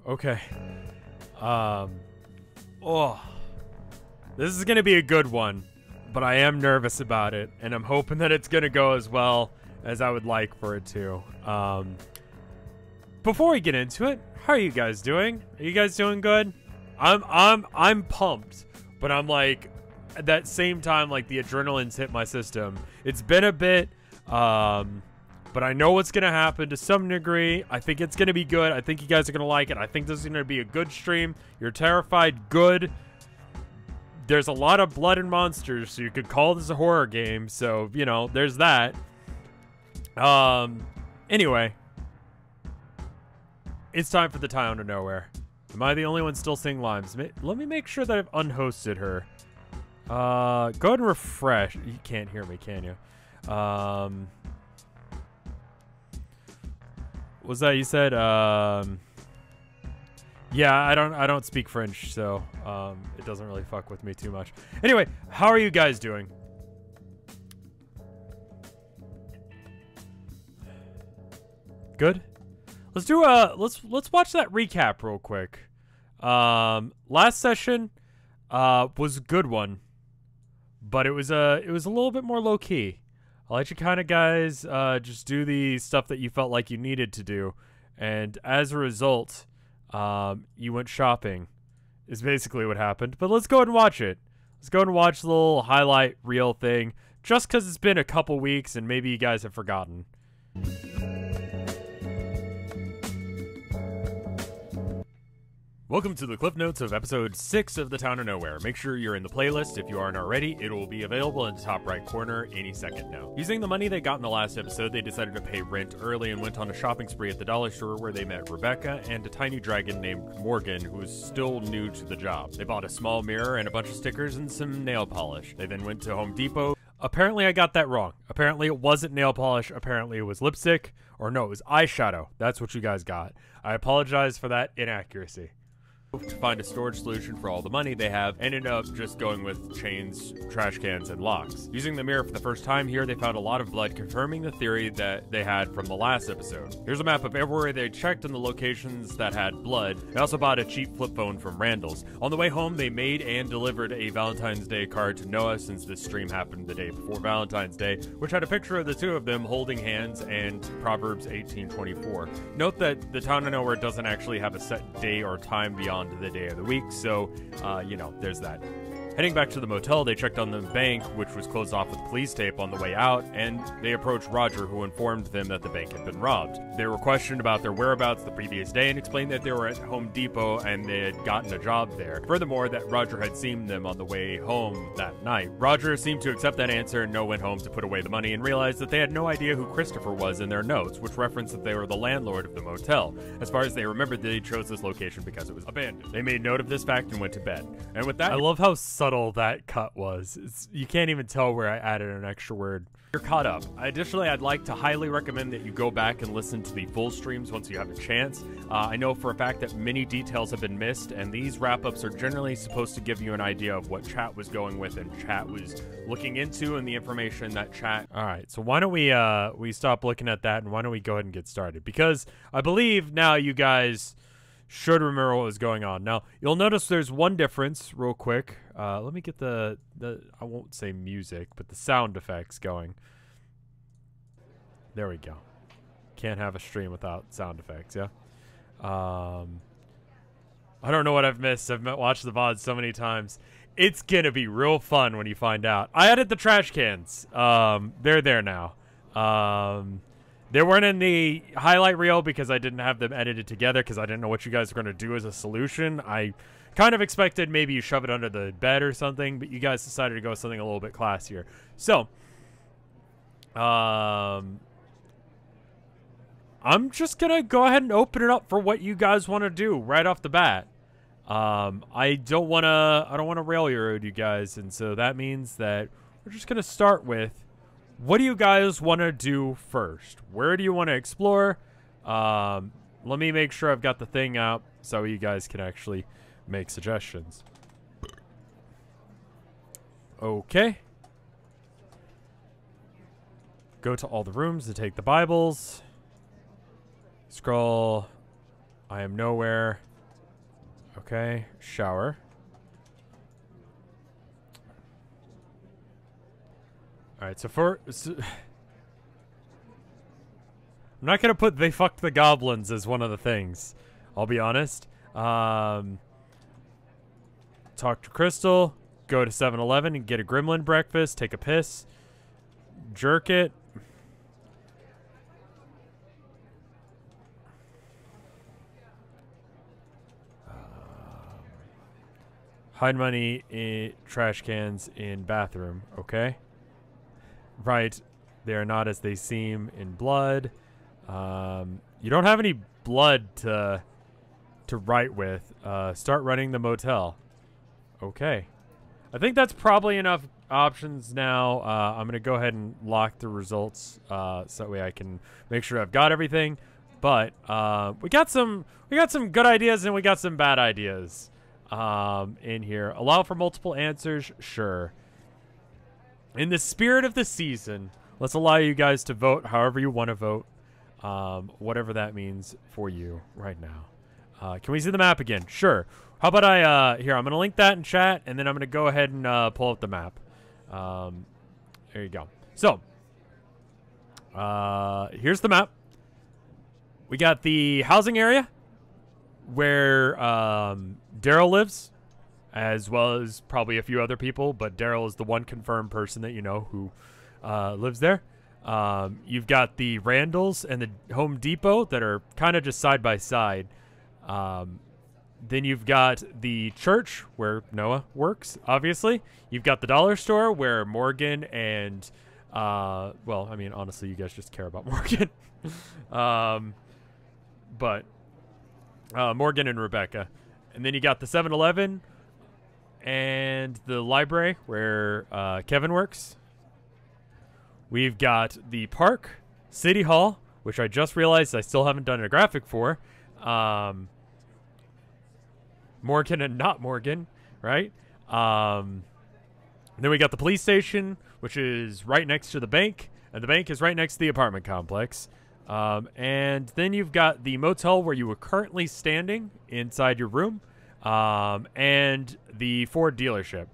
Okay. Oh. This is gonna be a good one, but I am nervous about it, and I'm hoping that it's gonna go as well as I would like for it to. Before we get into it, how are you guys doing? Are you guys doing good? I'm pumped, but I'm like, at that same time, like the adrenaline's hit my system. It's been a bit, but I know what's going to happen to some degree. I think it's going to be good. I think you guys are going to like it. I think this is going to be a good stream. You're terrified. Good. There's a lot of blood and monsters, so you could call this a horror game. So, you know, there's that. Anyway. It's time for the Town of Nowhere. Am I the only one still seeing limes? Let me make sure that I've unhosted her. Go ahead and refresh. You can't hear me, can you? Was that you said? Yeah, I don't speak French, so it doesn't really fuck with me too much. Anyway, how are you guys doing? Good. Let's do let's watch that recap real quick. Last session was a good one, but it was a little bit more low key. I'll let you kind of guys just do the stuff that you felt like you needed to do, and as a result, you went shopping. Is basically what happened. But let's go ahead and watch it. Let's go ahead and watch the little highlight reel thing, just because it's been a couple weeks and maybe you guys have forgotten. Welcome to the Cliff Notes of episode 6 of The Town of Nowhere. Make sure you're in the playlist if you aren't already. It will be available in the top right corner any second now. Using the money they got in the last episode, they decided to pay rent early and went on a shopping spree at the dollar store where they met Rebecca and a tiny dragon named Morgan who was still new to the job. They bought a small mirror and a bunch of stickers and some nail polish. They then went to Home Depot. Apparently I got that wrong. Apparently it wasn't nail polish. Apparently it was lipstick. Or no, it was eyeshadow. That's what you guys got. I apologize for that inaccuracy. To find a storage solution for all the money they have, ended up just going with chains, trash cans, and locks. Using the mirror for the first time here, they found a lot of blood, confirming the theory that they had from the last episode. Here's a map of everywhere they checked and the locations that had blood. They also bought a cheap flip phone from Randall's. On the way home, they made and delivered a Valentine's Day card to Noah, since this stream happened the day before Valentine's Day, which had a picture of the two of them holding hands and Proverbs 18:24. Note that the Town of Nowhere doesn't actually have a set day or time beyond the day of the week, so you know, there's that. Heading back to the motel, they checked on the bank, which was closed off with police tape on the way out, and they approached Roger, who informed them that the bank had been robbed. They were questioned about their whereabouts the previous day and explained that they were at Home Depot and they had gotten a job there. Furthermore, that Roger had seen them on the way home that night. Roger seemed to accept that answer, and Noah went home to put away the money and realized that they had no idea who Christopher was in their notes, which referenced that they were the landlord of the motel. As far as they remembered, they chose this location because it was abandoned. They made note of this fact and went to bed. And with that, I love how subtle that cut was. You can't even tell where I added an extra word. You're caught up. Additionally, I'd like to highly recommend that you go back and listen to the full streams once you have a chance. I know for a fact that many details have been missed, and these wrap-ups are generally supposed to give you an idea of what chat was going with and chat was looking into and the information that chat... Alright, so why don't we stop looking at that, and why don't we go ahead and get started? Because I believe now you guys should remember what was going on. Now, you'll notice there's one difference real quick. Let me get the I won't say music, but the sound effects going. There we go. Can't have a stream without sound effects, yeah? I don't know what I've missed. I've watched the VOD so many times. It's gonna be real fun when you find out. I added the trash cans. They're there now. They weren't in the highlight reel because I didn't have them edited together because I didn't know what you guys were going to do as a solution. I kind of expected maybe you shove it under the bed or something, but you guys decided to go with something a little bit classier. So, I'm just going to go ahead and open it up for what you guys want to do right off the bat. I don't want to railroad you guys, and so that means that we're just going to start with, what do you guys want to do first? Where do you want to explore? Let me make sure I've got the thing up so you guys can actually make suggestions. Okay. Go to all the rooms to take the Bibles. Scroll. I am nowhere. Okay, shower. Alright, so I'm not gonna put they fucked the goblins as one of the things. I'll be honest. Talk to Crystal. Go to 7-Eleven and get a gremlin breakfast. Take a piss. Jerk it. Hide money in trash cans in bathroom. Okay. Right. They are not as they seem in blood. You don't have any blood to write with. Start running the motel. Okay. I think that's probably enough options now. I'm going to go ahead and lock the results so that way I can make sure I've got everything. But we got some good ideas and we got some bad ideas in here. Allow for multiple answers? Sure. In the spirit of the season, let's allow you guys to vote however you want to vote. Whatever that means for you right now. Can we see the map again? Sure. How about here, I'm going to link that in chat, and then I'm going to go ahead and pull up the map. There you go. So, here's the map. We got the housing area where Daryl lives, as well as probably a few other people, but Daryl is the one confirmed person that you know who lives there. You've got the Randalls and the Home Depot that are kind of just side by side. Then you've got the church where Noah works, obviously. You've got the dollar store where Morgan and, well, I mean, honestly, you guys just care about Morgan. But Morgan and Rebecca. And then you got the 7-Eleven and the library where Kevin works. We've got the park, City Hall, which I just realized I still haven't done a graphic for. Morgan and not Morgan, right? Then we got the police station, which is right next to the bank, and the bank is right next to the apartment complex. And then you've got the motel where you were currently standing inside your room, and the Ford dealership.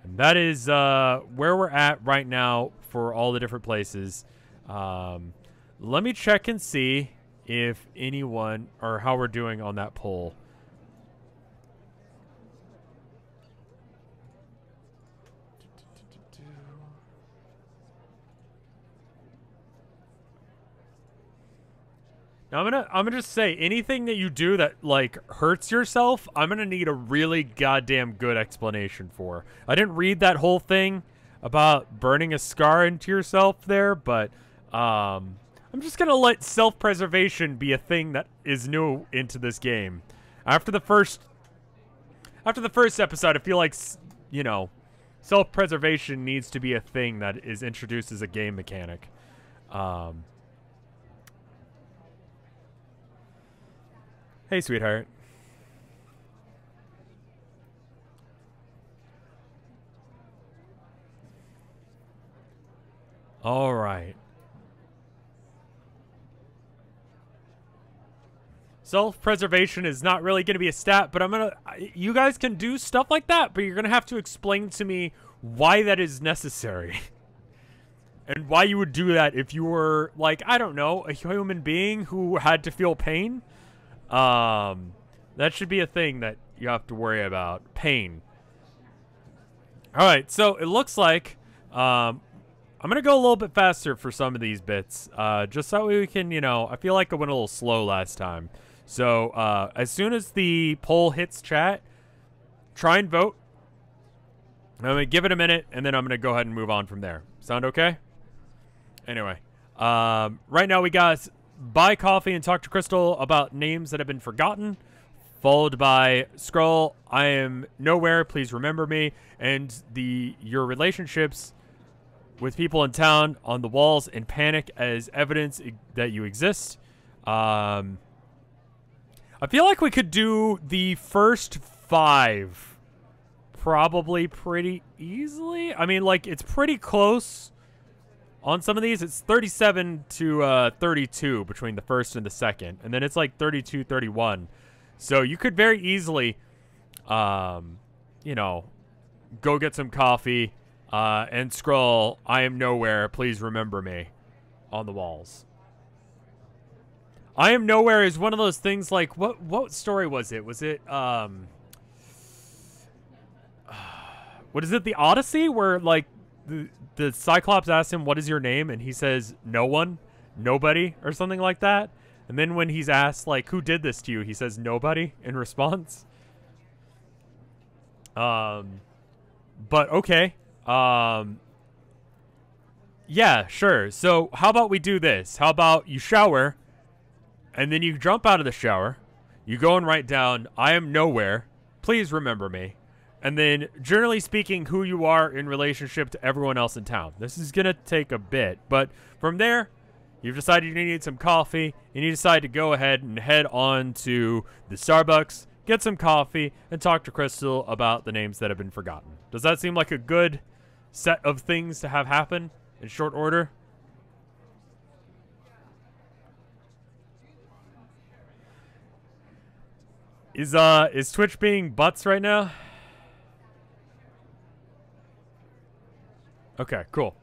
And that is where we're at right now for all the different places. Let me check and see if anyone, or how we're doing on that poll. Now I'm gonna just say anything that you do that like hurts yourself, I'm gonna need a really goddamn good explanation for. I didn't read that whole thing about burning a scar into yourself there, but I'm just gonna let self-preservation be a thing that is new into this game. After the first episode, I feel like, you know, self-preservation needs to be a thing that is introduced as a game mechanic. Hey, sweetheart. All right. Self-preservation is not really going to be a stat, but you guys can do stuff like that, but you're going to have to explain to me why that is necessary. And why you would do that if you were, like, I don't know, a human being who had to feel pain. That should be a thing that you have to worry about. Pain. Alright, so it looks like, I'm gonna go a little bit faster for some of these bits, just so we can, you know, I feel like I went a little slow last time. So, as soon as the poll hits chat, try and vote. I'm gonna give it a minute, and then I'm gonna go ahead and move on from there. Sound okay? Anyway, right now we got buy coffee and talk to Crystal about names that have been forgotten, followed by scroll, I am nowhere, please remember me, and your relationships with people in town on the walls and panic as evidence that you exist. I feel like we could do the first 5 probably pretty easily. I mean, like, it's pretty close. On some of these, it's 37 to 32 between the first and the second. And then it's like 32-31. So you could very easily, you know, go get some coffee and scroll, "I am nowhere, please remember me," on the walls. I am nowhere is one of those things like, what story was it? Was it, what is it, the Odyssey, where, like, the Cyclops asks him, "What is your name?" And he says, "No one, nobody," or something like that. And then when he's asked, like, "Who did this to you?" he says, "Nobody," in response. But okay. Yeah, sure. So how about we do this? How about you shower, and then you jump out of the shower, you go and write down, "I am nowhere, please remember me," and then, generally speaking, who you are in relationship to everyone else in town. This is going to take a bit, but from there, you've decided you need some coffee, and you decide to go ahead and head on to the Starbucks, get some coffee, and talk to Crystal about the names that have been forgotten. Does that seem like a good set of things to have happen in short order? Is Twitch being butts right now? Okay, cool.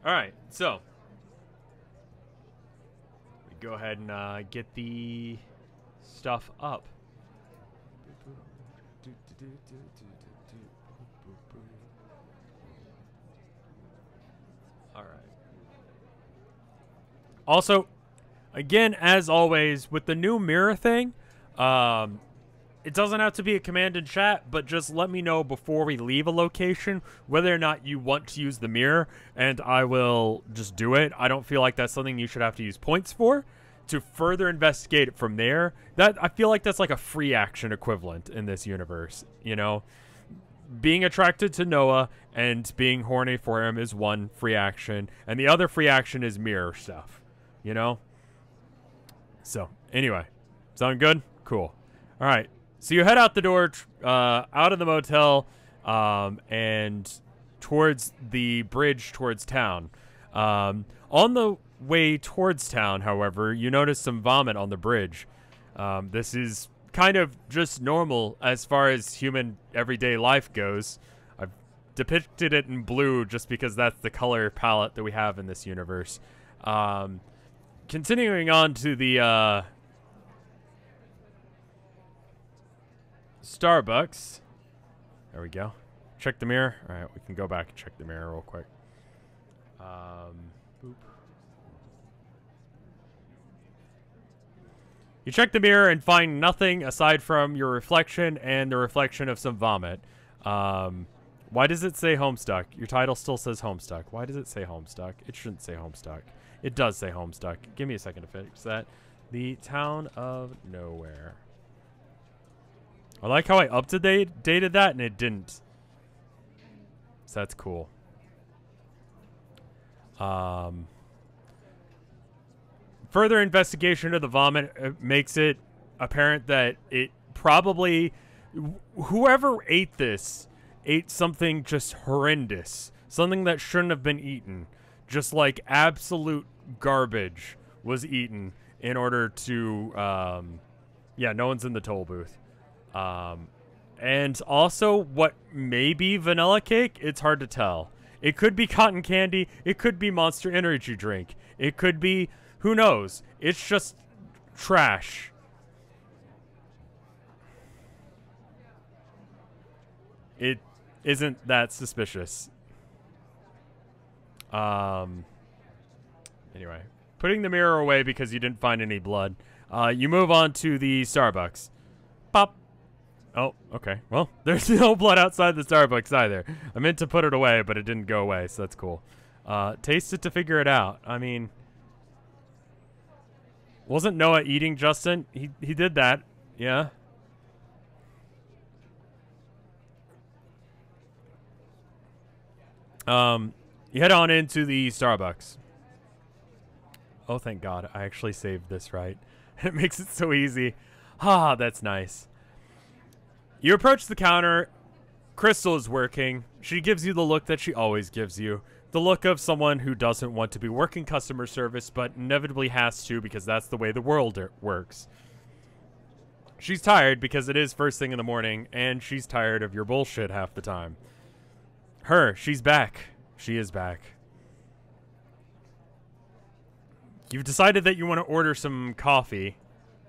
All right, so we go ahead and get the stuff up. All right. Also, again, as always, with the new mirror thing, it doesn't have to be a command in chat, but just let me know before we leave a location whether or not you want to use the mirror, and I will just do it. I don't feel like that's something you should have to use points for. To further investigate it from there, that I feel like that's like a free action equivalent in this universe, you know? Being attracted to Noah and being horny for him is one free action, and the other free action is mirror stuff, you know? So, anyway. Sound good? Cool. All right. So you head out the door, out of the motel, and towards the bridge towards town. On the way towards town, however, you notice some vomit on the bridge. This is kind of just normal as far as human everyday life goes. I've depicted it in blue just because that's the color palette that we have in this universe. Continuing on to the Starbucks. There we go. Check the mirror. All right, we can go back and check the mirror real quick. Boop. You check the mirror and find nothing aside from your reflection and the reflection of some vomit. Why does it say Homestuck? Your title still says Homestuck. Why does it say Homestuck? It shouldn't say Homestuck. It does say Homestuck. Give me a second to fix that. The Town of Nowhere. I like how I updated that and it didn't. So that's cool. Further investigation of the vomit makes it apparent that it probably, whoever ate this, ate something just horrendous. Something that shouldn't have been eaten. Just like absolute garbage was eaten in order to, yeah, no one's in the toll booth. And also what may be vanilla cake, it's hard to tell. It could be cotton candy. It could be Monster Energy drink. It could be, who knows? It's just trash. It isn't that suspicious. Anyway, putting the mirror away because you didn't find any blood. You move on to the Starbucks. Pop. Oh, okay. Well, there's no blood outside the Starbucks either. I meant to put it away, but it didn't go away, so that's cool. Taste it to figure it out. I mean, wasn't Noah eating Justin? He did that. Yeah. You head on into the Starbucks. Oh, thank God. I actually saved this right. It makes it so easy. Ah, that's nice. You approach the counter. Crystal is working. She gives you the look that she always gives you. The look of someone who doesn't want to be working customer service, but inevitably has to because that's the way the world works. She's tired because it is first thing in the morning, and she's tired of your bullshit half the time. She's back. She is back. You've decided that you want to order some coffee,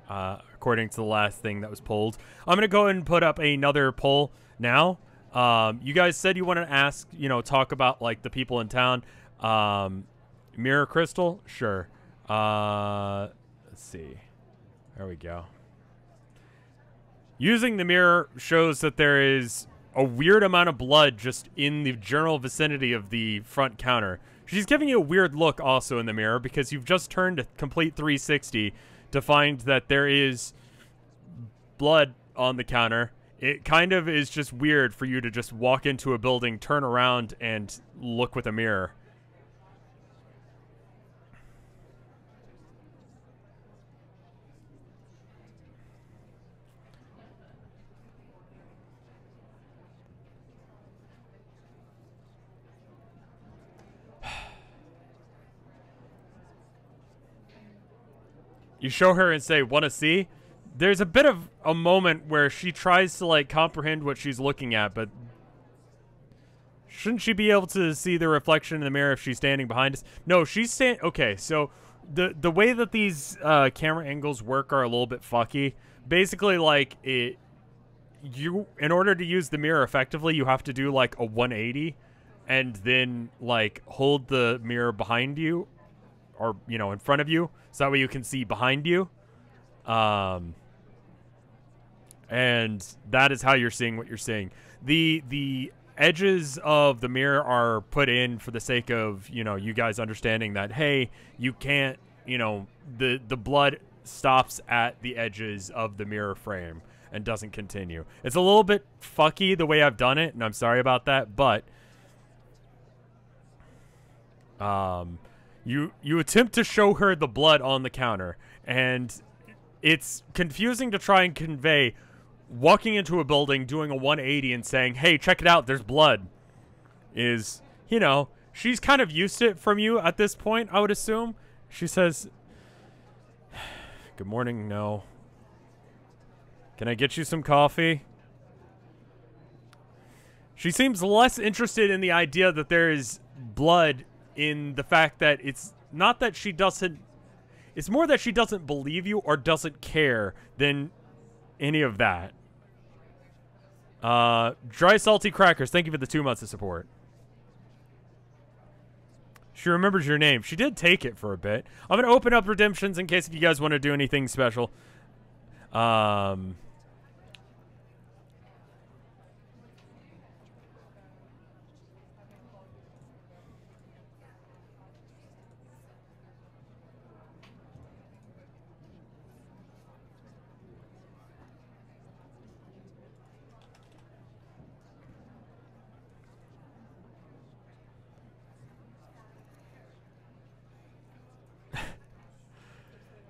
according to the last thing that was polled. I'm going to go ahead and put up another poll now. You guys said you want to ask, talk about, like, the people in town. Mirror crystal? Sure. Let's see. There we go. Using the mirror shows that there is a weird amount of blood just in the general vicinity of the front counter. She's giving you a weird look also in the mirror because you've just turned a complete 360 to find that there is blood on the counter. It kind of is just weird for you to just walk into a building, turn around, and look with a mirror. You show her and say, "Wanna see?" There's a bit of a moment where she tries to, like, comprehend what she's looking at, but shouldn't she be able to see the reflection in the mirror if she's standing behind us? No, she's okay, so the way that these camera angles work are a little bit fucky. Basically, like, in order to use the mirror effectively, you have to do, like, a 180 and then, like, hold the mirror behind you or, in front of you, so that way you can see behind you. And that is how you're seeing what you're seeing. The edges of the mirror are put in for the sake of, you guys understanding that, hey, you can't, the blood stops at the edges of the mirror frame and doesn't continue. It's a little bit fucky the way I've done it, and I'm sorry about that, but you attempt to show her the blood on the counter, and it's confusing to try and convey walking into a building, doing a 180 and saying, "Hey, check it out, there's blood." Is, she's kind of used to it from you at this point, I would assume. She says, "Good morning, no. Can I get you some coffee?" She seems less interested in the idea that there is blood, in the fact that it's not that she doesn't, it's more that she doesn't believe you or doesn't care than any of that. Dry Salty Crackers, thank you for the 2 months of support. She remembers your name. She did take it for a bit. I'm going to open up redemptions in case if you guys want to do anything special.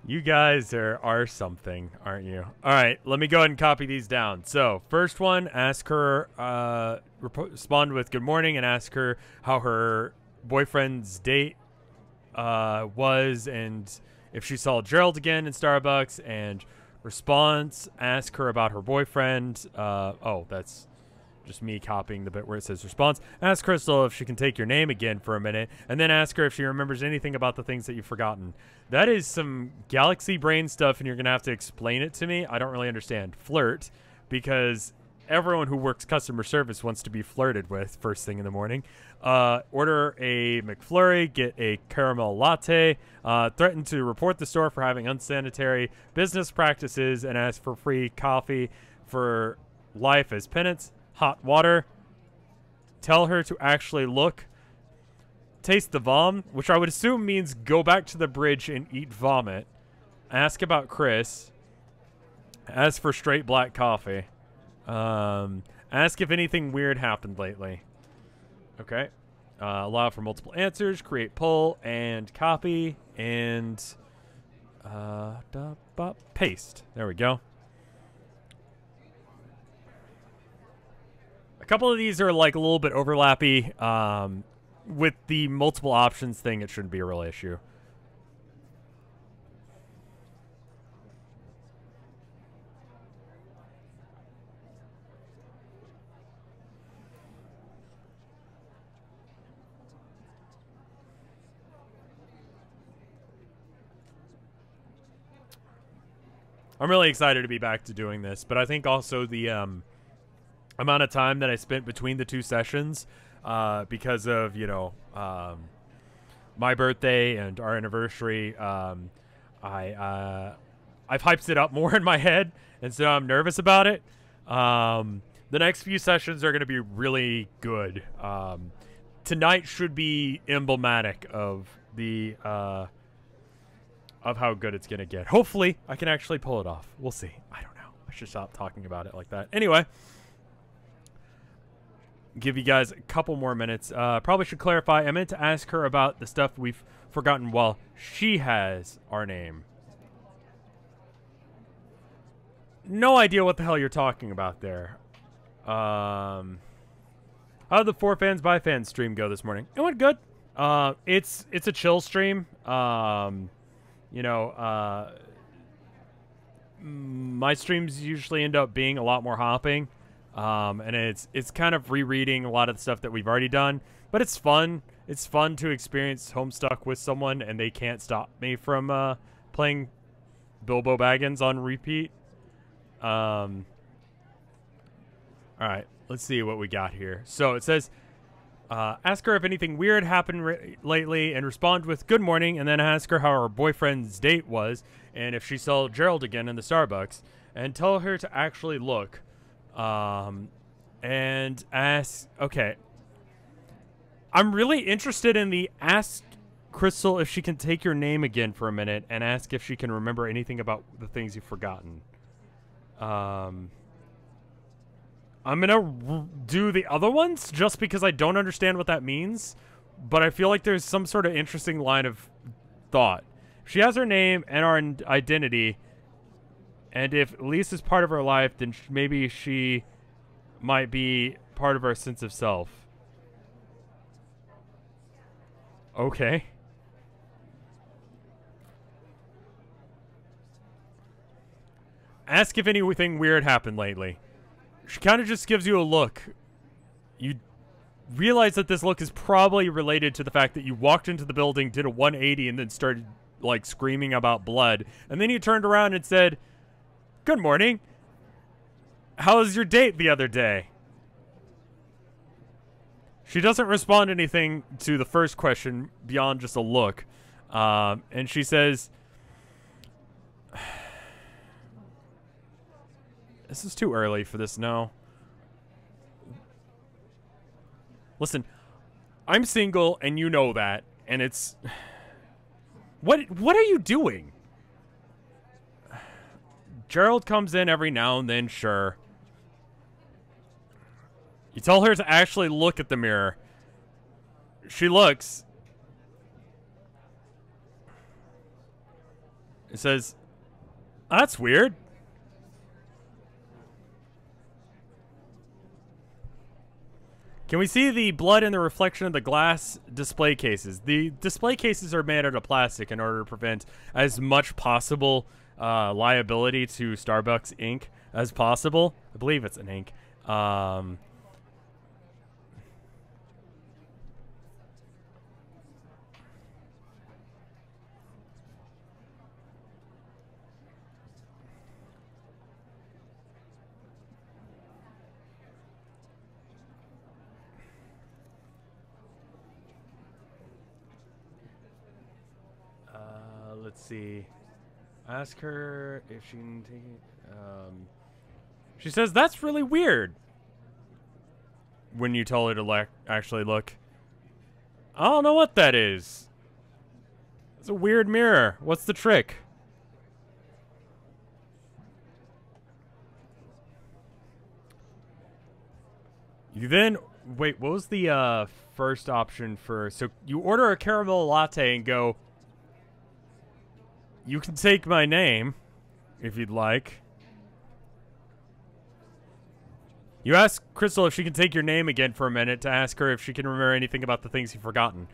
You guys are something, aren't you? All right, let me go ahead and copy these down. So, first one, ask her, respond with good morning and ask her how her boyfriend's date was and if she saw Gerald again in Starbucks. And response, ask her about her boyfriend. Oh, that's just me copying the bit where it says response. Ask Crystal if she can take your name again for a minute, and then ask her if she remembers anything about the things that you've forgotten. That is some galaxy brain stuff, and you're going to have to explain it to me. I don't really understand. Flirt, because everyone who works customer service wants to be flirted with first thing in the morning. Order a McFlurry, get a caramel latte, threaten to report the store for having unsanitary business practices, and ask for free coffee for life as penance. Hot water. Tell her to actually look. Taste the vom, which I would assume means go back to the bridge and eat vomit. Ask about Chris. Ask for straight black coffee. Ask if anything weird happened lately. Okay. Allow for multiple answers. Create poll and copy and paste. There we go. A couple of these are like a little bit overlappy. With the multiple options thing, it shouldn't be a real issue. I'm really excited to be back to doing this, but I think also the amount of time that I spent between the two sessions, because of, you know, my birthday and our anniversary, I've hyped it up more in my head, and so I'm nervous about it. The next few sessions are going to be really good. Tonight should be emblematic of the of how good it's going to get. Hopefully, I can actually pull it off. We'll see. I don't know. I should stop talking about it like that. Anyway, give you guys a couple more minutes. Probably should clarify. I meant to ask her about the stuff we've forgotten while she has our name. No idea what the hell you're talking about there. How did the For Fans by Fans stream go this morning? It went good. It's a chill stream. You know, my streams usually end up being a lot more hopping. And it's kind of rereading a lot of the stuff that we've already done, but it's fun. It's fun to experience Homestuck with someone and they can't stop me from playing Bilbo Baggins on repeat. All right, let's see what we got here. So it says, ask her if anything weird happened lately and respond with good morning, and then ask her how her boyfriend's date was and if she saw Gerald again in the Starbucks, and tell her to actually look. And ask, okay. I'm really interested in the ask Crystal if she can take your name again for a minute and ask if she can remember anything about the things you've forgotten. I'm gonna do the other ones just because I don't understand what that means, but I feel like there's some sort of interesting line of thought. If she has her name and our identity, and if Lise is part of her life, then maybe she might be part of our sense of self. Okay. Ask if anything weird happened lately. She kind of just gives you a look. You realize that this look is probably related to the fact that you walked into the building, did a 180, and then started, like, screaming about blood. And then you turned around and said, "Good morning. How was your date the other day?" She doesn't respond anything to the first question beyond just a look. And she says, this is too early for this, no. Listen, I'm single, and you know that, and it's... What are you doing? Gerald comes in every now and then, sure. You tell her to actually look at the mirror. She looks. It says, "That's weird." Can we see the blood in the reflection of the glass display cases? The display cases are made out of plastic in order to prevent as much possible liability to Starbucks ink as possible. I believe it's an ink. Let's see. Ask her if she can take it. She says, "That's really weird." When you tell her to actually look. I don't know what that is. It's a weird mirror. What's the trick? You then... Wait, what was the first option for... So you order a caramel latte and go... You can take my name, if you'd like. You ask Crystal if she can take your name again for a minute to ask her if she can remember anything about the things you've forgotten.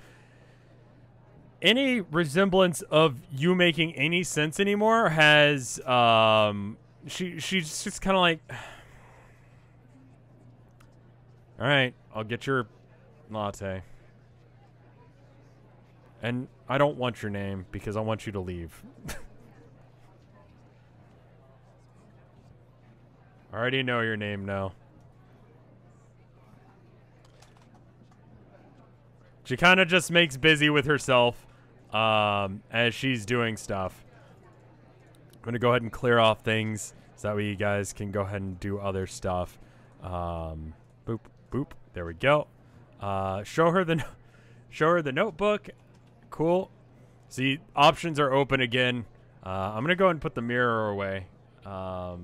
Any resemblance of you making any sense anymore has, she's just kind of like, all right, I'll get your latte. And I don't want your name because I want you to leave. I already know your name now. She kind of just makes busy with herself as she's doing stuff. I'm going to go ahead and clear off things so that way you guys can go ahead and do other stuff. Boop, boop. There we go. Show her the notebook. Cool. See, options are open again. I'm going to go ahead and put the mirror away. So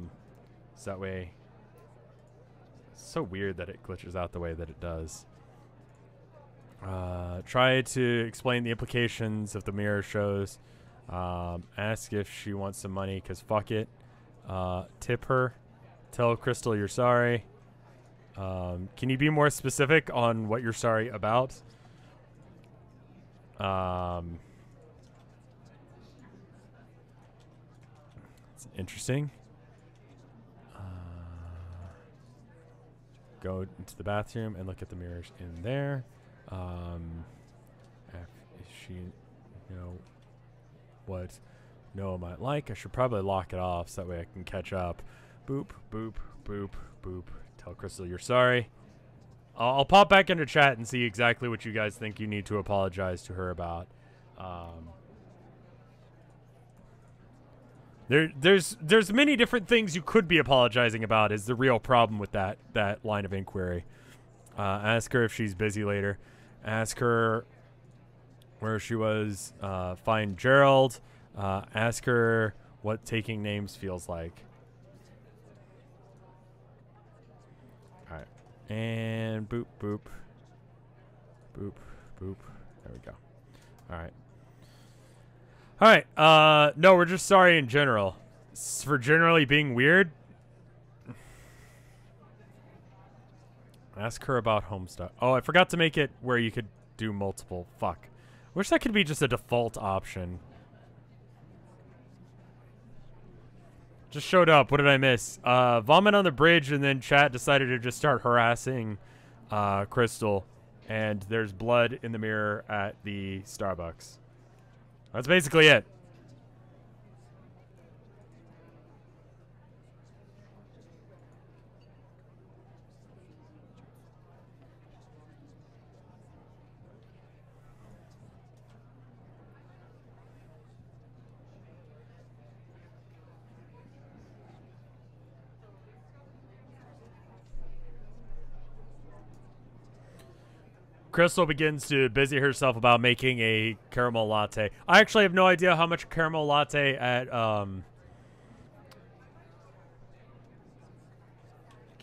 that way... It's so weird that it glitches out the way that it does. Try to explain the implications of the mirror shows. Ask if she wants some money, because fuck it. Tip her. Tell Crystal you're sorry. Can you be more specific on what you're sorry about? It's interesting. Go into the bathroom and look at the mirrors in there. Is she know what Noah might like? I should probably lock it off so that way I can catch up. Boop, boop, boop, boop. Tell Crystal you're sorry. I'll pop back into chat and see exactly what you guys think you need to apologize to her about. There's many different things you could be apologizing about is the real problem with that line of inquiry. Ask her if she's busy later. Ask her where she was. Find Gerald. Ask her what taking names feels like. Alright. And boop, boop. Boop, boop. There we go. Alright. Alright, no, we're just sorry in general. For generally being weird. Ask her about home stuff. Oh, I forgot to make it where you could do multiple. Fuck. Wish that could be just a default option. Just showed up. What did I miss? Vomit on the bridge, and then chat decided to just start harassing Crystal. And there's blood in the mirror at the Starbucks. That's basically it. Crystal begins to busy herself about making a caramel latte. I actually have no idea how much caramel latte at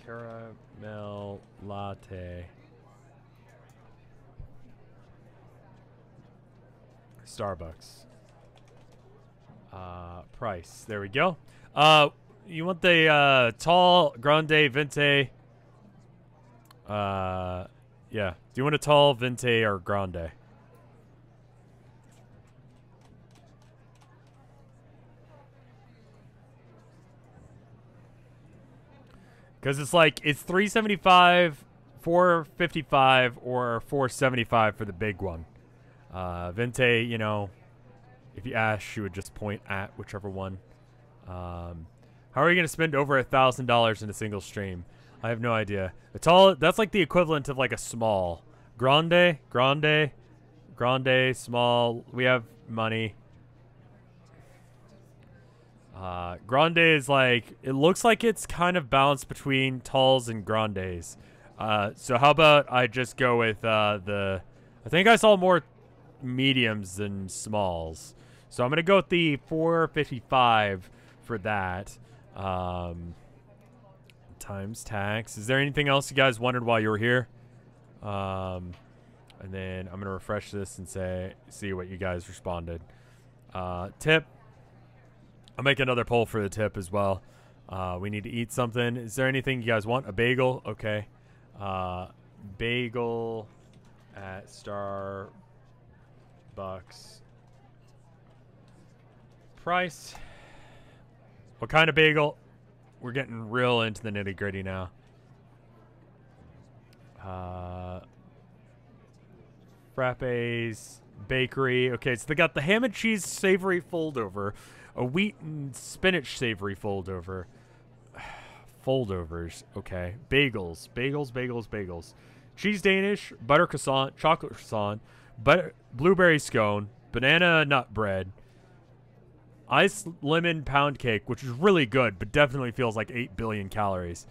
caramel latte Starbucks price. There we go. You want the tall grande venti? Yeah. Do you want a tall, venti, or grande? Because it's like, it's $3.75, $4.55, or $4.75 for the big one. Venti, you know, if you ask, she would just point at whichever one. How are you going to spend over $1,000 in a single stream? I have no idea. A tall, that's like the equivalent of like a small. Grande, small. We have money. Grande is like, it looks like it's kind of balanced between talls and grandes. So how about I just go with I think I saw more mediums than smalls. So I'm going to go with the $4.55 for that. Times tax. Is there anything else you guys wondered while you were here? And then I'm going to refresh this and see what you guys responded. Tip. I'll make another poll for the tip as well. We need to eat something. Is there anything you guys want? A bagel? Okay. Bagel at Starbucks. Price. What kind of bagel? We're getting real into the nitty-gritty now. Frappes, bakery. Okay, so they got the ham and cheese savory fold over, a wheat and spinach savory fold over. Foldovers. Okay. Bagels. Bagels, bagels, bagels. Cheese Danish, butter croissant, chocolate croissant, blueberry scone, banana nut bread, iced lemon pound cake, which is really good, but definitely feels like 8 billion calories.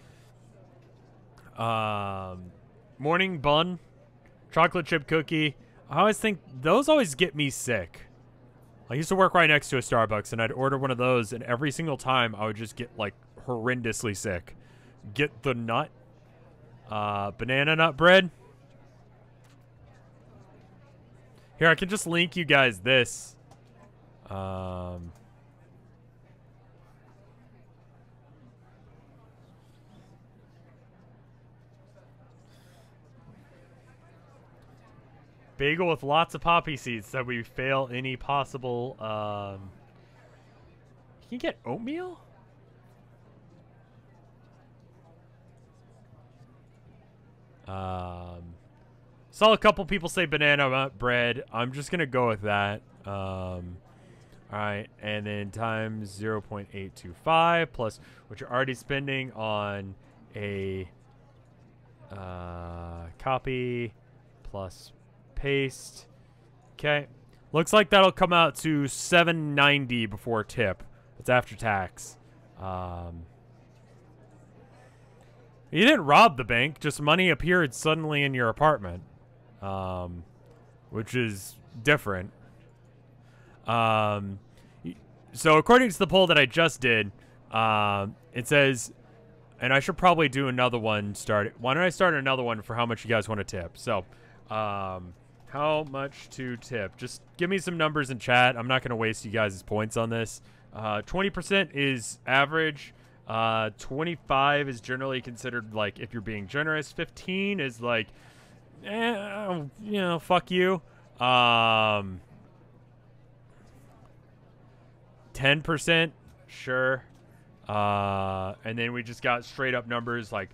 Morning bun, chocolate chip cookie. I always think those always get me sick. I used to work right next to a Starbucks, and I'd order one of those, and every single time I would just get, like, horrendously sick. Get the nut. Banana nut bread. Here, I can just link you guys this. Bagel with lots of poppy seeds so we fail any possible, You can get oatmeal? Saw a couple people say banana nut bread. I'm just gonna go with that. Alright, and then times 0.825 plus what you're already spending on a copy plus paste. Okay. Looks like that'll come out to $7.90 before tip. That's after tax. You didn't rob the bank, just money appeared suddenly in your apartment. Which is different. So according to the poll that I just did, it says, and I should probably do another one. Why don't I start another one for how much you guys want to tip? So, how much to tip? Just give me some numbers in chat. I'm not going to waste you guys' points on this. 20% is average. 25 is generally considered like if you're being generous. 15 is like, you know, fuck you. 10%, sure. And then we just got straight up numbers like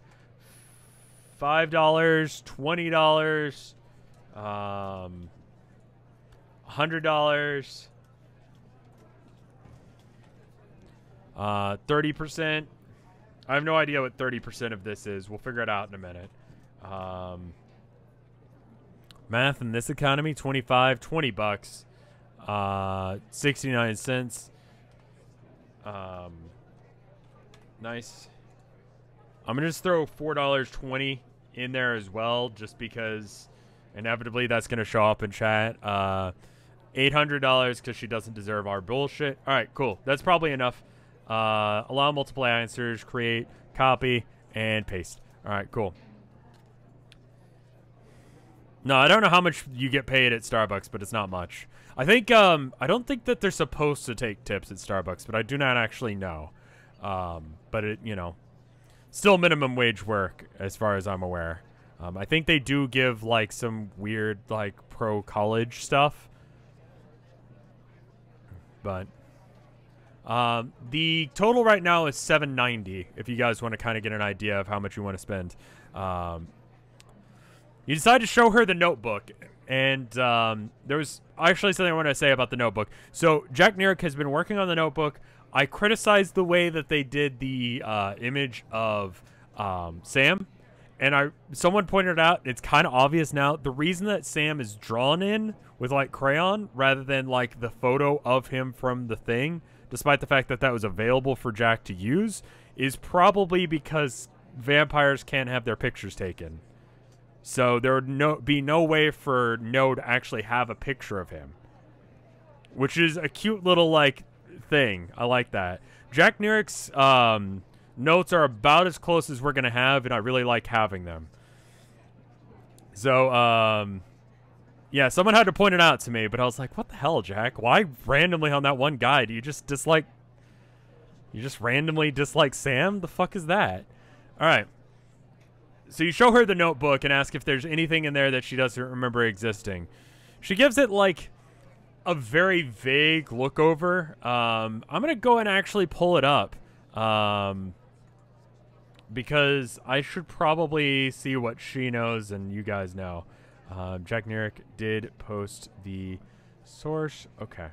$5, $20, $100, 30%. I have no idea what 30% of this is. We'll figure it out in a minute. Math in this economy, 20 bucks. 69 cents. Nice. I'm gonna just throw $4.20 in there as well, just because inevitably that's gonna show up in chat. $800 because she doesn't deserve our bullshit. All right, cool. That's probably enough. Allow multiple answers, create, copy, and paste. All right, cool. No, I don't know how much you get paid at Starbucks, but it's not much. I think, I don't think that they're supposed to take tips at Starbucks, but I do not actually know. But it, you know, still minimum wage work as far as I'm aware. I think they do give, like, some weird, like, pro-college stuff. But, the total right now is $7.90, if you guys want to kind of get an idea of how much you want to spend. You decide to show her the notebook, and there was actually something I want to say about the notebook. So Jack Nerick has been working on the notebook. I criticized the way that they did the image of Sam, and someone pointed out, it's kind of obvious now, the reason that Sam is drawn in with, like, crayon rather than, like, the photo of him from the thing, despite the fact that that was available for Jack to use, is probably because vampires can't have their pictures taken. So there would be no way for No to actually have a picture of him. Which is a cute little, like, thing. I like that. Jack Nerick's notes are about as close as we're going to have, and I really like having them. So, yeah, someone had to point it out to me, but I was like, what the hell, Jack? Why randomly on that one guy? Do you just dislike... You just randomly dislike Sam? The fuck is that? Alright. So you show her the notebook and ask if there's anything in there that she doesn't remember existing. She gives it, like, a very vague look over. I'm going to go and actually pull it up. Because I should probably see what she knows and you guys know. Jack Nerick did post the source. Okay.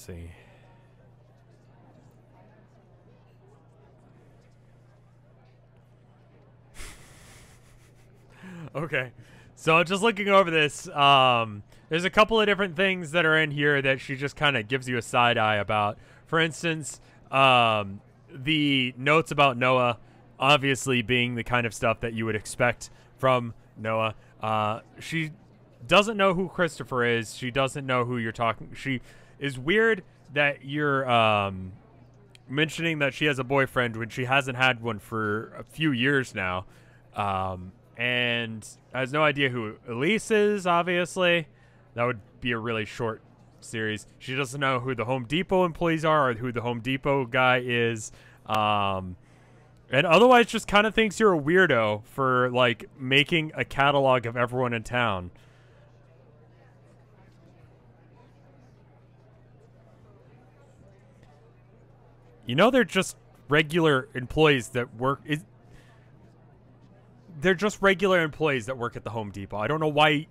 Let's see. Okay. So just looking over this, there's a couple of different things that are in here that she just kind of gives you a side eye about. For instance, the notes about Noah, obviously being the kind of stuff that you would expect from Noah. She doesn't know who Christopher is. She doesn't know who you're talking. She is weird that you're mentioning that she has a boyfriend when she hasn't had one for a few years now. And has no idea who Elise is, obviously. That would be a really short series. She doesn't know who the Home Depot employees are or who the Home Depot guy is. And otherwise just kind of thinks you're a weirdo for, like, making a catalog of everyone in town. You know, they're just regular employees that work... They're just regular employees that work at the Home Depot. I don't know why...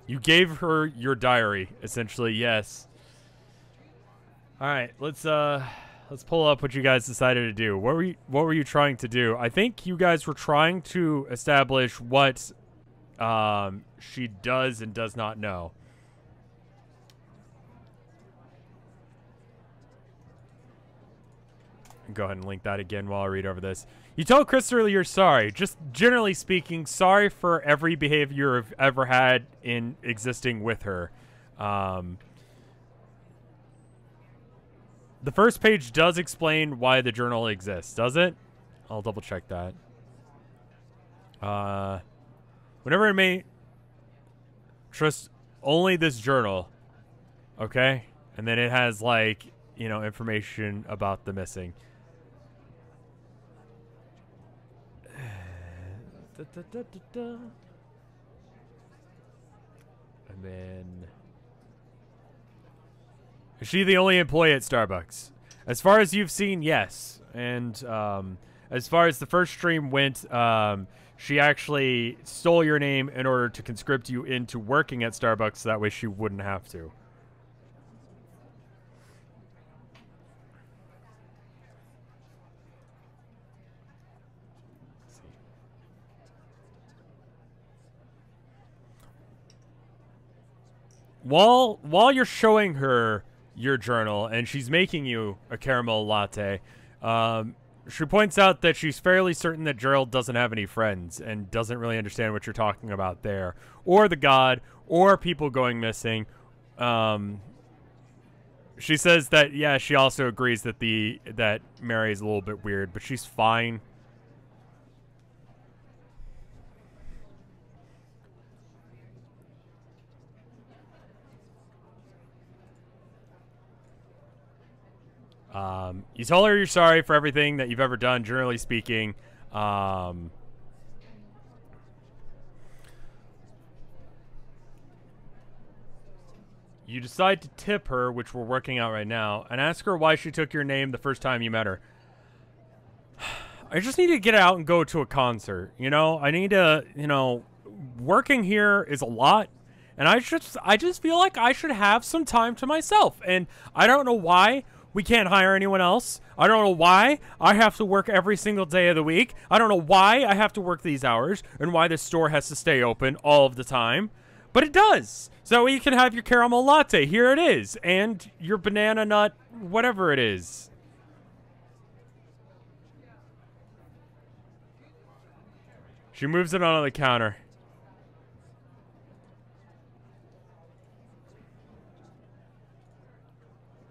You gave her your diary, essentially, yes. Alright, let's pull up what you guys decided to do. What were you trying to do? I think you guys were trying to establish what she does and does not know. Go ahead and link that again while I read over this. You told Christopher you're sorry. Just generally speaking, sorry for every behavior you've ever had in existing with her. The first page does explain why the journal exists, does it? I'll double check that. Whenever it may trust only this journal. Okay? And then it has, like, you know, information about the missing. And then... Is she the only employee at Starbucks? As far as you've seen, yes. And as far as the first stream went, she actually stole your name in order to conscript you into working at Starbucks, so that way she wouldn't have to. While you're showing her your journal and she's making you a caramel latte, she points out that she's fairly certain that Gerald doesn't have any friends and doesn't really understand what you're talking about there, or the god, or people going missing. She says that, yeah, she also agrees that that Mary is a little bit weird, but she's fine. You tell her you're sorry for everything that you've ever done, generally speaking. You decide to tip her, which we're working out right now, and ask her why she took your name the first time you met her. I just need to get out and go to a concert, you know? I need to, you know, working here is a lot. And I just feel like I should have some time to myself. And I don't know why we can't hire anyone else. I don't know why I have to work every single day of the week. I don't know why I have to work these hours and why this store has to stay open all of the time. But it does. So you can have your caramel latte. Here it is. And your banana nut, whatever it is. She moves it on the counter.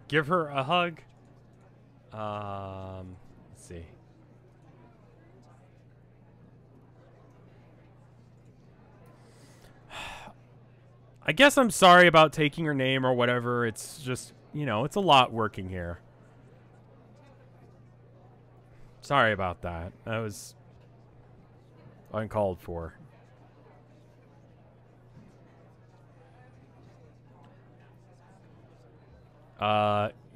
Give her a hug. Let's see. I guess I'm sorry about taking her name or whatever. It's just, you know, it's a lot working here. Sorry about that. That was uncalled for.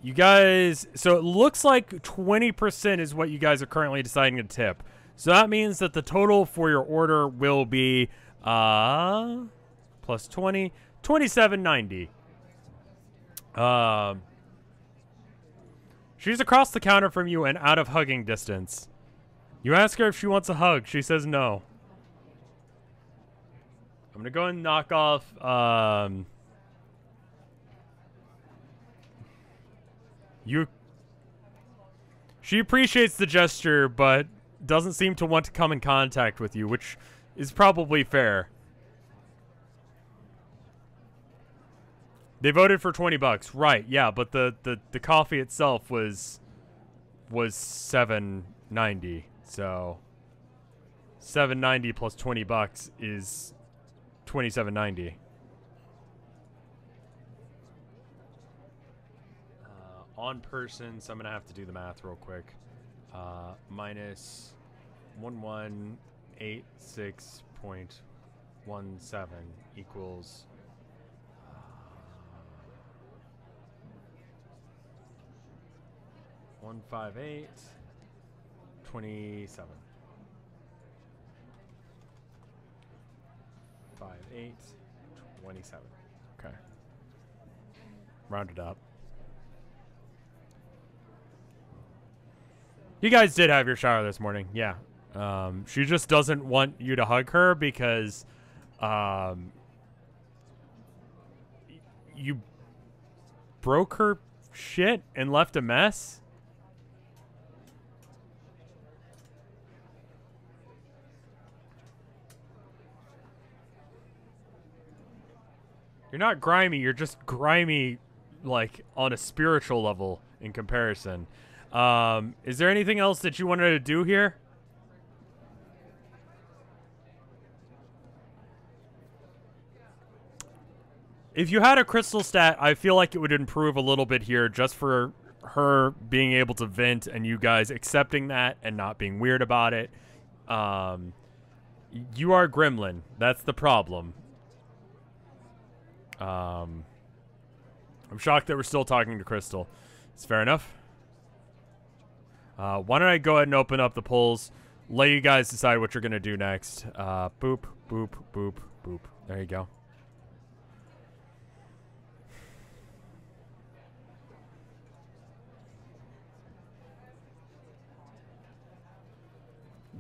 You guys, so it looks like 20% is what you guys are currently deciding to tip. So that means that the total for your order will be, plus plus 20, 27.90. She's across the counter from you and out of hugging distance. You ask her if she wants a hug. She says no. I'm gonna go and knock off. She appreciates the gesture, but doesn't seem to want to come in contact with you, which is probably fair. They voted for $20, right? Yeah, but the coffee itself was $7.90. So $7.90 plus $20 is $27.90. On person, so I'm gonna have to do the math real quick. Minus 1186.17 equals 158.27. 58.27. Okay. Round it up. You guys did have your shower this morning, yeah. She just doesn't want you to hug her because, you broke her shit and left a mess? You're not grimy, you're just grimy, like, on a spiritual level in comparison. Is there anything else that you wanted to do here? If you had a crystal stat, I feel like it would improve a little bit here just for her being able to vent and you guys accepting that and not being weird about it. You are gremlin. That's the problem. I'm shocked that we're still talking to Crystal. It's fair enough. Why don't I go ahead and open up the polls, let you guys decide what you're going to do next. Boop, boop, boop, boop. There you go.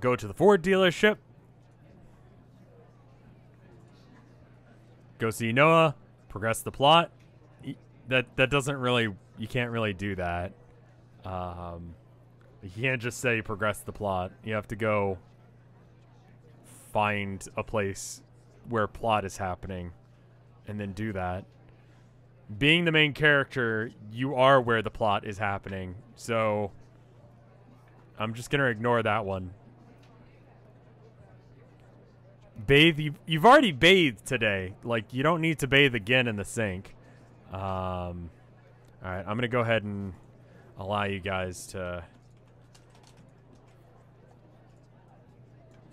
Go to the Ford dealership. Go see Noah. Progress the plot. That doesn't really... You can't really do that. You can't just say progress the plot. You have to go find a place where plot is happening and then do that. Being the main character, you are where the plot is happening. So I'm just going to ignore that one. Bathe. You've already bathed today. Like, you don't need to bathe again in the sink. All right, I'm going to go ahead and allow you guys to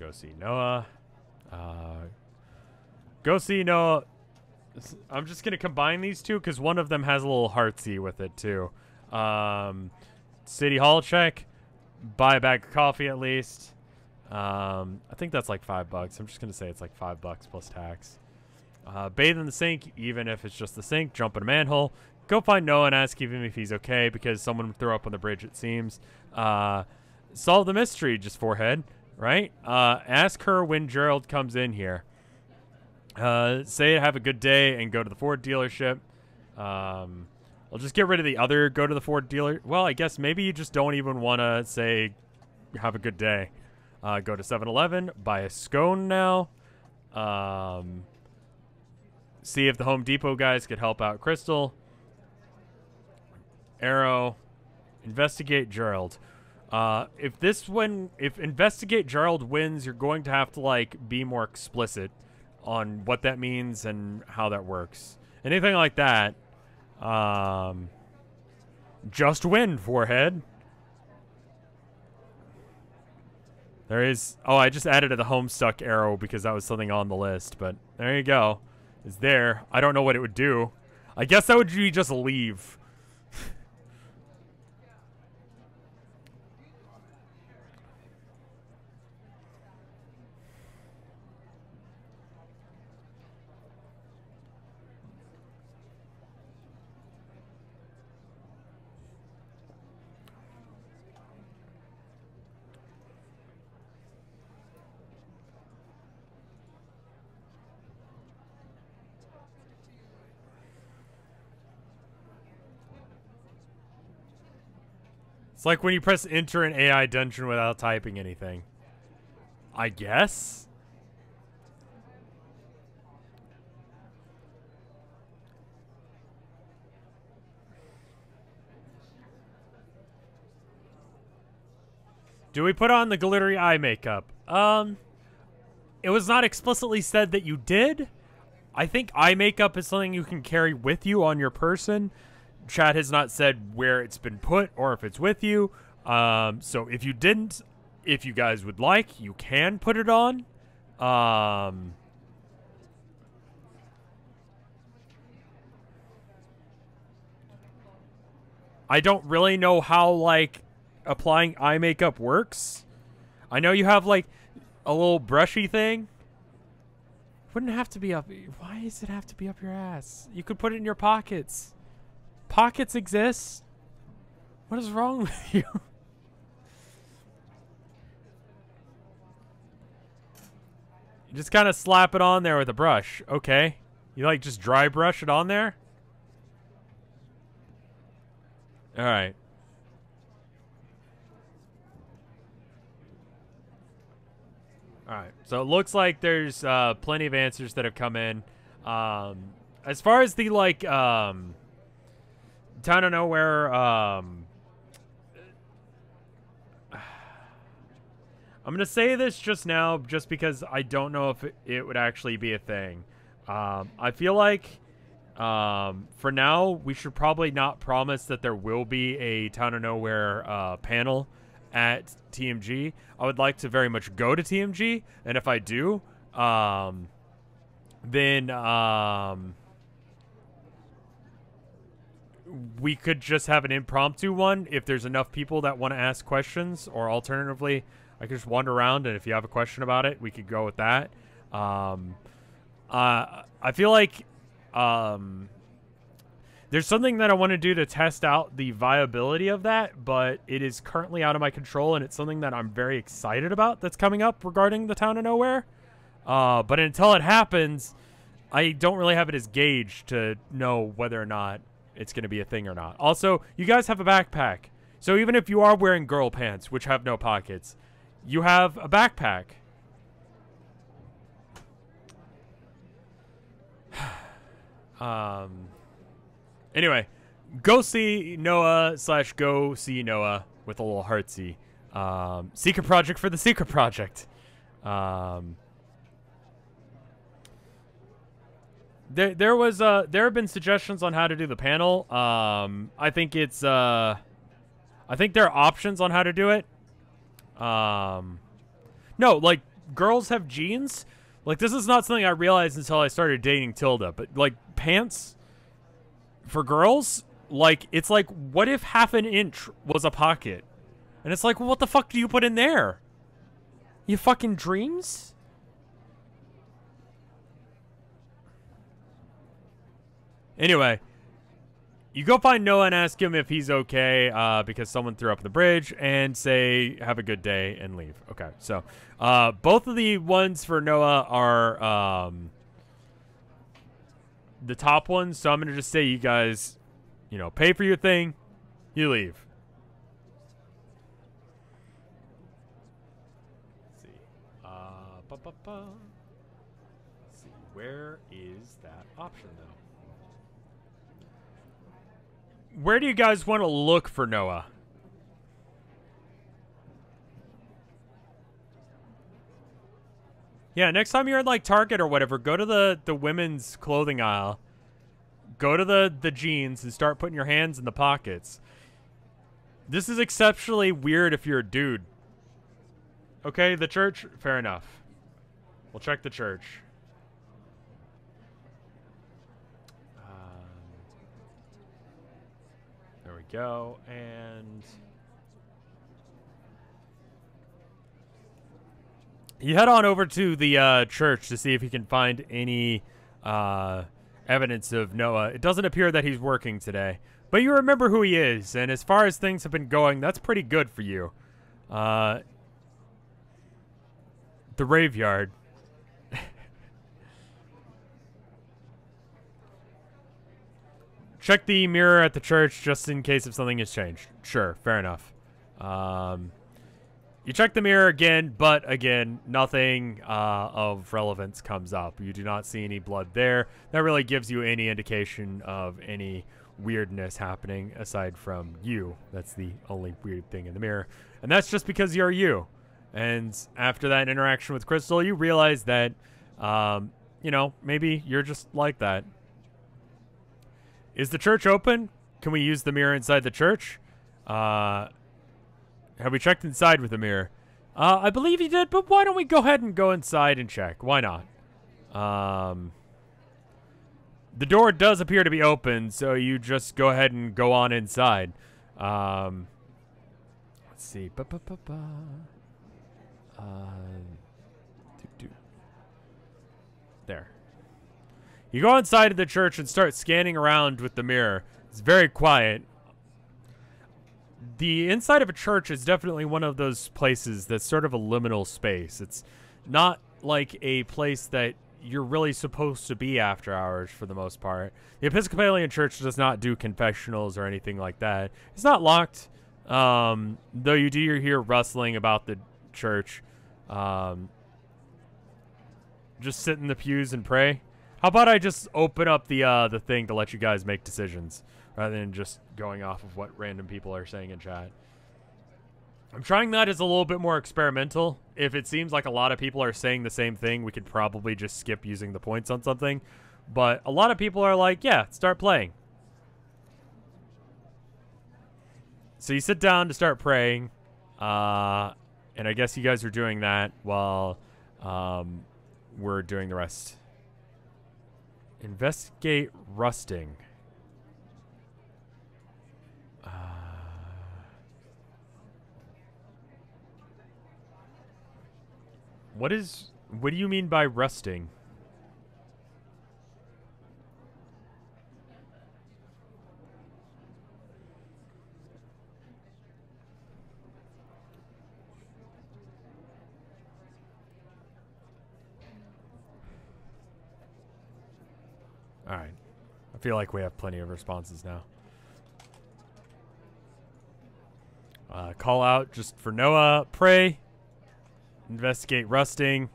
go see Noah. Go see Noah. I'm just going to combine these two because one of them has a little heartsy with it too. City Hall check. Buy a bag of coffee at least. I think that's like $5. I'm just going to say it's like $5 plus tax. Bathe in the sink, even if it's just the sink. Jump in a manhole. Go find Noah and ask him if he's okay because someone threw up on the bridge, it seems. Solve the mystery, just forehead, right? Ask her when Gerald comes in here. Say have a good day and go to the Ford dealership. I'll just get rid of the other go to the Ford dealer. Well, I guess maybe you just don't even want to say have a good day. Go to 7-Eleven, buy a scone now. See if the Home Depot guys could help out Crystal. Arrow. Investigate Gerald. If Investigate Gerald wins, you're going to have to, like, be more explicit on what that means and how that works. Anything like that. Just win, forehead. There is... Oh, I just added the Homestuck arrow because that was something on the list. But there you go. It's there. I don't know what it would do. I guess that would be just leave. It's like when you press enter in AI dungeon without typing anything. I guess? Do we put on the glittery eye makeup? It was not explicitly said that you did. I think eye makeup is something you can carry with you on your person. Chat has not said where it's been put or if it's with you. So if you didn't, if you guys would like, you can put it on. I don't really know how, like, applying eye makeup works. I know you have, like, a little brushy thing. Wouldn't have to be up. Why does it have to be up your ass? You could put it in your pockets. Pockets exist. What is wrong with you? You just kind of slap it on there with a brush. Okay. You like just dry brush it on there? All right. All right. So it looks like there's plenty of answers that have come in. As far as the, like, Town of Nowhere, I'm going to say this just now just because I don't know if it would actually be a thing. I feel like for now, we should probably not promise that there will be a Town of Nowhere panel at TMG. I would like to very much go to TMG, and if I do, then we could just have an impromptu one if there's enough people that want to ask questions, or alternatively, I could just wander around, and if you have a question about it, we could go with that. I feel like there's something that I want to do to test out the viability of that, but it is currently out of my control, and it's something that I'm very excited about that's coming up regarding the Town of Nowhere. But until it happens, I don't really have it as gauge to know whether or not it's going to be a thing or not. Also, you guys have a backpack. So even if you are wearing girl pants, which have no pockets, you have a backpack. Anyway, go see Noah / go see Noah with a little heartsy. Secret project for the secret project. There have been suggestions on how to do the panel. I think it's I think there are options on how to do it. No, like, girls have jeans. Like, this is not something I realized until I started dating Tilda, but, like, pants for girls, like, it's like, what if half an inch was a pocket? And it's like, well, what the fuck do you put in there? You fucking dreams? Anyway, you go find Noah and ask him if he's okay, because someone threw up the bridge, and say, have a good day, and leave. Okay, so, both of the ones for Noah are, the top ones, so I'm going to just say you guys, you know, pay for your thing, you leave. Let's see. Let's see, where is that option, though? Where do you guys want to look for Noah? Yeah, next time you're at, like, Target or whatever, go to the women's clothing aisle. Go to the jeans and start putting your hands in the pockets. This is exceptionally weird if you're a dude. Okay, the church? Fair enough. We'll check the church. There we go, and you head on over to the church to see if you can find any evidence of Noah. It doesn't appear that he's working today, but you remember who he is, and as far as things have been going, that's pretty good for you. The graveyard. Check the mirror at the church just in case if something has changed. Sure, fair enough. You check the mirror again, but again, nothing of relevance comes up. You do not see any blood there. That really gives you any indication of any weirdness happening aside from you. That's the only weird thing in the mirror. And that's just because you're you. And after that interaction with Crystal, you realize that, you know, maybe you're just like that. Is the church open? Can we use the mirror inside the church? Have we checked inside with the mirror? I believe you did, but why don't we go ahead and go inside and check? Why not? The door does appear to be open, so you just go ahead and go on inside. Let's see. There. You go inside of the church and start scanning around with the mirror. It's very quiet. The inside of a church is definitely one of those places that's sort of a liminal space. It's not like a place that you're really supposed to be after hours for the most part. The Episcopalian Church does not do confessionals or anything like that. It's not locked, though you do hear rustling about the church. Just sit in the pews and pray. How about I just open up the thing to let you guys make decisions rather than just going off of what random people are saying in chat. I'm trying that as a little bit more experimental. If it seems like a lot of people are saying the same thing, we could probably just skip using the points on something. But a lot of people are like, yeah, start playing. So you sit down to start praying. And I guess you guys are doing that while we're doing the rest. Investigate rusting. What do you mean by rusting? All right. I feel like we have plenty of responses now. Call out just for Noah. Pray. Investigate rusting,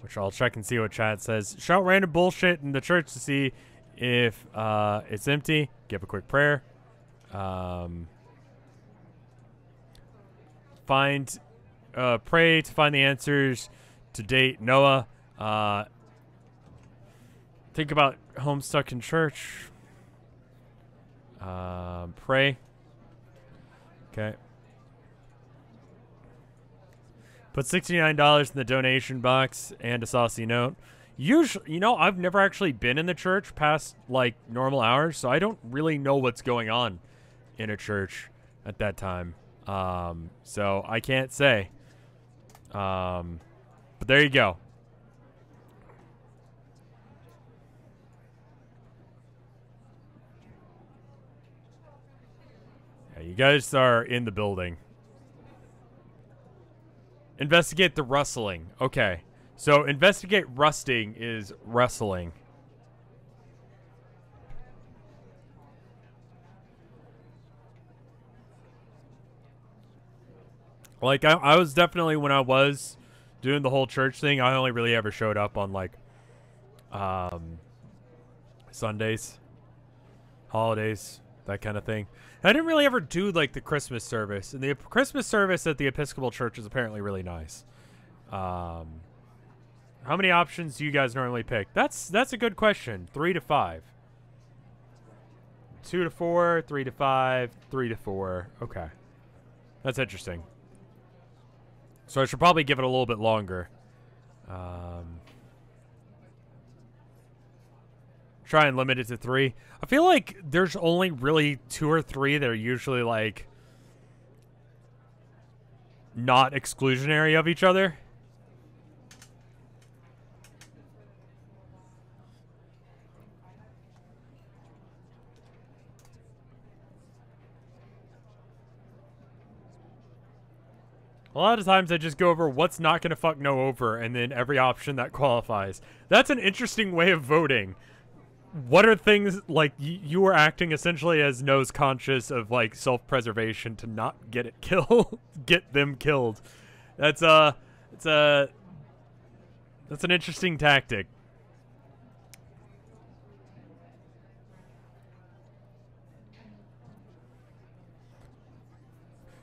which I'll check and see what chat says. Shout random bullshit in the church to see if it's empty. Give a quick prayer. Pray to find the answers to date Noah. Think about Homestuck in church. Pray. Okay. Put $69 in the donation box and a saucy note. Usually, you know, I've never actually been in the church past, like, normal hours, so I don't really know what's going on in a church at that time. So I can't say. But there you go. Yeah, you guys are in the building. Investigate the rustling. Okay. So investigate rusting is rustling. Like, I was definitely, when I was doing the whole church thing, I only really ever showed up on, like, Sundays, holidays, that kind of thing. I didn't really ever do, like, the Christmas service. And the Christmas service at the Episcopal Church is apparently really nice. How many options do you guys normally pick? That's a good question. 3 to 5. 2 to 4, 3 to 5, 3 to 4. Okay. That's interesting. So I should probably give it a little bit longer. Try and limit it to 3. I feel like there's only really 2 or 3 that are usually, like, not exclusionary of each other. A lot of times I just go over what's not going to fuck no over and then every option that qualifies. That's an interesting way of voting. what are things like you were acting essentially as nose conscious of like self-preservation to not get it killed, get them killed. That's that's an interesting tactic.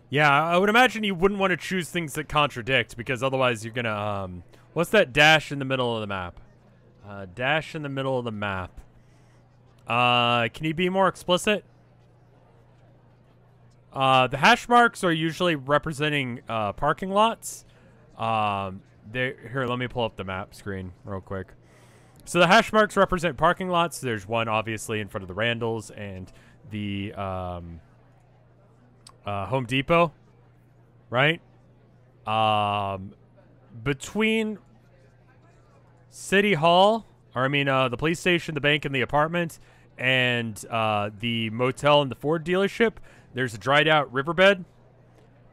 Yeah, I would imagine you wouldn't want to choose things that contradict, because otherwise you're gonna what's that dash in the middle of the map? Dash in the middle of the map. Can you be more explicit? The hash marks are usually representing parking lots. Here, let me pull up the map screen real quick. So the hash marks represent parking lots. There's one obviously in front of the Randalls and the Home Depot, right? Between City Hall, or I mean the police station, the bank, and the apartment, and the motel and the Ford dealership, there's a dried out riverbed.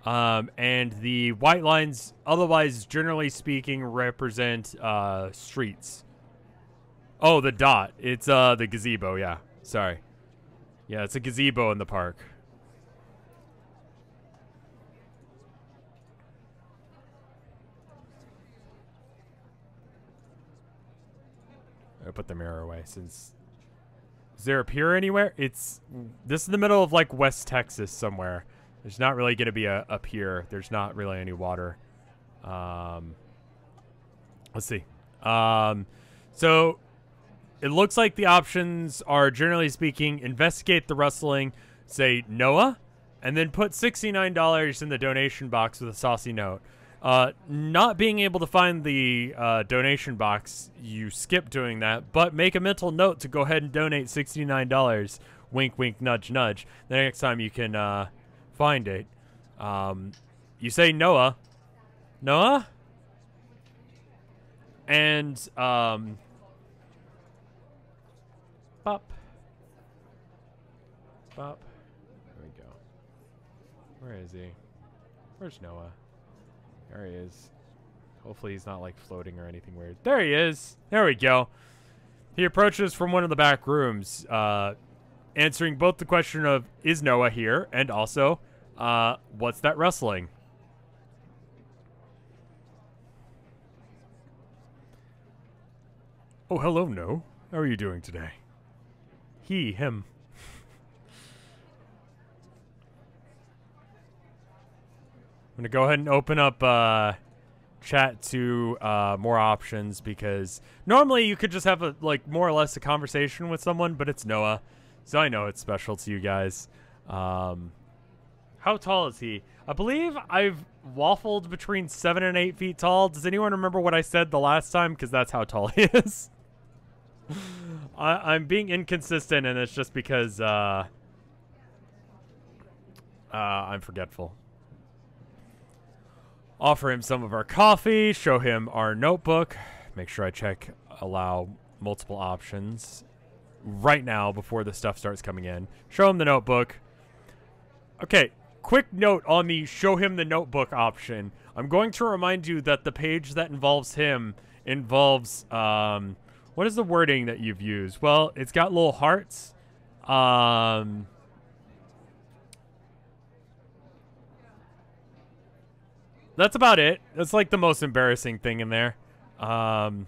And the white lines, otherwise generally speaking, represent streets. Oh, the dot. It's the gazebo, yeah. Sorry. Yeah, it's a gazebo in the park. I put the mirror away since... Is there a pier anywhere? This is the middle of like West Texas somewhere. There's not really going to be a pier. There's not really any water. Let's see. So it looks like the options are, generally speaking, investigate the rustling, say Noah, and then put $69 in the donation box with a saucy note. Not being able to find the donation box, you skip doing that, but make a mental note to go ahead and donate $69. Wink, wink, nudge, nudge. The next time you can find it. You say Noah. Noah? And, Pop. Pop. There we go. Where is he? Where's Noah? There he is. Hopefully he's not like floating or anything weird. There he is. There we go. He approaches from one of the back rooms, answering both the question of, is Noah here? And also, what's that rustling? Oh, hello, No. How are you doing today? He, him. I'm going to go ahead and open up chat to more options, because normally you could just have a more or less a conversation with someone, but it's Noah. So I know it's special to you guys. How tall is he? I believe I've waffled between 7 and 8 feet tall. Does anyone remember what I said the last time? Because that's how tall he is. I'm being inconsistent, and it's just because I'm forgetful. Offer him some of our coffee. Show him our notebook. Make sure I check allow multiple options right now before the stuff starts coming in. Show him the notebook. Okay, quick note on the show him the notebook option. I'm going to remind you that the page that involves him involves, what is the wording that you've used? Well, it's got little hearts. That's about it. That's like the most embarrassing thing in there. Want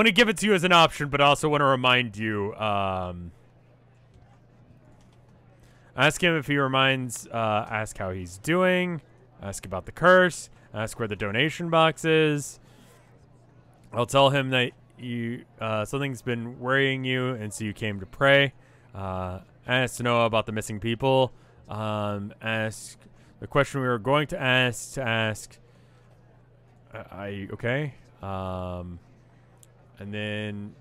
to give it to you as an option, but also want to remind you, ask him if he reminds, ask how he's doing, ask about the curse, ask where the donation box is. I'll tell him that you, something's been worrying you, and so you came to pray. Ask to know about the missing people. Ask the question we were going to ask, okay? And then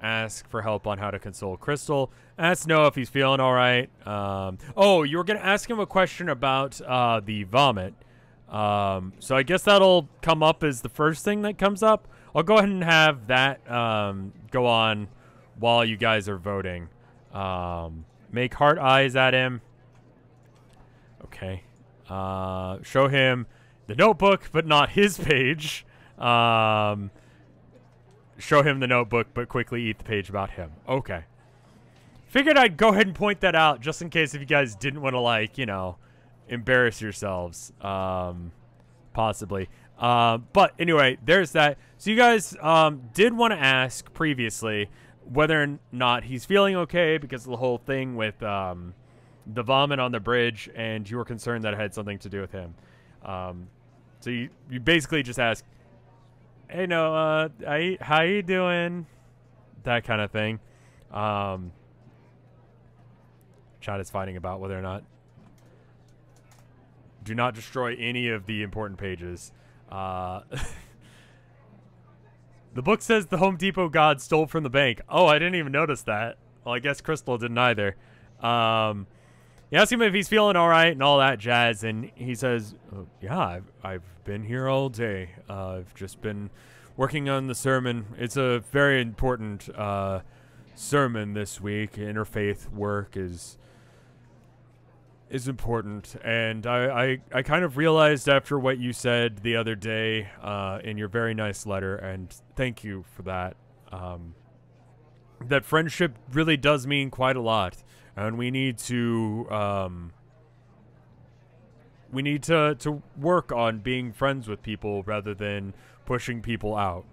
ask for help on how to console Crystal. Ask Noah if he's feeling all right. Oh, you were going to ask him a question about the vomit. So I guess that'll come up as the first thing that comes up. I'll go ahead and have that go on while you guys are voting. Make heart eyes at him. Okay. Show him the notebook, but not his page. Show show him the notebook, but quickly eat the page about him. Okay. Figured I'd go ahead and point that out just in case if you guys didn't want to, like, you know, embarrass yourselves. Possibly. But anyway, there's that. So you guys did want to ask previously whether or not he's feeling okay because of the whole thing with the vomit on the bridge, and you were concerned that it had something to do with him. So you basically just ask, hey, Noah, how you doing? That kind of thing. Chat is fighting about whether or not. Do not destroy any of the important pages. The book says the Home Depot god stole from the bank. Oh, I didn't even notice that. Well, I guess Crystal didn't either. You ask him if he's feeling all right and all that jazz, and he says, oh, yeah, I've been here all day. I've just been working on the sermon. It's a very important sermon this week. Interfaith work is important, and I kind of realized after what you said the other day in your very nice letter, and thank you for that, that friendship really does mean quite a lot, and we need to work on being friends with people rather than pushing people out.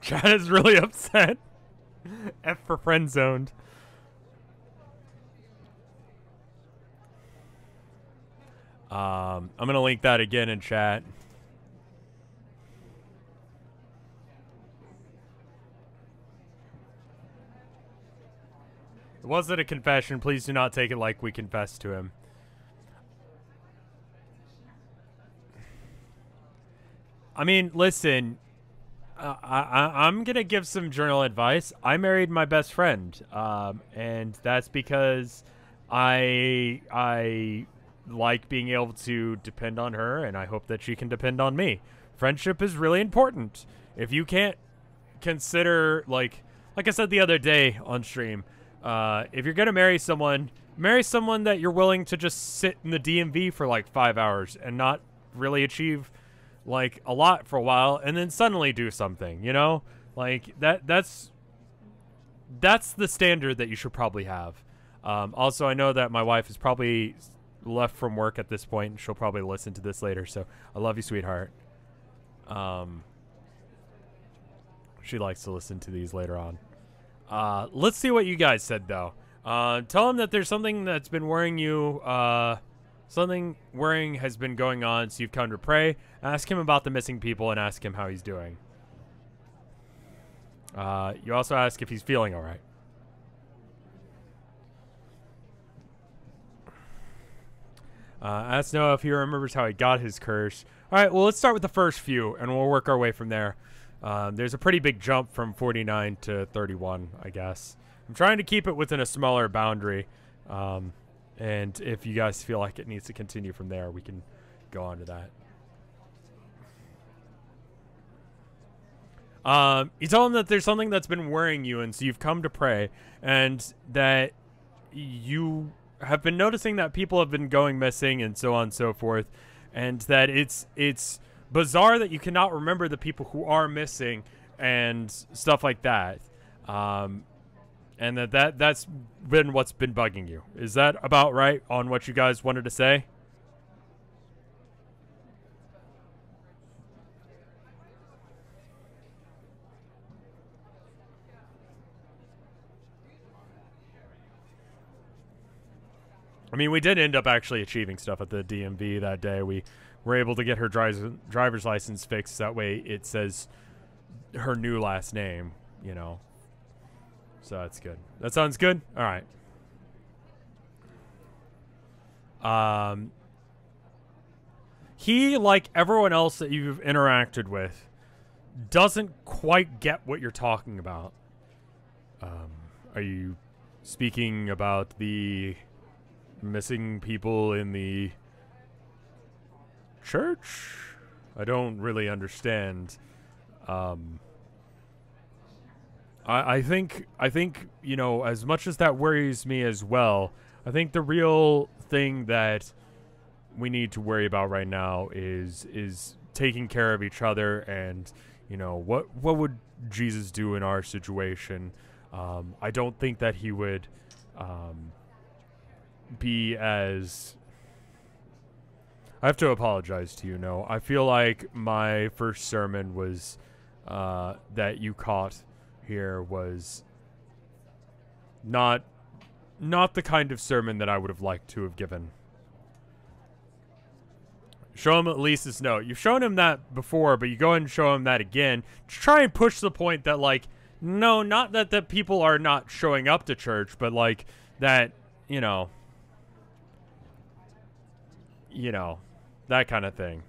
Chad is really upset. F for friend zoned. I'm gonna link that again in chat. It wasn't a confession. Please do not take it like we confessed to him. I mean, listen. I'm gonna give some journal advice. I married my best friend, and that's because I like being able to depend on her, and I hope that she can depend on me. Friendship is really important. If you can't consider, like I said the other day on stream, if you're gonna marry someone that you're willing to just sit in the DMV for like 5 hours and not really achieve like a lot for a while, and then suddenly do something, you know, like that's the standard that you should probably have. Also, I know that my wife is probably left from work at this point, and she'll probably listen to this later, so I love you, sweetheart. She likes to listen to these later on. Let's see what you guys said though. Tell him that there's something that's been worrying you. Something worrying has been going on, so you've come to pray. Ask him about the missing people and ask him how he's doing. You also ask if he's feeling all right. Ask Noah if he remembers how he got his curse. All right, well, let's start with the first few, and we'll work our way from there. There's a pretty big jump from 49 to 31, I guess. I'm trying to keep it within a smaller boundary. And if you guys feel like it needs to continue from there, we can go on to that. You tell him that there's something that's been worrying you, and so you've come to pray, and that you have been noticing that people have been going missing and so on and so forth, and that it's bizarre that you cannot remember the people who are missing and stuff like that. And that's been what's been bugging you. Is that about right on what you guys wanted to say? I mean, we did end up actually achieving stuff at the DMV that day. We were able to get her driver's license fixed. That way it says her new last name, you know. So that's good. That sounds good? All right. he, like everyone else that you've interacted with, doesn't quite get what you're talking about. Are you speaking about the missing people in the church? I don't really understand. I think, you know, as much as that worries me as well, I think the real thing that we need to worry about right now is taking care of each other. And, you know, what would Jesus do in our situation? I don't think that he would be as... I have to apologize to you, no. I feel like my first sermon was that you caught here was not the kind of sermon that I would have liked to have given. Show him at least this note. You've shown him that before, but you go ahead and show him that again to try and push the point that, like, no, not that people are not showing up to church, but like that, you know, that kind of thing.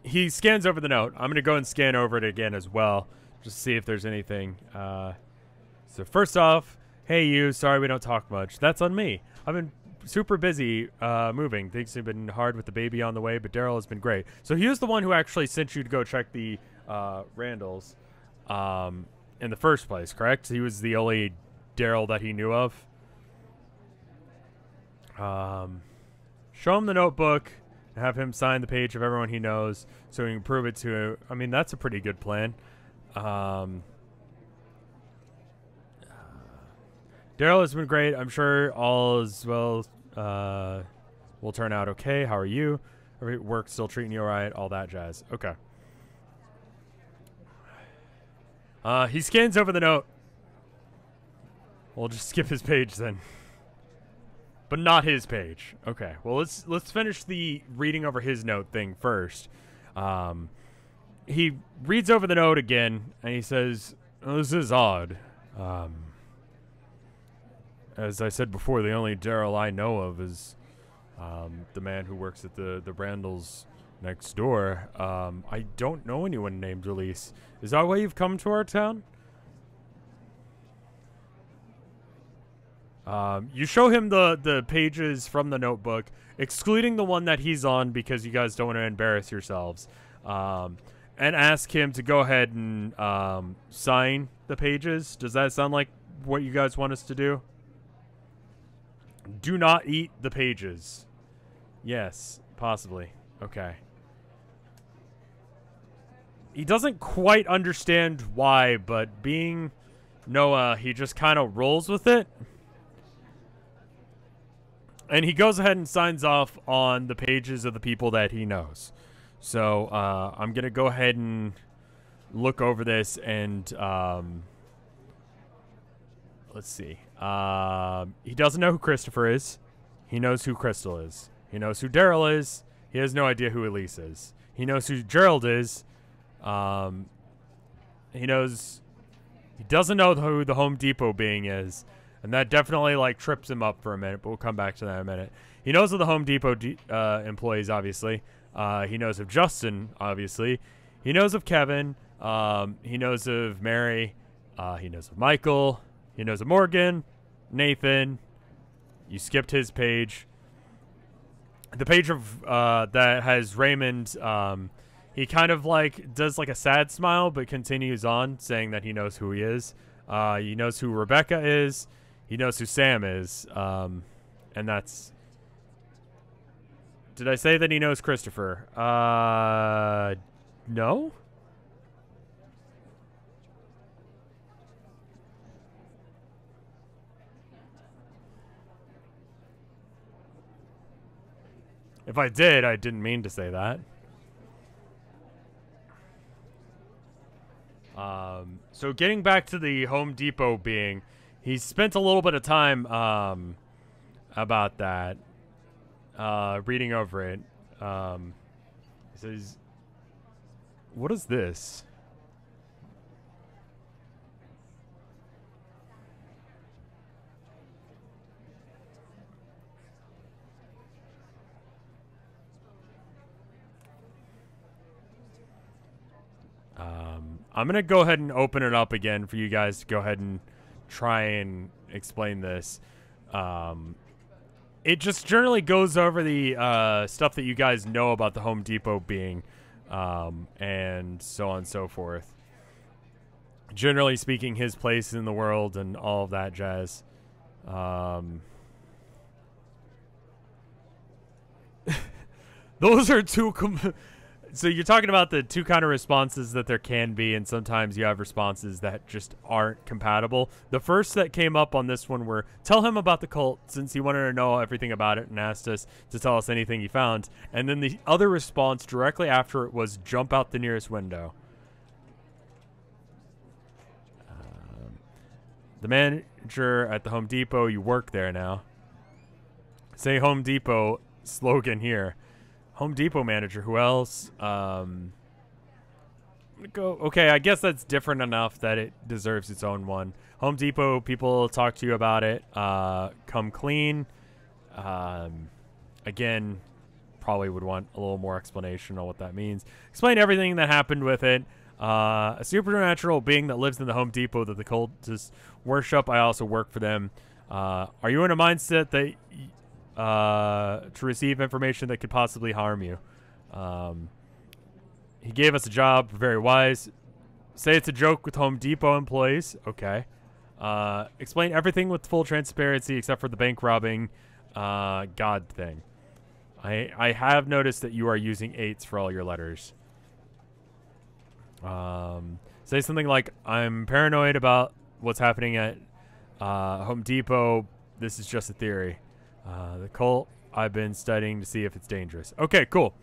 He scans over the note. I'm gonna go and scan over it again as well, just to see if there's anything. So first off, hey you, sorry we don't talk much. That's on me. I've been super busy moving. Things have been hard with the baby on the way, but Daryl has been great. So he was the one who actually sent you to go check the Randalls in the first place, correct? He was the only Daryl that he knew of. Show him the notebook and have him sign the page of everyone he knows so he can prove it to... I mean, that's a pretty good plan. Daryl has been great. I'm sure all is well. Will turn out okay. How are you? Work still treating you all right? All that jazz. Okay. He scans over the note. We'll just skip his page then. But not his page. Okay. Well, let's finish the reading over his note thing first. He reads over the note again, and he says, oh, this is odd. As I said before, the only Daryl I know of is the man who works at the Randalls next door. I don't know anyone named Elise. Is that why you've come to our town? You show him the pages from the notebook, excluding the one that he's on because you guys don't want to embarrass yourselves. And ask him to go ahead and sign the pages. Does that sound like what you guys want us to do? Do not eat the pages. Yes, possibly. Okay. He doesn't quite understand why, but being Noah, he just kind of rolls with it. And he goes ahead and signs off on the pages of the people that he knows. So, I'm going to go ahead and look over this and, let's see. He doesn't know who Christopher is. He knows who Crystal is. He knows who Daryl is. He has no idea who Elise is. He knows who Gerald is. He doesn't know who the Home Depot being is. And that definitely, like, trips him up for a minute, but we'll come back to that in a minute. He knows of the Home Depot employees, obviously. He knows of Justin, obviously. He knows of Kevin. He knows of Mary. He knows of Michael. He knows of Morgan, Nathan. You skipped his page. The page of that has Raymond. He kind of like does like a sad smile, but continues on saying that he knows who he is. He knows who Rebecca is. He knows who Sam is. And that's... Did I say that he knows Christopher? No? If I did, I didn't mean to say that. So getting back to the Home Depot being, he spent a little bit of time about that, reading over it. He says, what is this? I'm going to go ahead and open it up again for you guys to go ahead and try and explain this. It just generally goes over the stuff that you guys know about the Home Depot being, and so on and so forth. Generally speaking, his place in the world and all of that jazz. Those are two... So you're talking about the two kind of responses that there can be, and sometimes you have responses that just aren't compatible. The first that came up on this one were, tell him about the cult since he wanted to know everything about it and asked us to tell us anything he found. And then the other response directly after it was, jump out the nearest window. The manager at the Home Depot, you work there now. Say Home Depot slogan here. Home Depot manager, who else? Okay, I guess that's different enough that it deserves its own one. Home Depot, people talk to you about it. Come clean. Again, probably would want a little more explanation on what that means. Explain everything that happened with it. A supernatural being that lives in the Home Depot that the cultists worship. I also work for them. Are you in a mindset that... to receive information that could possibly harm you. He gave us a job, very wise. Say it's a joke with Home Depot employees. Okay. Explain everything with full transparency except for the bank robbing God thing. I have noticed that you are using 8s for all your letters. Say something like, I'm paranoid about what's happening at Home Depot. This is just a theory. The cult, I've been studying to see if it's dangerous. Okay, cool.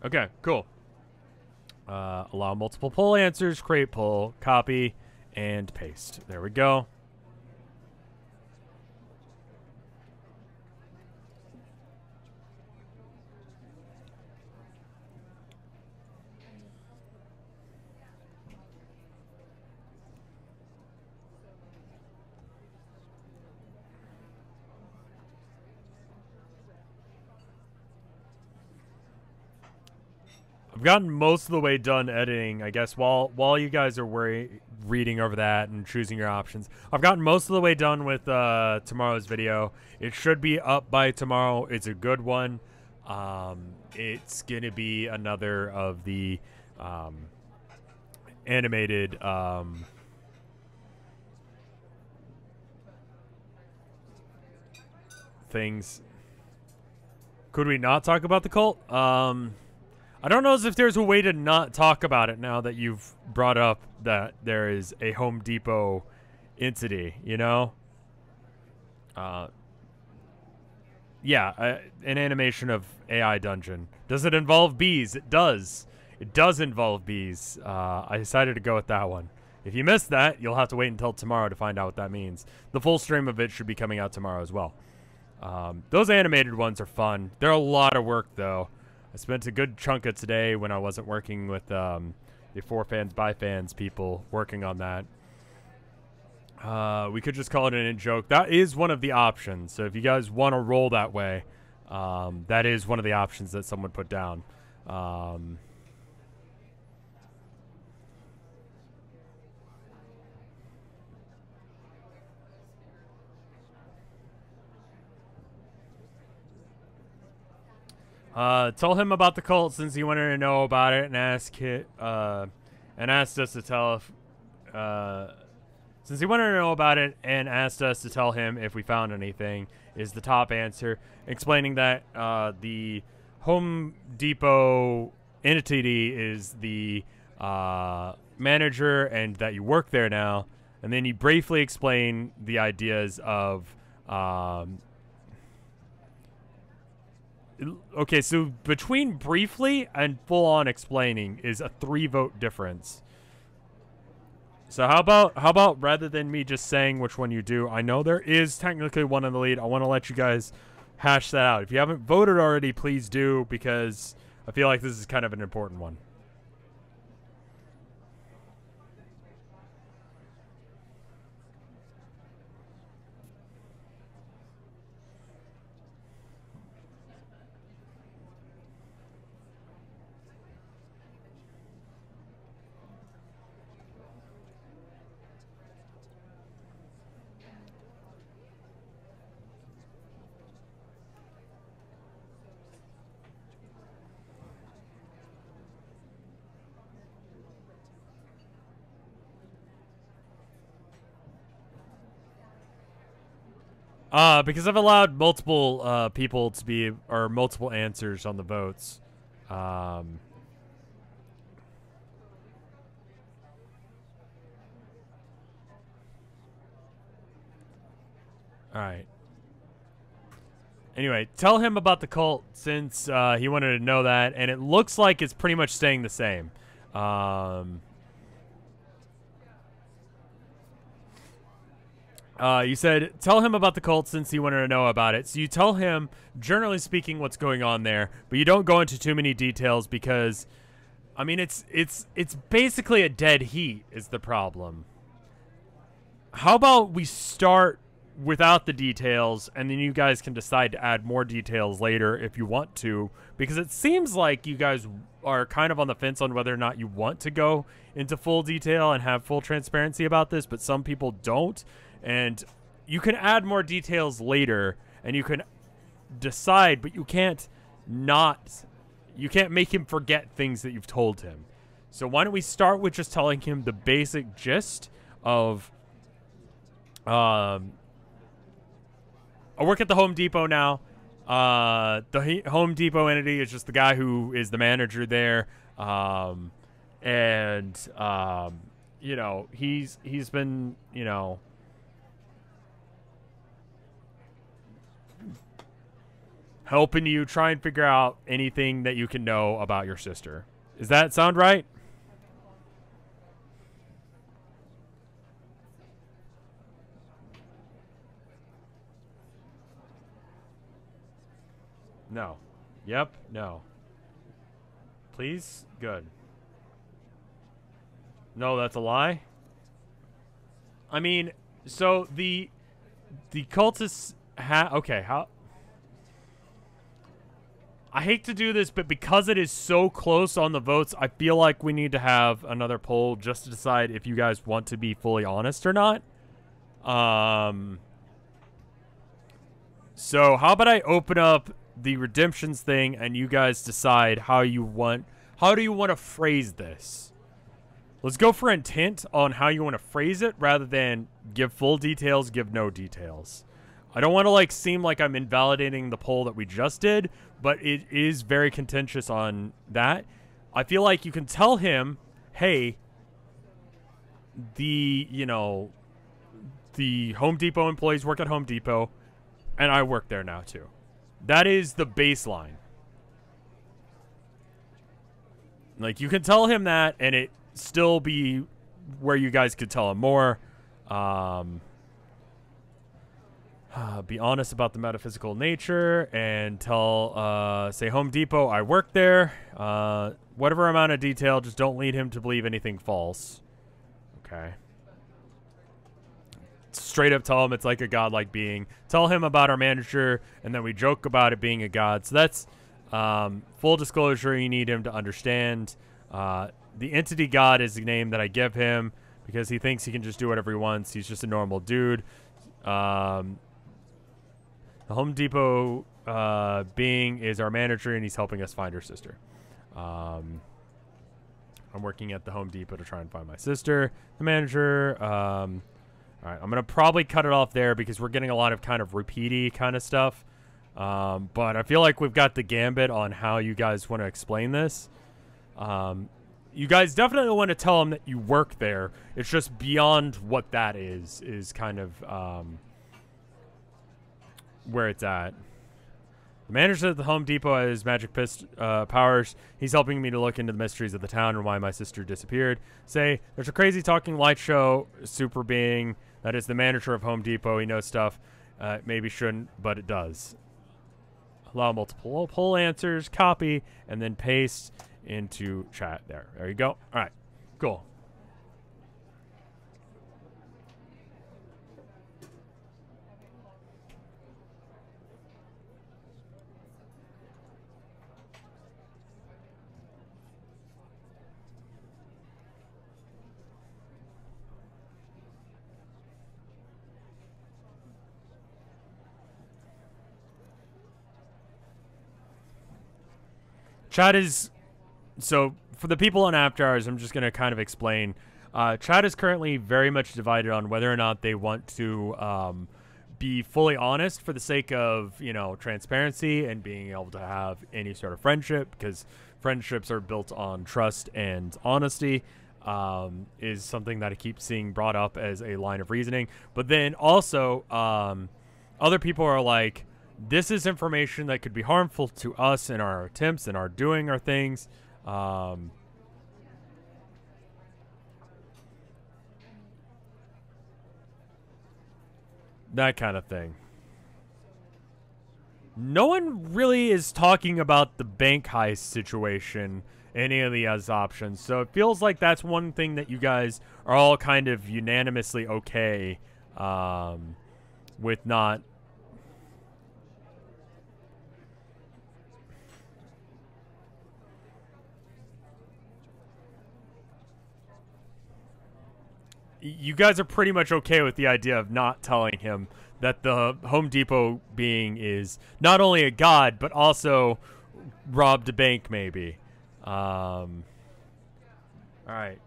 Okay, cool. Allow multiple poll answers, create poll, copy, and paste. There we go. I've gotten most of the way done editing, I guess, while you guys are reading over that and choosing your options. I've gotten most of the way done with tomorrow's video. It should be up by tomorrow. It's a good one. It's going to be another of the animated things. Could we not talk about the cult? I don't know if there's a way to not talk about it now that you've brought up that there is a Home Depot entity, you know? Yeah, an animation of AI dungeon. Does it involve bees? It does. It does involve bees. I decided to go with that one. If you missed that, you'll have to wait until tomorrow to find out what that means. The full stream of it should be coming out tomorrow as well. Those animated ones are fun. They're a lot of work, though. I spent a good chunk of today when I wasn't working with the For Fans by Fans people working on that. We could just call it an in-joke. That is one of the options. So if you guys want to roll that way, that is one of the options that someone put down. Told him about the cult since he wanted to know about it and asked us to tell since he wanted to know about it and asked us to tell him if we found anything is the top answer, explaining that the Home Depot entity is the manager and that you work there now, and then you briefly explain the ideas of okay, so between briefly and full-on explaining is a 3-vote difference. So how about rather than me just saying which one you do, I know there is technically one in the lead. I want to let you guys hash that out. If you haven't voted already, please do, because I feel like this is kind of an important one. Because I've allowed multiple people to be, or multiple answers on the votes. All right. Anyway, tell him about the cult since he wanted to know that, and it looks like it's pretty much staying the same. You said, tell him about the cult since he wanted to know about it. So you tell him, generally speaking, what's going on there, but you don't go into too many details because, I mean, it's basically a dead heat is the problem. How about we start without the details, and then you guys can decide to add more details later if you want to, because it seems like you guys are kind of on the fence on whether or not you want to go into full detail and have full transparency about this, but some people don't. And you can add more details later, and you can decide, but you can't make him forget things that you've told him. So why don't we start with just telling him the basic gist of, I work at the Home Depot now. The Home Depot entity is just the guy who is the manager there. You know, he's been, you know, helping you try and figure out anything that you can know about your sister. Does that sound right? No. Yep. No. Please? Good. No, that's a lie? I mean, so the cultists okay, how... I hate to do this, but because it is so close on the votes, I feel like we need to have another poll just to decide if you guys want to be fully honest or not. So how about I open up the redemptions thing and you guys decide how do you want to phrase this? Let's go for intent on how you want to phrase it rather than give full details, give no details. I don't want to like seem like I'm invalidating the poll that we just did, but it is very contentious on that. I feel like you can tell him, hey, the Home Depot employees work at Home Depot, and I work there now too. That is the baseline. Like, you can tell him that, and it still be where you guys could tell him more. Be honest about the metaphysical nature, and tell, say, Home Depot, I work there. Whatever amount of detail, just don't lead him to believe anything false. Okay. Straight up tell him it's like a godlike being. Tell him about our manager, and then we joke about it being a god. So that's full disclosure. You need him to understand. The entity god is the name that I give him because he thinks he can just do whatever he wants. He's just a normal dude. The Home Depot being is our manager, and he's helping us find her sister. I'm working at the Home Depot to try and find my sister. The manager... all right, I'm going to probably cut it off there because we're getting a lot of kind of repeaty kind of stuff. But I feel like we've got the gambit on how you guys want to explain this. You guys definitely want to tell them that you work there. It's just beyond what that is kind of where it's at. The manager at the Home Depot has magic powers. He's helping me to look into the mysteries of the town and why my sister disappeared. Say, there's a crazy talking light show super being that is the manager of Home Depot. He knows stuff. Maybe shouldn't, but it does. Allow multiple poll answers, copy, and then paste into chat there. There you go. All right, cool. Chat is, so for the people on After Hours, I'm just going to kind of explain. Chat is currently very much divided on whether or not they want to be fully honest for the sake of, you know, transparency and being able to have any sort of friendship, because friendships are built on trust and honesty, is something that I keep seeing brought up as a line of reasoning. But then also, other people are like, this is information that could be harmful to us in our attempts and our doing our things. That kind of thing. No one really is talking about the bank heist situation, any of the other options. So it feels like that's one thing that you guys are all kind of unanimously okay with not. You guys are pretty much okay with the idea of not telling him that the Home Depot being is not only a god, but also robbed a bank, maybe. All right.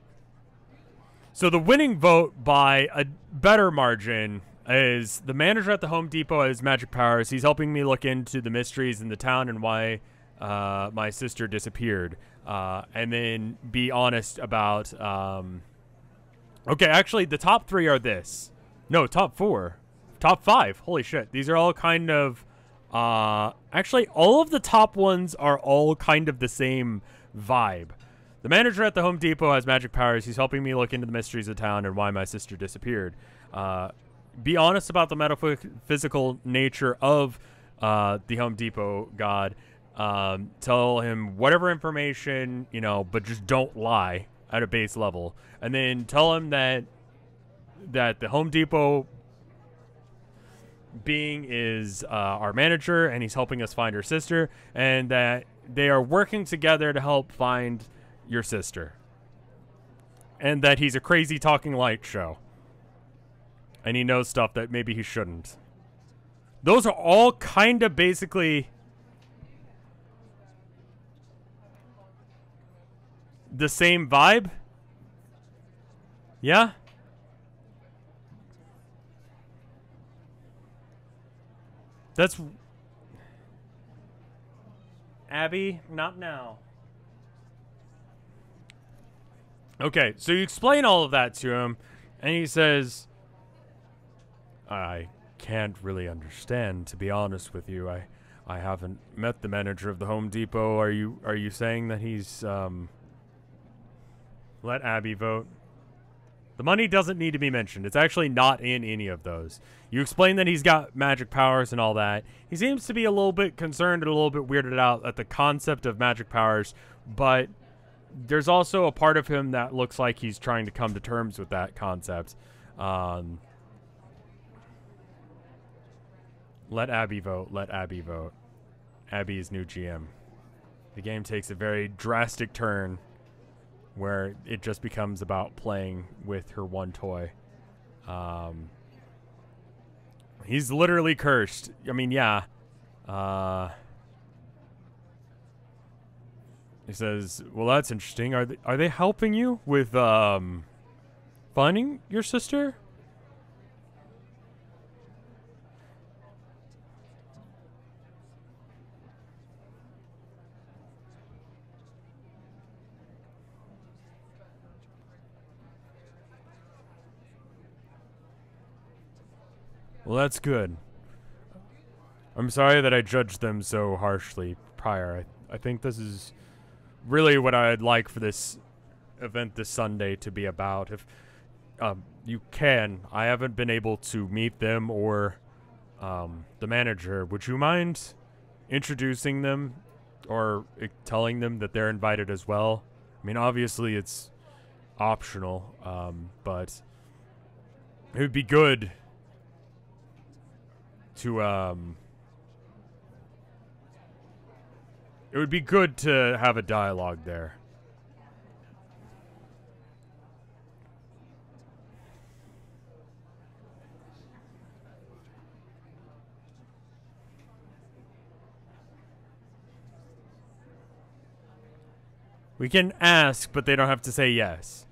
So the winning vote by a better margin is the manager at the Home Depot has magic powers. He's helping me look into the mysteries in the town and why my sister disappeared. And then be honest about... okay, actually, the top 3 are this. No, top 4. Top 5. Holy shit. These are all kind of... actually, all of the top ones are all kind of the same vibe. The manager at the Home Depot has magic powers. He's helping me look into the mysteries of town and why my sister disappeared. Be honest about the metaphysical nature of the Home Depot god. Tell him whatever information, you know, but just don't lie at a base level. And then tell him that the Home Depot being is our manager, and he's helping us find her sister, and that they are working together to help find your sister. And that he's a crazy talking light show. And he knows stuff that maybe he shouldn't. Those are all kind of basically the same vibe. Yeah? That's... Abby, not now. Okay, so you explain all of that to him, and he says, I can't really understand, to be honest with you. I haven't met the manager of the Home Depot. Are you saying that he's, let Abby vote? The money doesn't need to be mentioned. It's actually not in any of those. You explain that he's got magic powers and all that. He seems to be a little bit concerned and a little bit weirded out at the concept of magic powers, but there's also a part of him that looks like he's trying to come to terms with that concept. Let Abby vote. Let Abby vote. Abby is new GM. The game takes a very drastic turn where it just becomes about playing with her one toy. He's literally cursed. I mean, yeah. He says, well, that's interesting. Are they helping you with finding your sister? Well, that's good. I'm sorry that I judged them so harshly prior. I think this is really what I'd like for this event this Sunday to be about. If you can, I haven't been able to meet them or the manager. Would you mind introducing them or telling them that they're invited as well? I mean, obviously it's optional, but it would be good to it would be good to have a dialogue there. We can ask, but they don't have to say yes.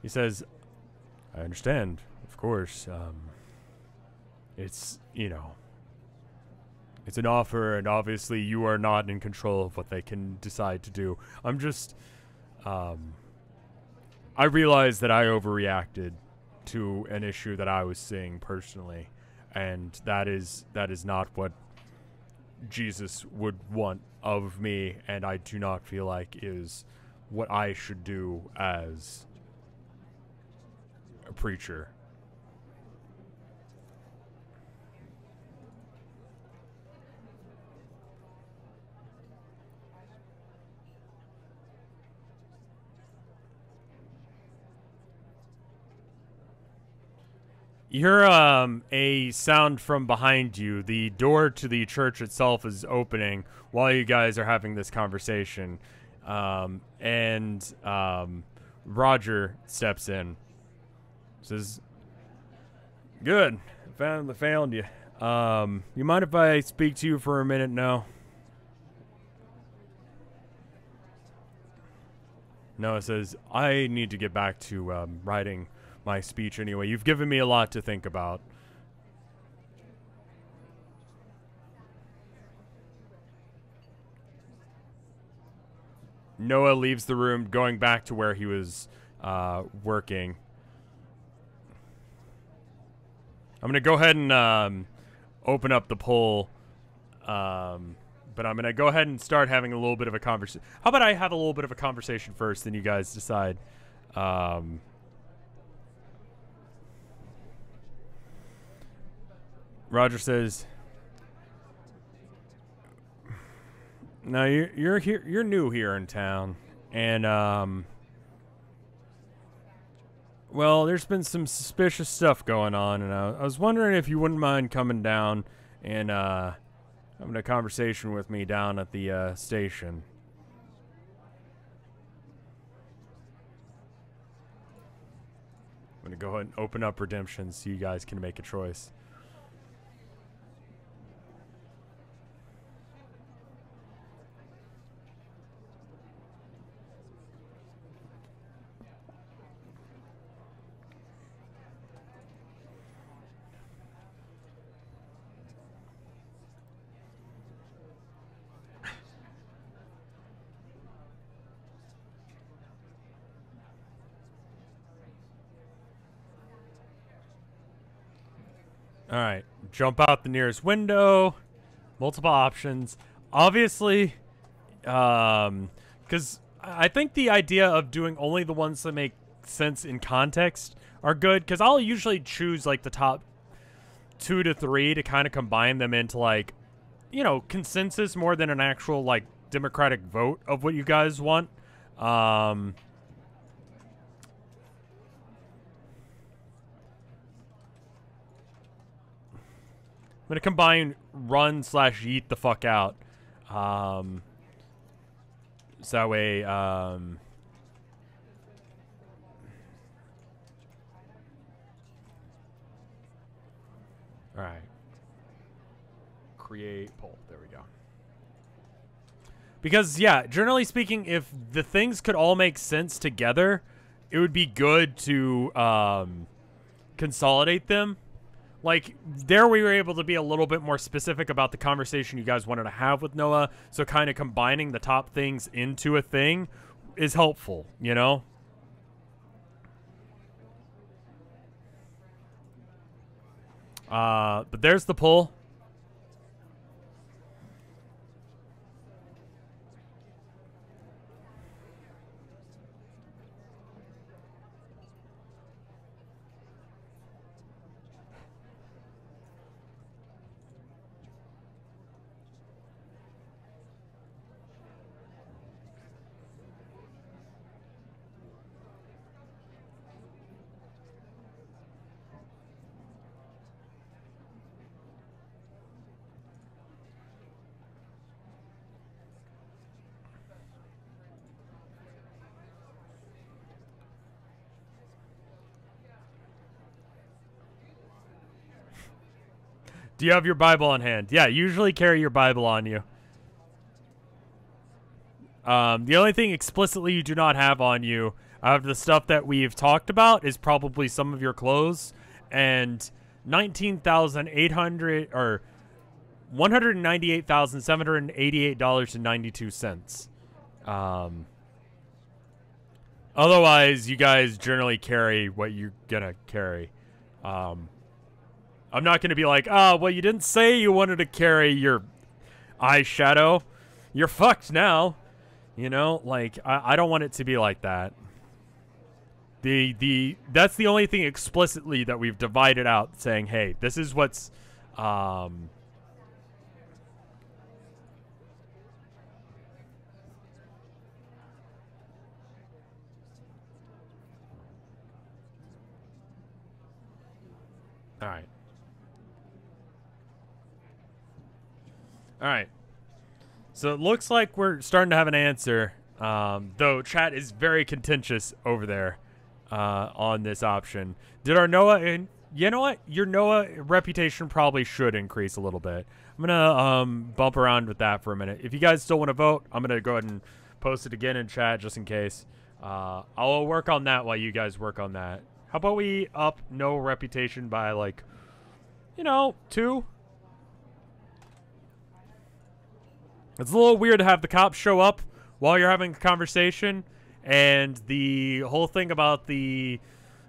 He says, I understand, of course. it's, you know, it's an offer, and obviously you are not in control of what they can decide to do. I'm just, I realized that I overreacted to an issue that I was seeing personally, and that is not what Jesus would want of me, and I do not feel like is what I should do as a preacher. You hear a sound from behind you. The door to the church itself is opening while you guys are having this conversation. And Roger steps in. Says, "Good. Found you. You mind if I speak to you for a minute now?" Noah says, "I need to get back to writing my speech anyway. You've given me a lot to think about." Noah leaves the room, going back to where he was working. I'm going to go ahead and open up the poll. But I'm going to go ahead and start having a little bit of a conversation. How about I have a little bit of a conversation first, then you guys decide. Roger says, "Now you're here. You're new here in town, and well, there's been some suspicious stuff going on, and I was wondering if you wouldn't mind coming down and having a conversation with me down at the station." I'm gonna go ahead and open up redemption so you guys can make a choice. All right, jump out the nearest window. Multiple options. Obviously, because I think the idea of doing only the ones that make sense in context are good. Because I'll usually choose like the top 2 to 3 to kind of combine them into like, you know, consensus more than an actual like democratic vote of what you guys want. I'm gonna combine run/yeet the fuck out. So that way, alright. Create poll. There we go. Because, yeah, generally speaking, if the things could all make sense together, it would be good to consolidate them. Like, there we were able to be a little bit more specific about the conversation you guys wanted to have with Noah, so kind of combining the top things into a thing is helpful, you know? But there's the poll. Do you have your Bible on hand? Yeah, usually carry your Bible on you. The only thing explicitly you do not have on you out of the stuff that we've talked about is probably some of your clothes. And $19,800 or $198,788.92. Otherwise, you guys generally carry what you're gonna carry. I'm not gonna be like, oh, well, you didn't say you wanted to carry your eyeshadow. You're fucked now. You know, like, I don't want it to be like that. That's the only thing explicitly that we've divided out, saying, hey, this is what's all right. All right. So it looks like we're starting to have an answer, though chat is very contentious over there on this option. Did our Noah, and you know what? Your Noah reputation probably should increase a little bit. I'm going to bump around with that for a minute. If you guys still want to vote, I'm going to go ahead and post it again in chat just in case. I'll work on that while you guys work on that. How about we up Noah reputation by, like, you know, 2? It's a little weird to have the cops show up while you're having a conversation, and the whole thing about the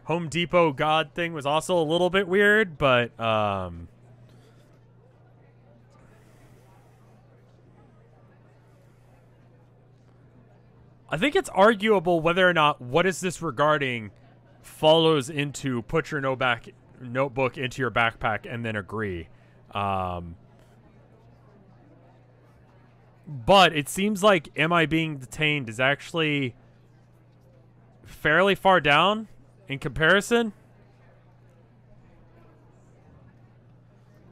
Home Depot God thing was also a little bit weird, but I think it's arguable whether or not what is this regarding follows into put your notebook into your backpack and then agree. But it seems like am I being detained is actually fairly far down in comparison.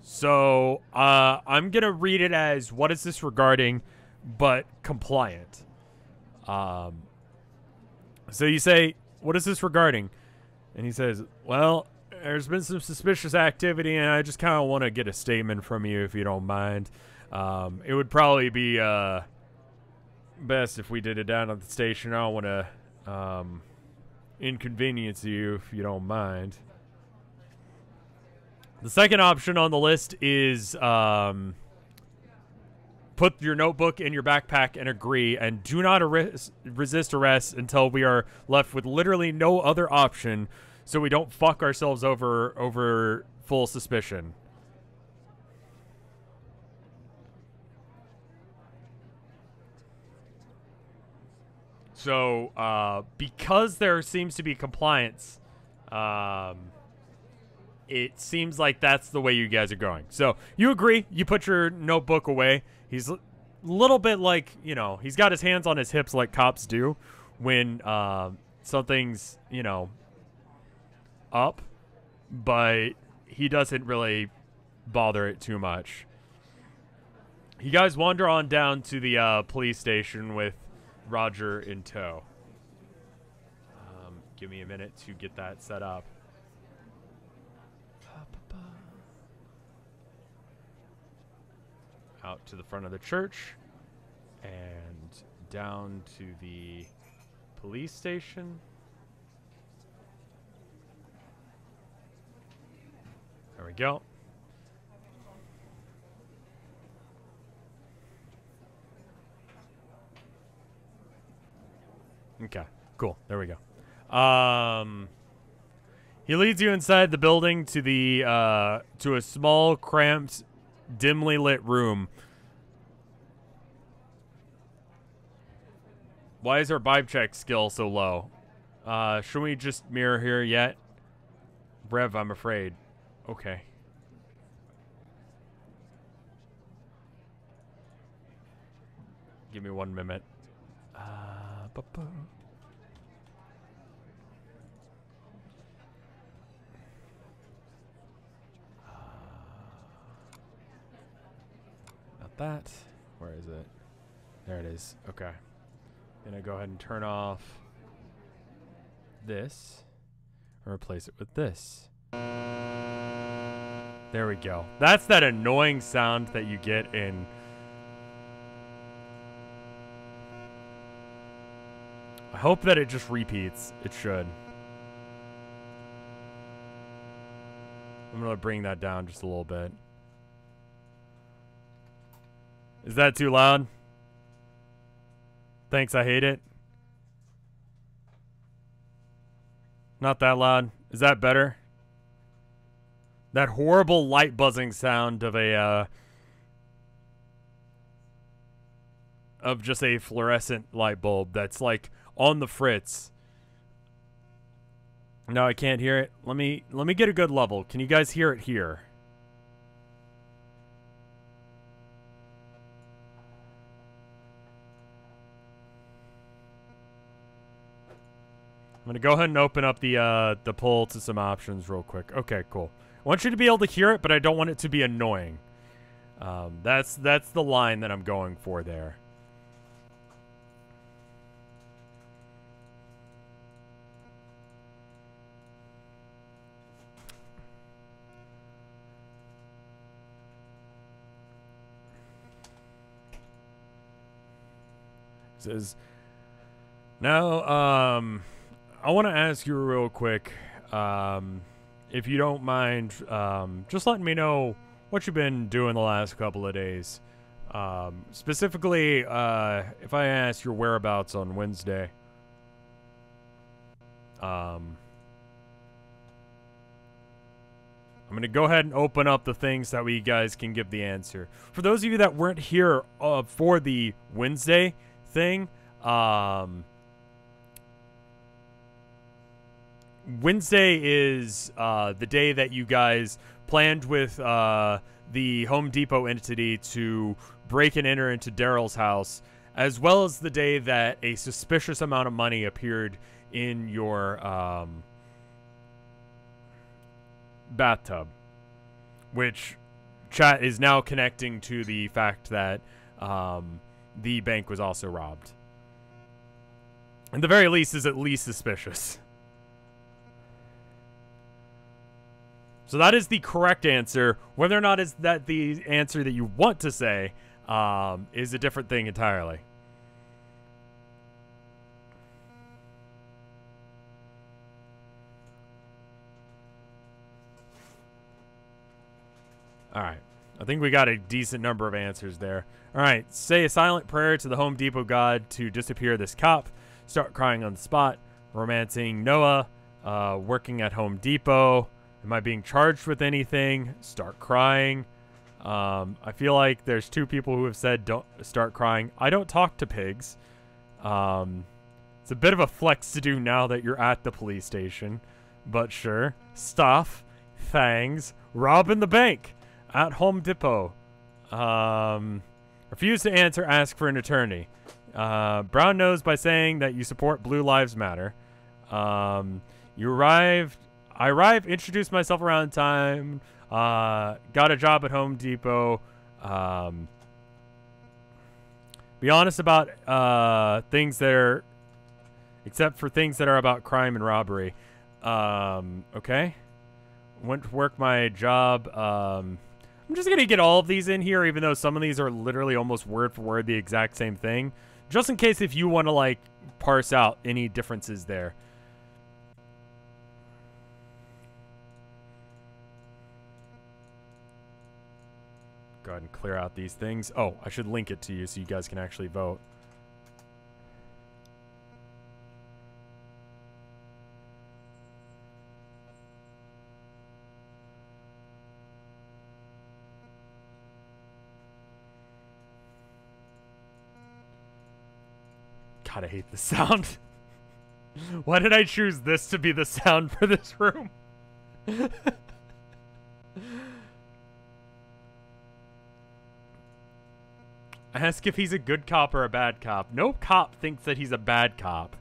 So I'm going to read it as what is this regarding, but compliant. So you say, what is this regarding? And he says, well, there's been some suspicious activity, and I just kind of want to get a statement from you if you don't mind. It would probably be best if we did it down at the station. I don't want to inconvenience you if you don't mind. The second option on the list is put your notebook in your backpack and agree, and do not resist arrest until we are left with literally no other option, so we don't fuck ourselves over full suspicion. So, because there seems to be compliance, it seems like that's the way you guys are going. So, you agree. You put your notebook away. He's a little bit like, you know, he's got his hands on his hips like cops do when something's, you know, up. But he doesn't really bother it too much. You guys wander on down to the police station with Roger in tow. Give me a minute to get that set up. Out to the front of the church and down to the police station. There we go. Okay, cool. There we go. He leads you inside the building to the to a small, cramped, dimly lit room. Why is our vibe check skill so low? Should we just mirror here yet? Rev, I'm afraid. Okay. Give me 1 minute. Not that. Where is it? There it is. Okay. Gonna go ahead and turn off this and replace it with this. There we go. That's that annoying sound that you get in... I hope that it just repeats. It should. I'm going to bring that down just a little bit. Is that too loud? Thanks, I hate it. Not that loud. Is that better? That horrible light buzzing sound of a of just a fluorescent light bulb that's like on the fritz. No, I can't hear it. Let me get a good level. Can you guys hear it here? I'm gonna go ahead and open up the poll to some options real quick. Okay, cool. I want you to be able to hear it, but I don't want it to be annoying. That's the line that I'm going for there. It says, now, I want to ask you real quick, if you don't mind, just letting me know what you've been doing the last couple of days. Specifically, if I ask your whereabouts on Wednesday. I'm going to go ahead and open up the things that we guys can give the answer. For those of you that weren't here for the Wednesday thing, Wednesday is the day that you guys planned with the Home Depot entity to break and enter into Daryl's house, as well as the day that a suspicious amount of money appeared in your bathtub, which chat is now connecting to the fact that the bank was also robbed. At the very least, is at least suspicious. So that is the correct answer. Whether or not is that the answer that you want to say is a different thing entirely. All right. I think we got a decent number of answers there. All right. Say a silent prayer to the Home Depot god to disappear this cop. Start crying on the spot. Romancing Noah. Working at Home Depot. Am I being charged with anything? Start crying. I feel like there's two people who have said don't start crying. I don't talk to pigs. It's a bit of a flex to do now that you're at the police station. But sure. Stuff. Fangs. Robbing the bank. At Home Depot. Refuse to answer. Ask for an attorney. Brown nose by saying that you support Blue Lives Matter. You arrived. I arrived, introduced myself around time, got a job at Home Depot. Be honest about things that are, except for things that are about crime and robbery. Okay. Went to work my job. I'm just going to get all of these in here, even though some of these are literally almost word for word the exact same thing. Just in case if you want to, like, parse out any differences there. Go ahead and clear out these things. Oh, I should link it to you so you guys can actually vote. God, I hate the sound. Why did I choose this to be the sound for this room? Ask if he's a good cop or a bad cop. No cop thinks that he's a bad cop.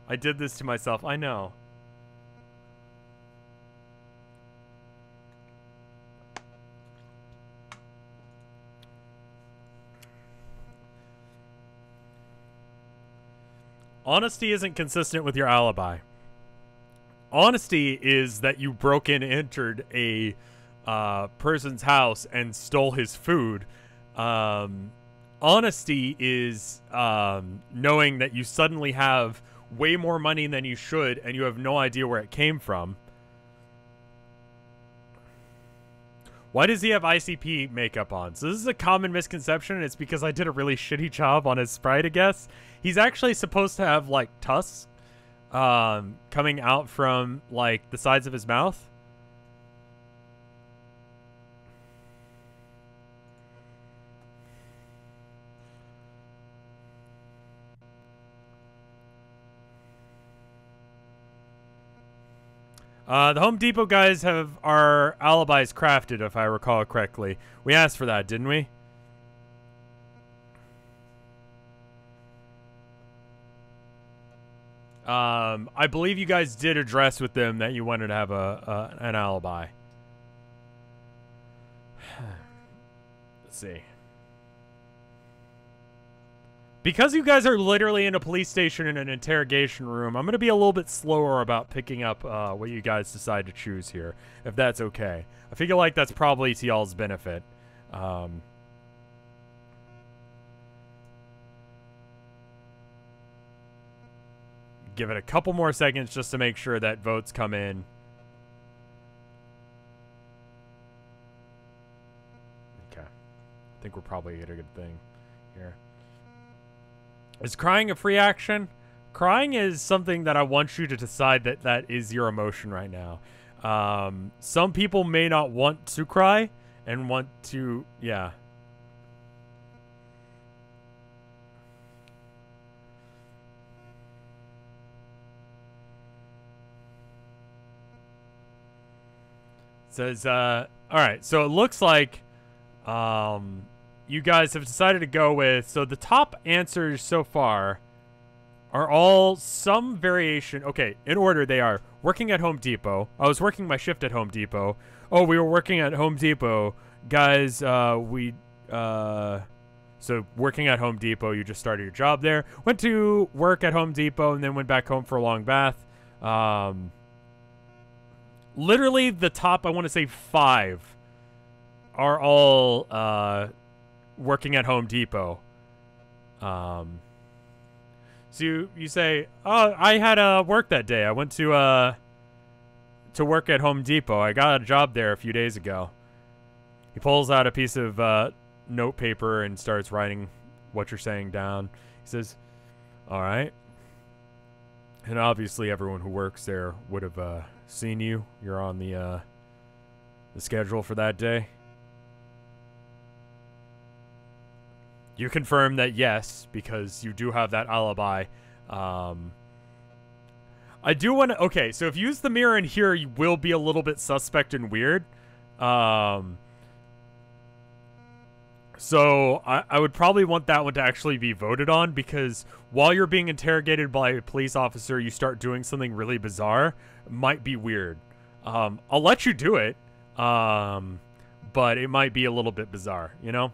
I did this to myself. I know. Honesty isn't consistent with your alibi. Honesty is that you broke in and entered a person's house and stole his food. Honesty is knowing that you suddenly have way more money than you should and you have no idea where it came from. Why does he have ICP makeup on? So this is a common misconception, and it's because I did a really shitty job on his sprite, I guess. He's actually supposed to have, like, tusks coming out from, like, the sides of his mouth. The Home Depot guys have our alibis crafted, if I recall correctly. We asked for that, didn't we? I believe you guys did address with them that you wanted to have an alibi. Let's see. Because you guys are literally in a police station in an interrogation room, I'm going to be a little bit slower about picking up what you guys decide to choose here, if that's okay. I feel like that's probably to y'all's benefit. Give it a couple more seconds just to make sure that votes come in. Okay. I think we're probably at a good thing here. Is crying a free action? Crying is something that I want you to decide that is your emotion right now. Some people may not want to cry and want to, yeah. Says, all right, so it looks like, you guys have decided to go with, so the top answers so far are all some variation. Okay, in order they are working at Home Depot. I was working my shift at Home Depot. Oh, we were working at Home Depot. Guys, so working at Home Depot, you just started your job there. Went to work at Home Depot and then went back home for a long bath. Literally the top, I want to say 5 are all, working at Home Depot. So you say, oh, I had work that day. I went to work at Home Depot. I got a job there a few days ago. He pulls out a piece of note paper and starts writing what you're saying down. He says, all right. And obviously everyone who works there would have seen you. You're on the schedule for that day. You confirm that yes, because you do have that alibi. I do want to... Okay, so if you use the mirror in here, you will be a little bit suspect and weird. So I would probably want that one to actually be voted on, because while you're being interrogated by a police officer, you start doing something really bizarre. It might be weird. I'll let you do it, but it might be a little bit bizarre, you know?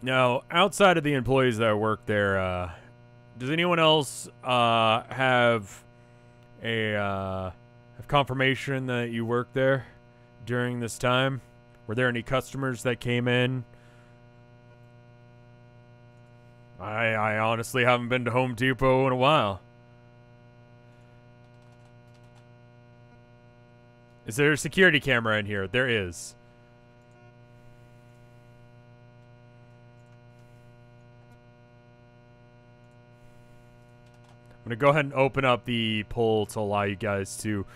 Now, outside of the employees that work there, does anyone else have confirmation that you worked there during this time? Were there any customers that came in? I honestly haven't been to Home Depot in a while. Is there a security camera in here? There is. I'm going to go ahead and open up the poll to allow you guys to,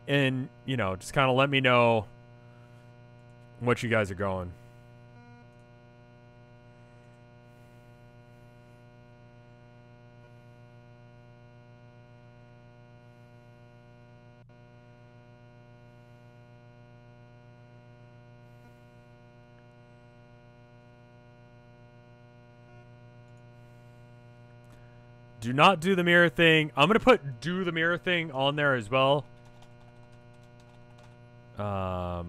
and, you know, just kind of let me know what you guys are going. Do not do the mirror thing. I'm going to put do the mirror thing on there as well. I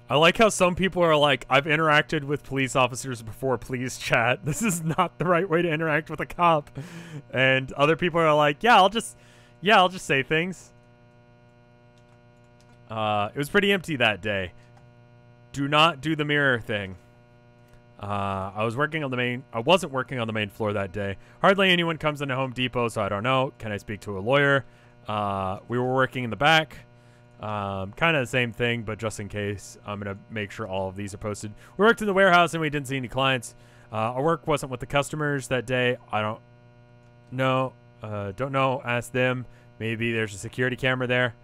like how some people are like, I've interacted with police officers before, please chat. This is not the right way to interact with a cop. And other people are like, yeah, I'll just say things. It was pretty empty that day. Do not do the mirror thing. I wasn't working on the main floor that day. Hardly anyone comes into Home Depot, so I don't know. Can I speak to a lawyer? We were working in the back. Kind of the same thing, but just in case, I'm going to make sure all of these are posted. We worked in the warehouse and we didn't see any clients. Our work wasn't with the customers that day. I don't know. Don't know. Ask them. Maybe there's a security camera there.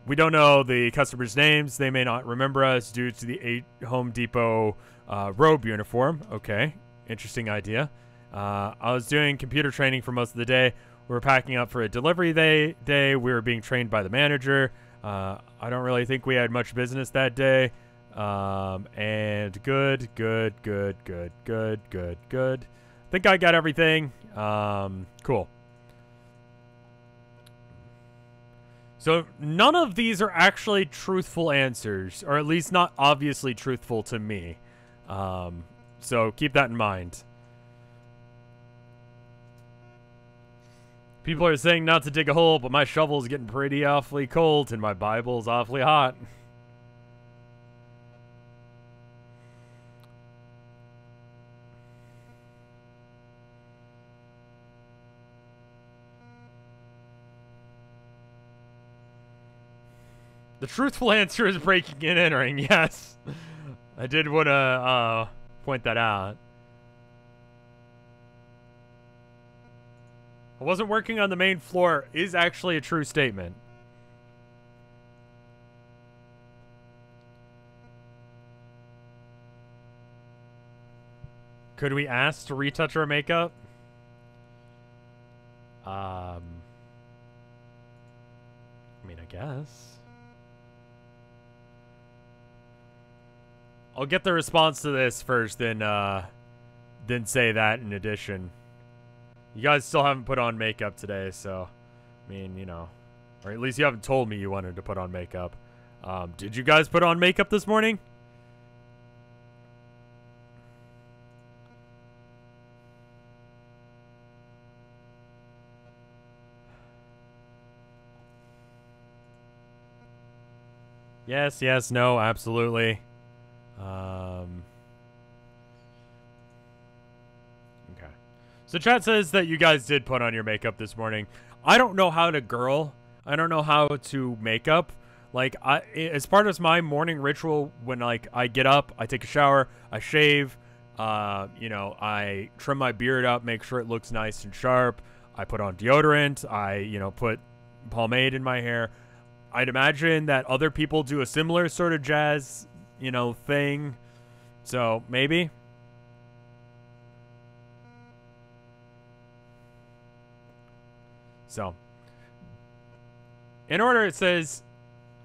We don't know the customers' names. They may not remember us due to the Home Depot robe uniform. Okay, interesting idea. I was doing computer training for most of the day. We were packing up for a delivery day. We were being trained by the manager. I don't really think we had much business that day. And good. Think I got everything. Cool. So none of these are actually truthful answers, or at least not obviously truthful to me. So keep that in mind. People are saying not to dig a hole, but my shovel's getting pretty awfully cold and my Bible's awfully hot. The truthful answer is breaking and entering, yes. I did want to point that out. I wasn't working on the main floor is actually a true statement. Could we ask to retouch our makeup? I mean, I guess. I'll get the response to this first, then say that in addition. You guys still haven't put on makeup today, so, I mean, you know. Or at least you haven't told me you wanted to put on makeup. Did you guys put on makeup this morning? Yes, no, absolutely. Okay. So chat says that you guys did put on your makeup this morning. I don't know how to girl. I don't know how to makeup. Like, as part of my morning ritual, when, like, I get up, I take a shower, I shave, you know, I trim my beard up, make sure it looks nice and sharp. I put on deodorant. I, you know, put pomade in my hair. I'd imagine that other people do a similar sort of jazz, you know, thing. So, maybe. So, in order, it says,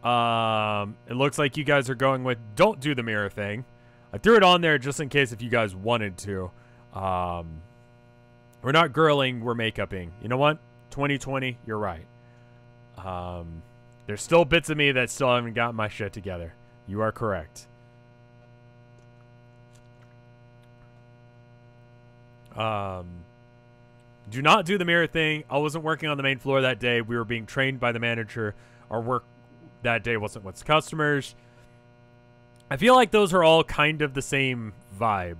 it looks like you guys are going with don't do the mirror thing. I threw it on there just in case if you guys wanted to. We're not girling, we're makeuping. You know what? 2020, you're right. There's still bits of me that still haven't gotten my shit together. You are correct. Do not do the mirror thing. I wasn't working on the main floor that day. We were being trained by the manager. Our work that day wasn't with customers. I feel like those are all kind of the same vibe.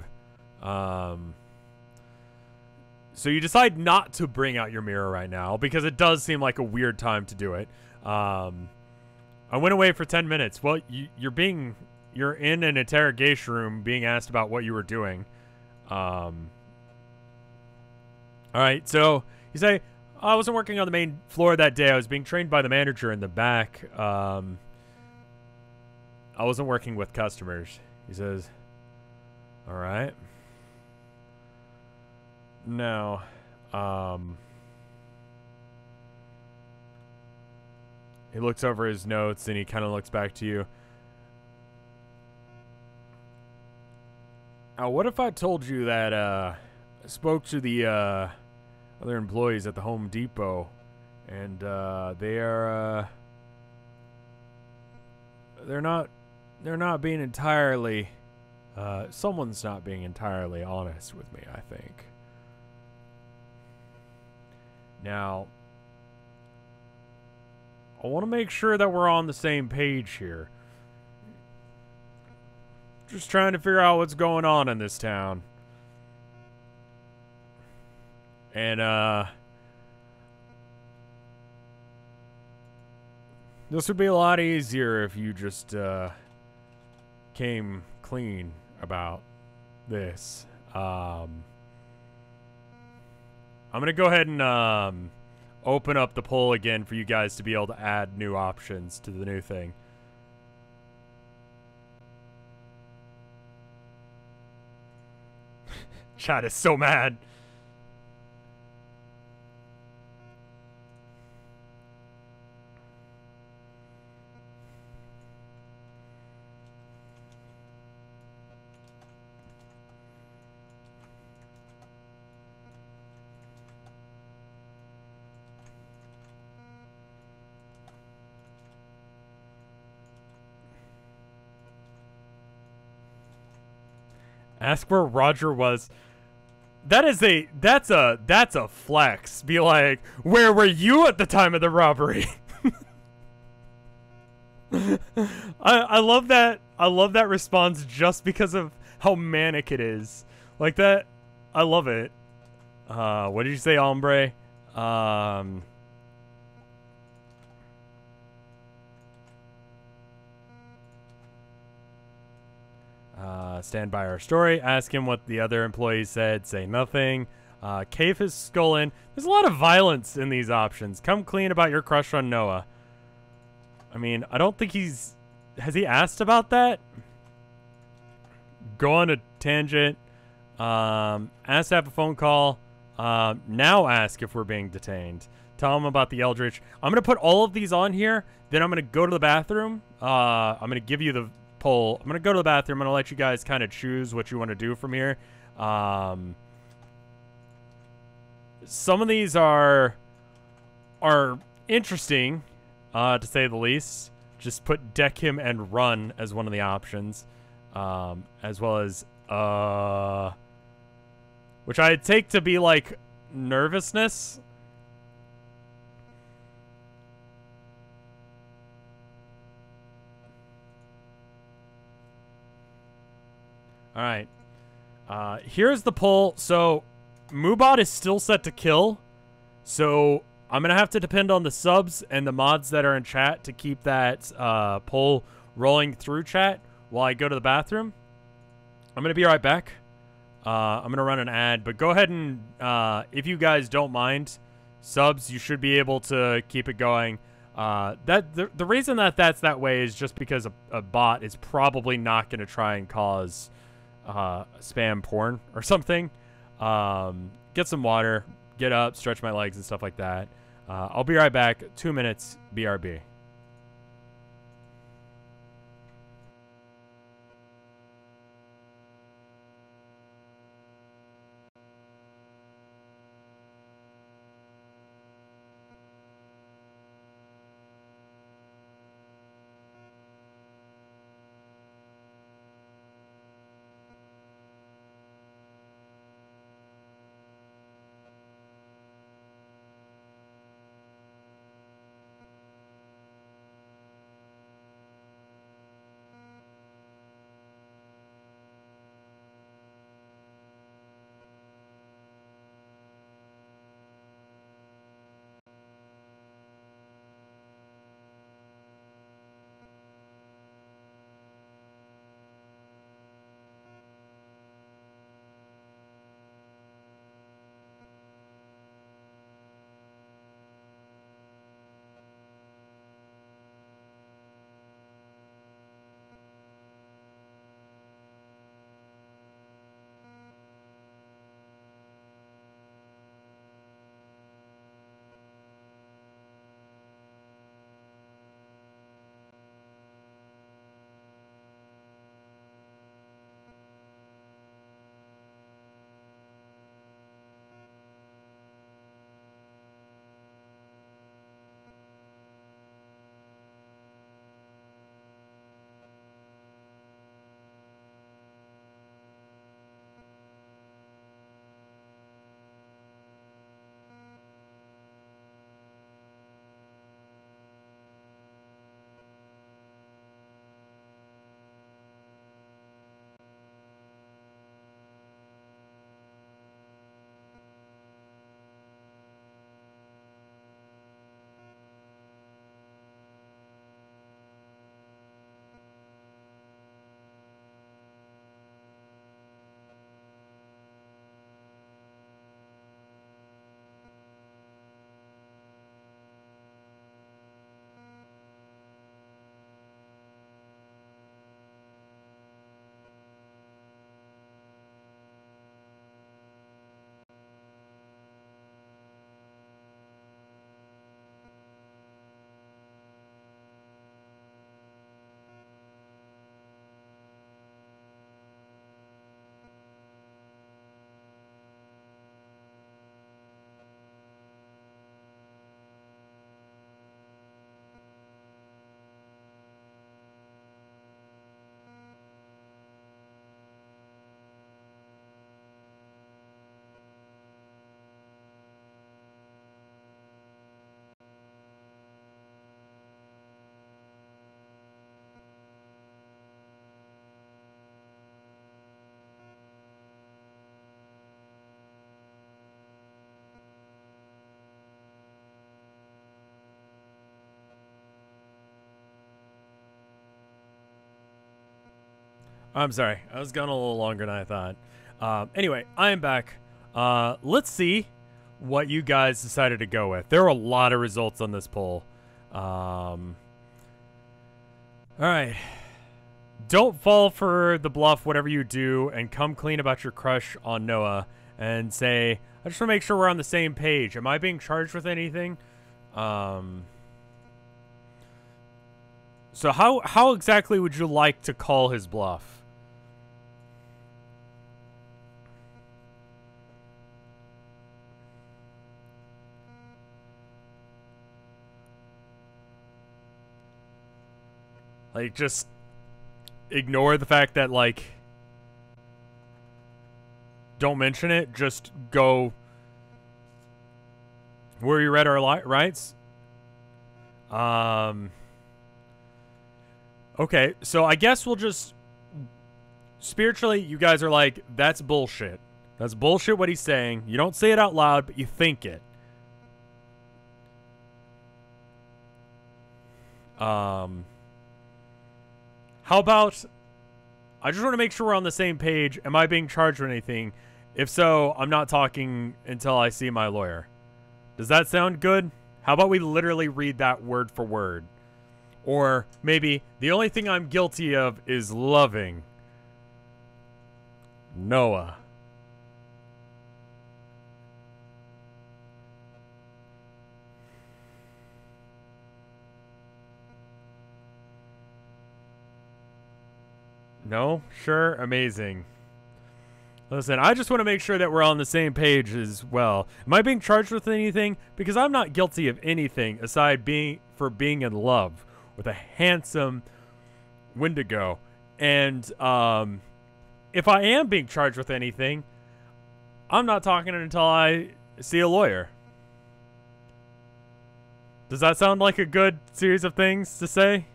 So you decide not to bring out your mirror right now because it does seem like a weird time to do it. I went away for 10 minutes. Well, you're in an interrogation room being asked about what you were doing. All right, so you say, I wasn't working on the main floor that day. I was being trained by the manager in the back. I wasn't working with customers. He says, all right. No. He looks over his notes and he kind of looks back to you. Now, what if I told you that I spoke to the other employees at the Home Depot, and they're not being entirely someone's not being entirely honest with me, I think. Now, I want to make sure that we're on the same page here. Just trying to figure out what's going on in this town. And, this would be a lot easier if you just, came clean about this. I'm gonna go ahead and, open up the poll again for you guys to be able to add new options to the new thing. Chat is so mad. Ask where Roger was. That's a flex. Be like, where were you at the time of the robbery? I love that. I love that response just because of how manic it is. Like that. I love it. What did you say, hombre? Stand by our story. Ask him what the other employees said. Say nothing. Cave his skull in. There's a lot of violence in these options. Come clean about your crush on Noah. I mean, I don't think he's... Has he asked about that? Go on a tangent. Ask to have a phone call. Now ask if we're being detained. Tell him about the Eldritch. I'm going to put all of these on here. Then I'm going to go to the bathroom. I'm going to give you the poll. I'm going to go to the bathroom. I'm going to let you guys kind of choose what you want to do from here. Some of these are interesting, to say the least. Just put deck him and run as one of the options. As well as, which I take to be like nervousness. All right. Here's the poll. So, Moobot is still set to kill. So, I'm going to have to depend on the subs and the mods that are in chat to keep that poll rolling through chat while I go to the bathroom. I'm going to be right back. I'm going to run an ad. But go ahead and, if you guys don't mind, subs, you should be able to keep it going. The reason that that's that way is just because a bot is probably not going to try and cause... spam porn or something. Get some water, get up, stretch my legs and stuff like that. I'll be right back. 2 minutes, BRB. I'm sorry. I was gone a little longer than I thought. Anyway, I am back. Let's see what you guys decided to go with. There are a lot of results on this poll. All right. Don't fall for the bluff, whatever you do, and come clean about your crush on Noah and say, I just want to make sure we're on the same page. Am I being charged with anything? So how exactly would you like to call his bluff? Like, just ignore the fact that, like, don't mention it. Just go where you read our rights. Okay, so I guess we'll just... Spiritually, you guys are like, that's bullshit. That's bullshit what he's saying. You don't say it out loud, but you think it. How about... I just want to make sure we're on the same page. Am I being charged with anything? If so, I'm not talking until I see my lawyer. Does that sound good? How about we literally read that word for word? Or maybe the only thing I'm guilty of is loving Noah. No? Sure? Amazing. Listen, I just want to make sure that we're on the same page as well. Am I being charged with anything? Because I'm not guilty of anything aside being in love with a handsome Wendigo. And if I am being charged with anything, I'm not talking until I see a lawyer. Does that sound like a good series of things to say?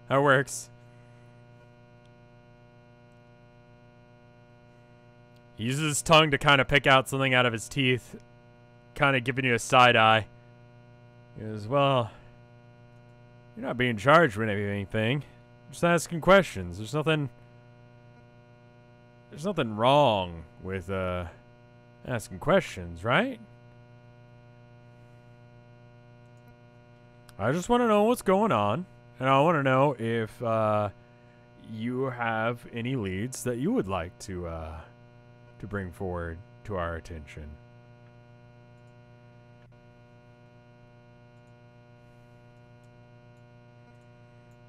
That works. He uses his tongue to kind of pick out something out of his teeth, kind of giving you a side eye. He goes, well, you're not being charged with anything. Just asking questions. There's nothing wrong with asking questions, right? I just want to know what's going on. And I want to know if you have any leads that you would like to bring forward to our attention.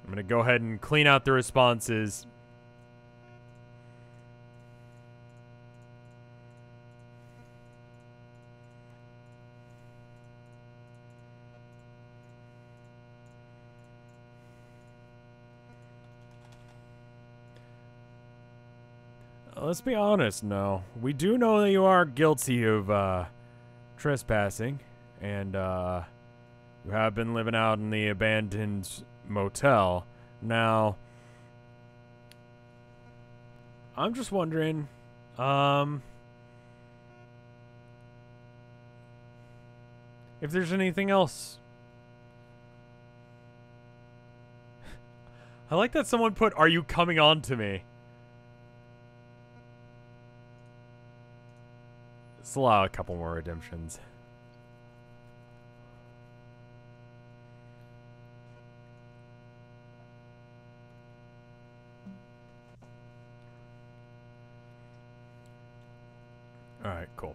I'm going to go ahead and clean out the responses. Let's be honest, no. We do know that you are guilty of trespassing, and you have been living out in the abandoned motel. Now, I'm just wondering, if there's anything else. I like that someone put, "Are you coming on to me?" Let's allow a couple more redemptions. Alright, cool.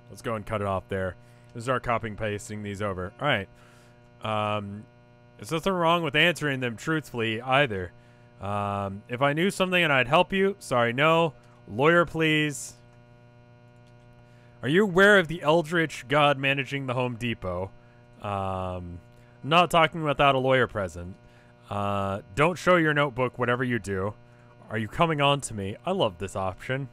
Let's go and cut it off there. Let's start copying pasting these over. Alright. There's nothing wrong with answering them truthfully either. If I knew something and I'd help you, sorry, no. Lawyer, please. Are you aware of the eldritch god managing the Home Depot? Not talking without a lawyer present. Don't show your notebook, whatever you do. Are you coming on to me? I love this option.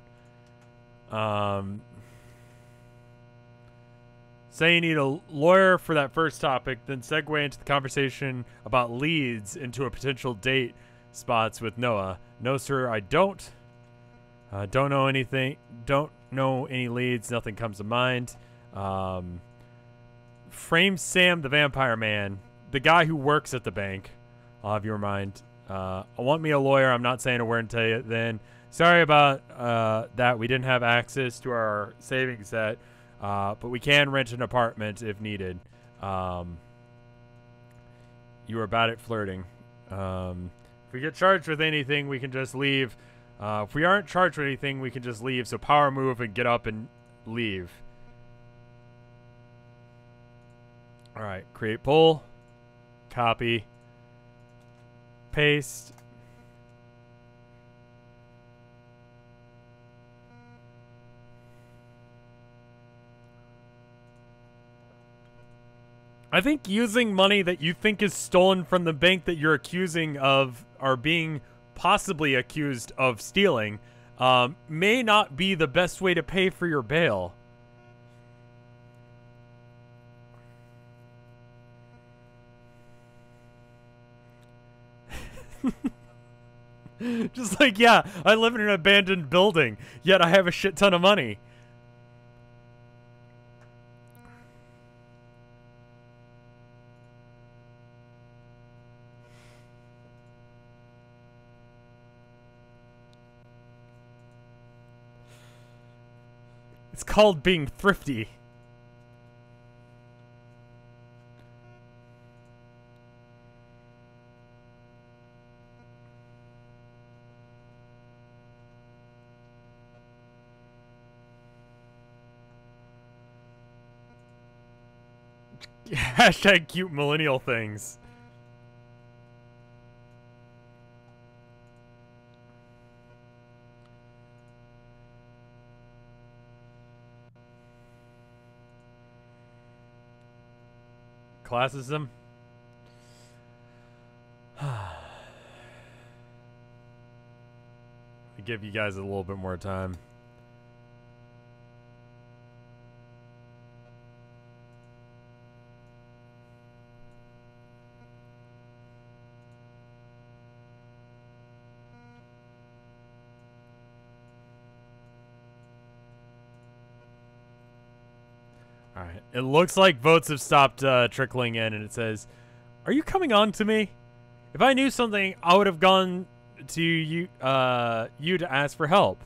Say you need a lawyer for that first topic, then segue into the conversation about leads into a potential date spots with Noah. No, sir, I don't. Don't know anything. Don't know any leads. Nothing comes to mind. Frame Sam the Vampire Man, the guy who works at the bank. I'll have your mind. I want me a lawyer. I'm not saying a word until you then. Sorry about that. We didn't have access to our savings set, but we can rent an apartment if needed. You were bad at flirting. If we get charged with anything, we can just leave. If we aren't charged with anything, we can just leave. So power move and get up and leave. All right. Create poll. Copy. Paste. I think using money that you think is stolen from the bank that you're accusing of, or being possibly accused of stealing, may not be the best way to pay for your bail. Just like, yeah, I live in an abandoned building, yet I have a shit ton of money. It's called being thrifty. Hashtag cute millennial things. Classism. I give you guys a little bit more time. All right. It looks like votes have stopped trickling in, and it says, "Are you coming on to me? If I knew something, I would have gone to you to ask for help."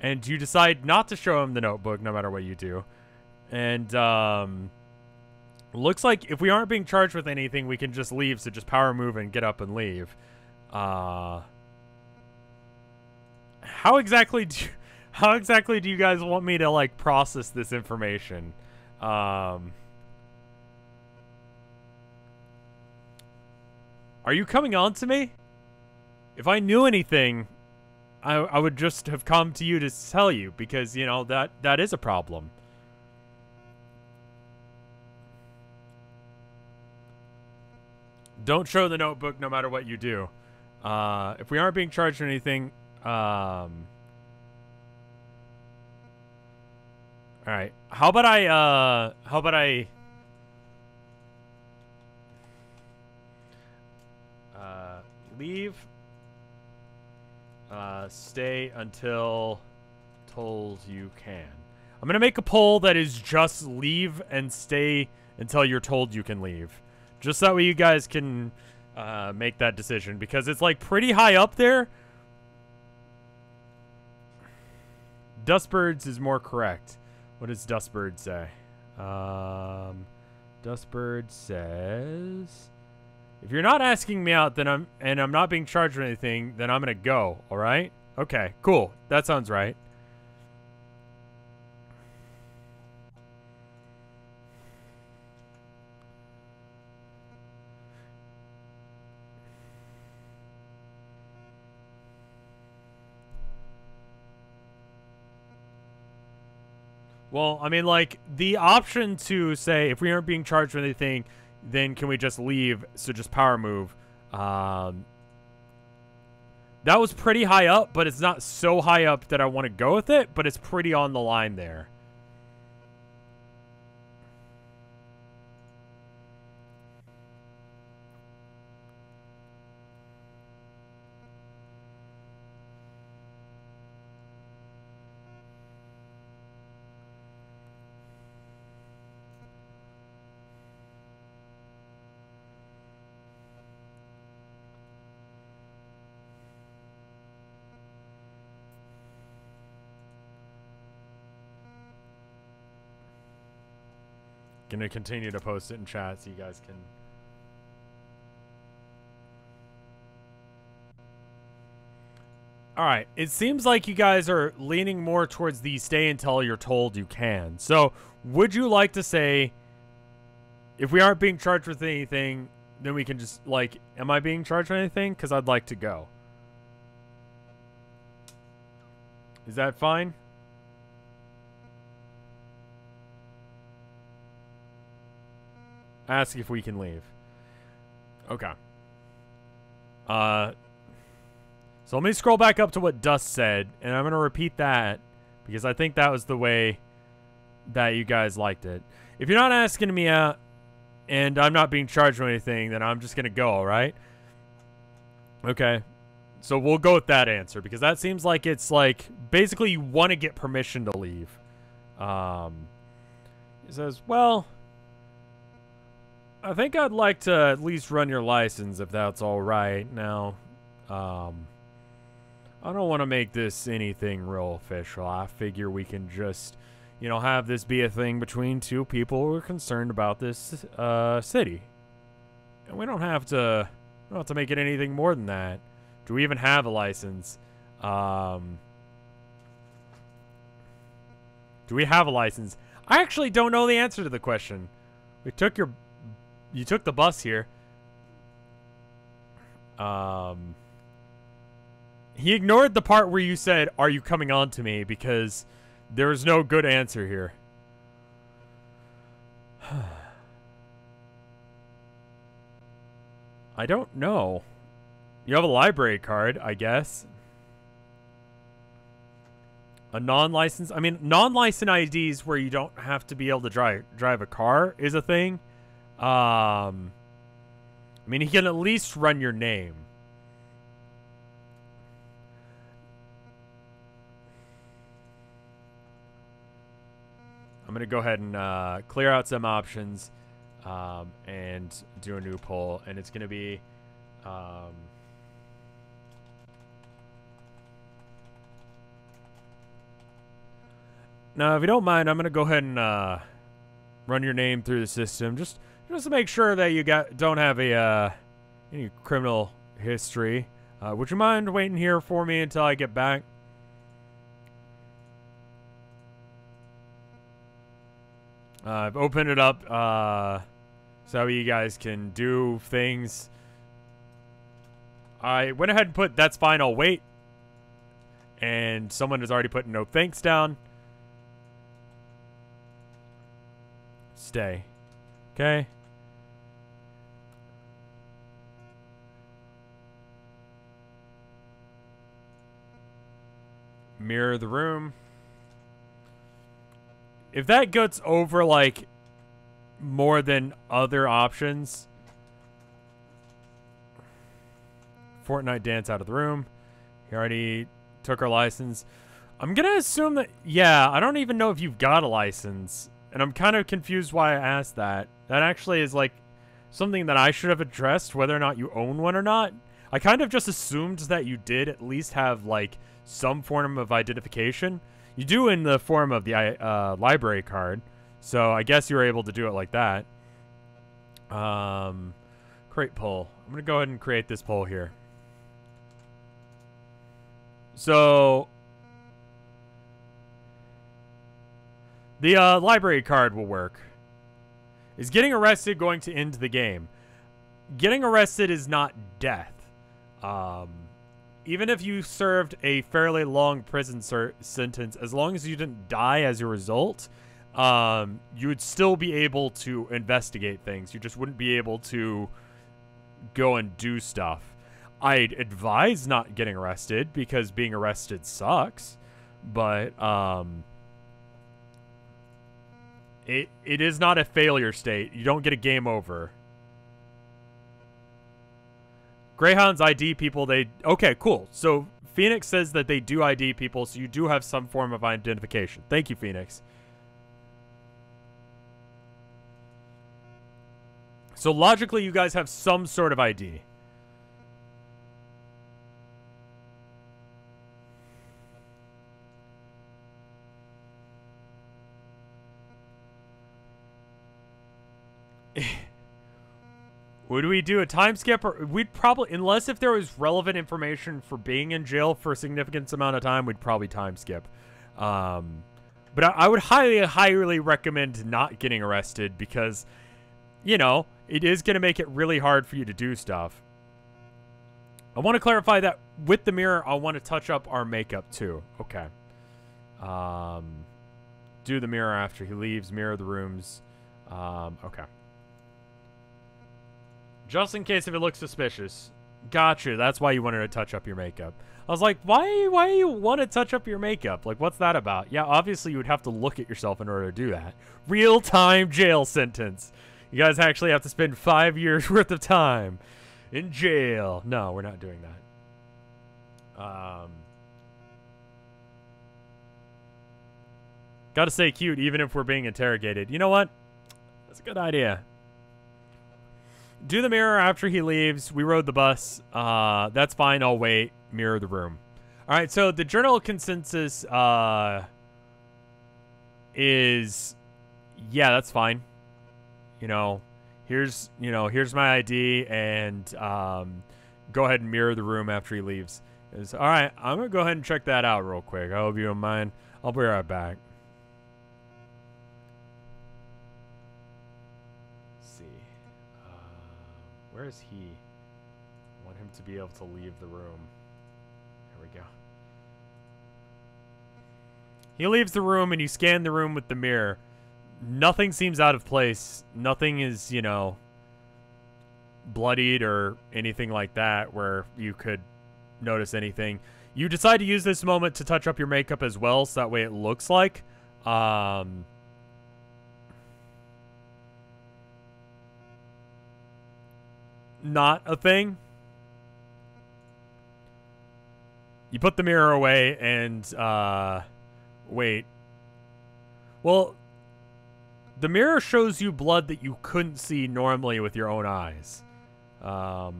And you decide not to show him the notebook, no matter what you do. And looks like if we aren't being charged with anything, we can just leave. So just power move and get up and leave. How exactly do you guys want me to like process this information? Are you coming on to me? If I knew anything, I would just have come to you to tell you, because, you know, that is a problem. Don't show the notebook no matter what you do. If we aren't being charged for anything, all right. How about I leave, stay until told you can. I'm going to make a poll that is just leave and stay until you're told you can leave. Just that way you guys can make that decision, because it's like pretty high up there. Dustbirds is more correct. What does Dustbird say? Dustbird says, if you're not asking me out, then I'm not being charged with anything, then I'm gonna go. All right? Okay, cool. That sounds right. Well, I mean, like, the option to say, if we aren't being charged with anything, then can we just leave? So just power move. That was pretty high up, but it's not so high up that I want to go with it, but it's pretty on the line there. Gonna continue to post it in chat so you guys can... Alright, it seems like you guys are leaning more towards the stay until you're told you can. So, would you like to say, if we aren't being charged with anything, then we can just, like, am I being charged with anything? Because I'd like to go. Is that fine? Ask if we can leave. Okay. So let me scroll back up to what Dust said, and I'm going to repeat that, because I think that was the way that you guys liked it. If you're not asking me out, and I'm not being charged with anything, then I'm just going to go, alright? Okay. So we'll go with that answer, because that seems like it's like, basically you want to get permission to leave. He says, well, I think I'd like to at least run your license, if that's alright. Now, I don't want to make this anything real official. I figure we can just, you know, have this be a thing between two people who are concerned about this city. And we don't have to make it anything more than that. Do we even have a license? Do we have a license? I actually don't know the answer to the question. You took the bus here. He ignored the part where you said, "Are you coming on to me?" because there's no good answer here. I don't know. You have a library card, I guess. A non-licensed... I mean, non-licensed IDs where you don't have to be able to drive a car is a thing. I mean, he can at least run your name. I'm going to go ahead and clear out some options and do a new poll. And it's going to be... now, if you don't mind, I'm going to go ahead and run your name through the system. Just to make sure that you don't have any criminal history. Would you mind waiting here for me until I get back? I've opened it up so you guys can do things. I went ahead and put "that's fine, I'll wait." And someone has already put "no thanks" down. Stay. Okay. Mirror the room. If that gets over, like, more than other options... Fortnite dance out of the room. He already took our license. I'm gonna assume that... yeah, I don't even know if you've got a license. And I'm kind of confused why I asked that. That actually is, like, something that I should have addressed, whether or not you own one or not. I kind of just assumed that you did at least have, like, some form of identification. You do in the form of the library card. So I guess you were able to do it like that. Create poll. I'm going to go ahead and create this poll here. So the library card will work. Is getting arrested going to end the game? Getting arrested is not death. Even if you served a fairly long prison sentence, as long as you didn't die as a result, you would still be able to investigate things. You just wouldn't be able to go and do stuff. I'd advise not getting arrested, because being arrested sucks. But, it is not a failure state. You don't get a game over. Greyhounds ID people, okay, cool. So Phoenix says that they do ID people, so you do have some form of identification. Thank you, Phoenix. So logically, you guys have some sort of ID. Would we do a time skip? Or we'd probably, unless if there was relevant information for being in jail for a significant amount of time, we'd probably time skip. But I would highly recommend not getting arrested because, you know, it is going to make it really hard for you to do stuff. I want to clarify that with the mirror, I want to touch up our makeup too. Okay. Do the mirror after he leaves. Mirror the rooms. Okay. Just in case if it looks suspicious. Gotcha. That's why you wanted to touch up your makeup. I was like, why you want to touch up your makeup? Like, what's that about? Yeah, obviously you would have to look at yourself in order to do that. Real-time jail sentence. You guys actually have to spend 5 years worth of time in jail. No, we're not doing that. Gotta stay cute even if we're being interrogated. You know what? That's a good idea. Do the mirror after he leaves. We rode the bus. That's fine. I'll wait. Mirror the room. All right. So the general consensus is, yeah, that's fine. You know, here's my ID, and go ahead and mirror the room after he leaves. All right. I'm gonna go ahead and check that out real quick. I hope you don't mind. I'll be right back. Where is he? I want him to be able to leave the room. There we go. He leaves the room and you scan the room with the mirror. Nothing seems out of place. Nothing is, you know, bloodied or anything like that where you could notice anything. You decide to use this moment to touch up your makeup as well, so that way it looks like not a thing. You put the mirror away and wait. Well, the mirror shows you blood that you couldn't see normally with your own eyes. I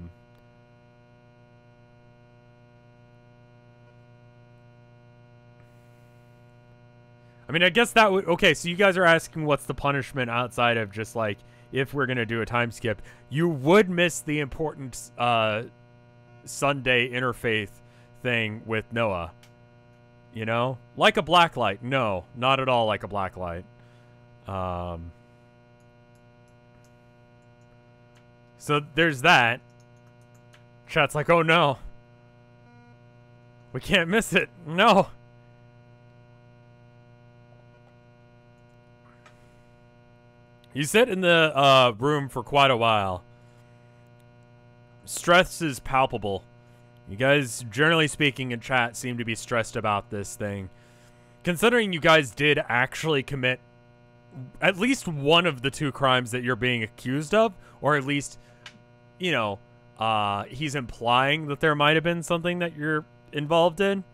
mean, I guess that would... Okay, so you guys are asking what's the punishment outside of just, like, if we're going to do a time skip. You would miss the important Sunday interfaith thing with Noah. You know? Like a black light. No, not at all like a black light. So there's that. Chat's like, oh no. We can't miss it. No. You sit in the room for quite a while. Stress is palpable. You guys, generally speaking in chat, seem to be stressed about this thing. Considering you guys did actually commit at least one of the two crimes that you're being accused of, or at least, you know, he's implying that there might have been something that you're involved in.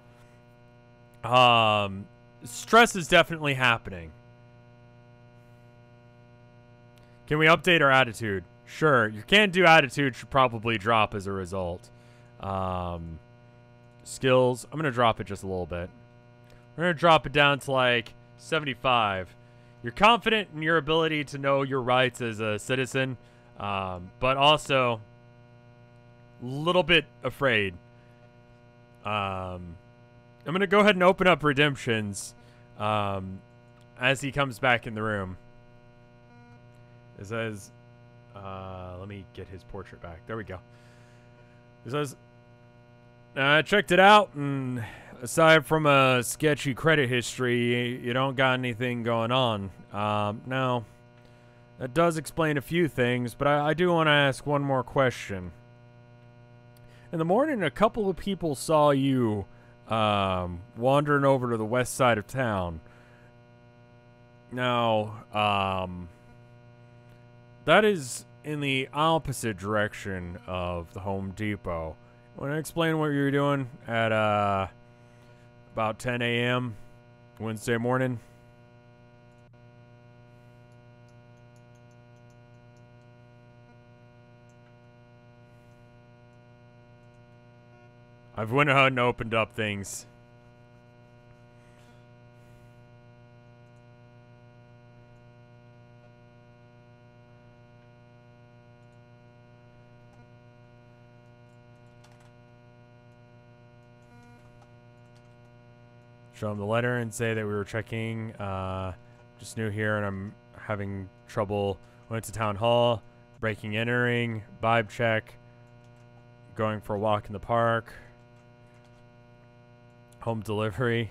Stress is definitely happening. Can we update our attitude? Sure. Your can-do attitude should probably drop as a result. Skills. I'm going to drop it just a little bit. We're going to drop it down to like 75. You're confident in your ability to know your rights as a citizen, but also a little bit afraid. I'm going to go ahead and open up redemptions as he comes back in the room. It says, let me get his portrait back. There we go. It says, I checked it out, and aside from a sketchy credit history, you don't got anything going on. Now, that does explain a few things, but I do want to ask one more question. In the morning, a couple of people saw you wandering over to the west side of town. Now, that is in the opposite direction of the Home Depot. Want to explain what you were doing at about 10 a.m. Wednesday morning? I've went ahead and opened up things. Show him the letter and say that we were checking. Just new here and I'm having trouble. Went to town hall, breaking, entering, vibe check, going for a walk in the park, home delivery.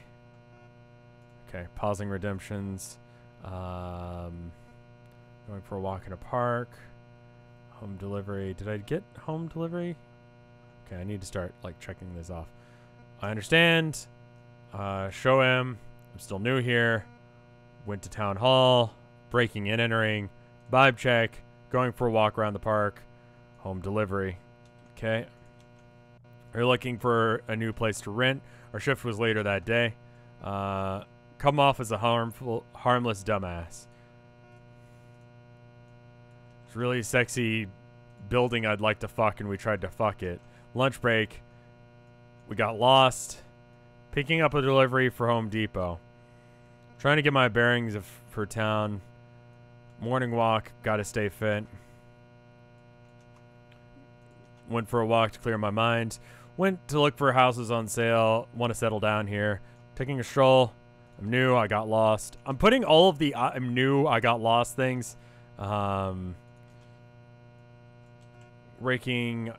Okay, pausing redemptions. Going for a walk in a park, home delivery. Did I get home delivery? Okay, I need to start like checking this off. I understand. Show him. I'm still new here. Went to town hall, breaking and entering, vibe check, going for a walk around the park, home delivery. Okay. Are you looking for a new place to rent? Our shift was later that day. Come off as a harmless dumbass. It's really sexy building I'd like to fuck and we tried to fuck it. Lunch break. We got lost. Picking up a delivery for Home Depot. Trying to get my bearings for town. Morning walk. Gotta stay fit. Went for a walk to clear my mind. Went to look for houses on sale. Want to settle down here. Taking a stroll. I'm new. I got lost. I'm putting all of the I'm new. I got lost things. Raking.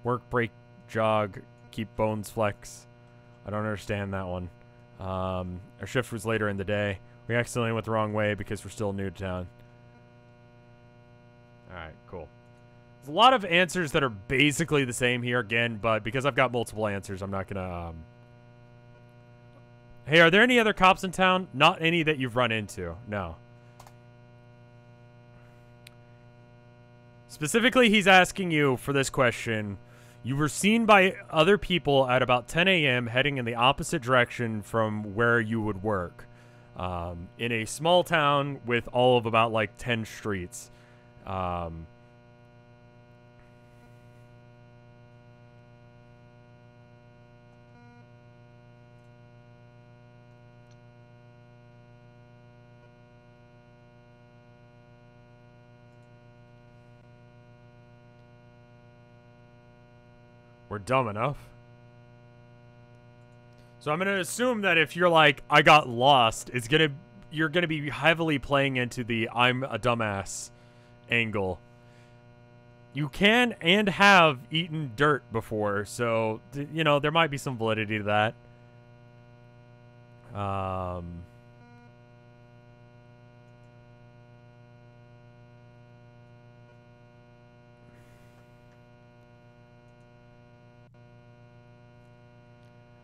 Work, break, jog. Keep bones flex. I don't understand that one. Our shift was later in the day. We accidentally went the wrong way because we're still new to town. Alright, cool. There's a lot of answers that are basically the same here again, but because I've got multiple answers, I'm not gonna, Hey, are there any other cops in town? Not any that you've run into. No. Specifically, he's asking you for this question. You were seen by other people at about 10 a.m. heading in the opposite direction from where you would work. In a small town with all of about like 10 streets. We're dumb enough. So I'm gonna assume that if you're like, I got lost, you're gonna be heavily playing into the I'm a dumbass angle. You can and have eaten dirt before, so you know there might be some validity to that.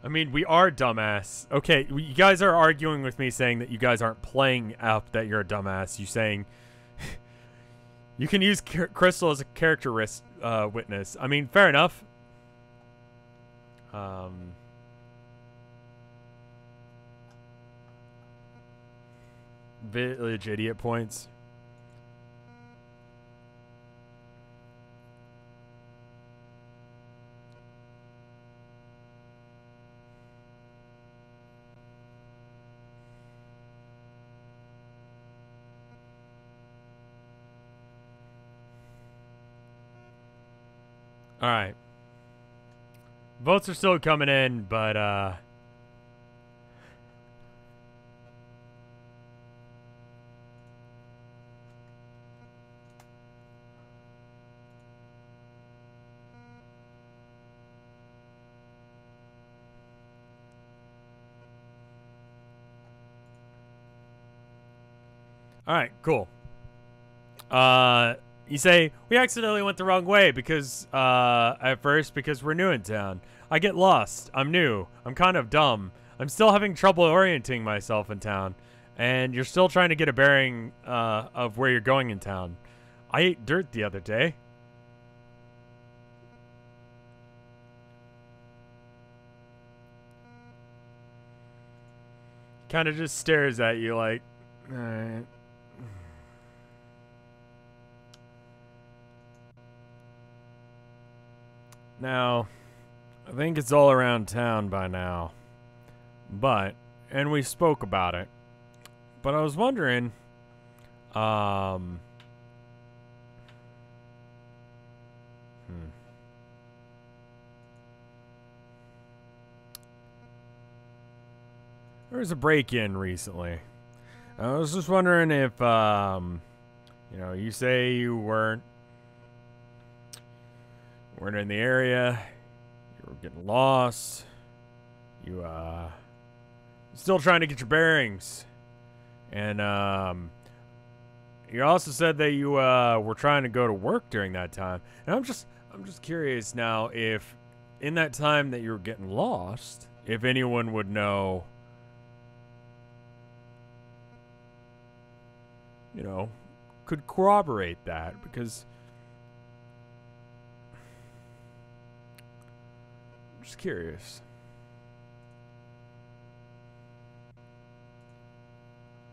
I mean, we are dumbass. Okay, you guys are arguing with me saying that you guys aren't playing up that you're a dumbass. You saying you can use Crystal as a character witness. I mean, fair enough. Village idiot points. All right. Votes are still coming in, but all right, cool. You say, we accidentally went the wrong way because, at first, because we're new in town. I get lost. I'm new. I'm kind of dumb. I'm still having trouble orienting myself in town. And you're still trying to get a bearing, of where you're going in town. I ate dirt the other day. Kind of just stares at you like, alright. Now, I think it's all around town by now. And we spoke about it. But I was wondering, There was a break-in recently. I was just wondering if, you know, you say you weren't in the area, you were getting lost, you, still trying to get your bearings, and, you also said that you, were trying to go to work during that time, and I'm just curious now if, in that time that you were getting lost, if anyone would know, you know, could corroborate that, because I'm just curious.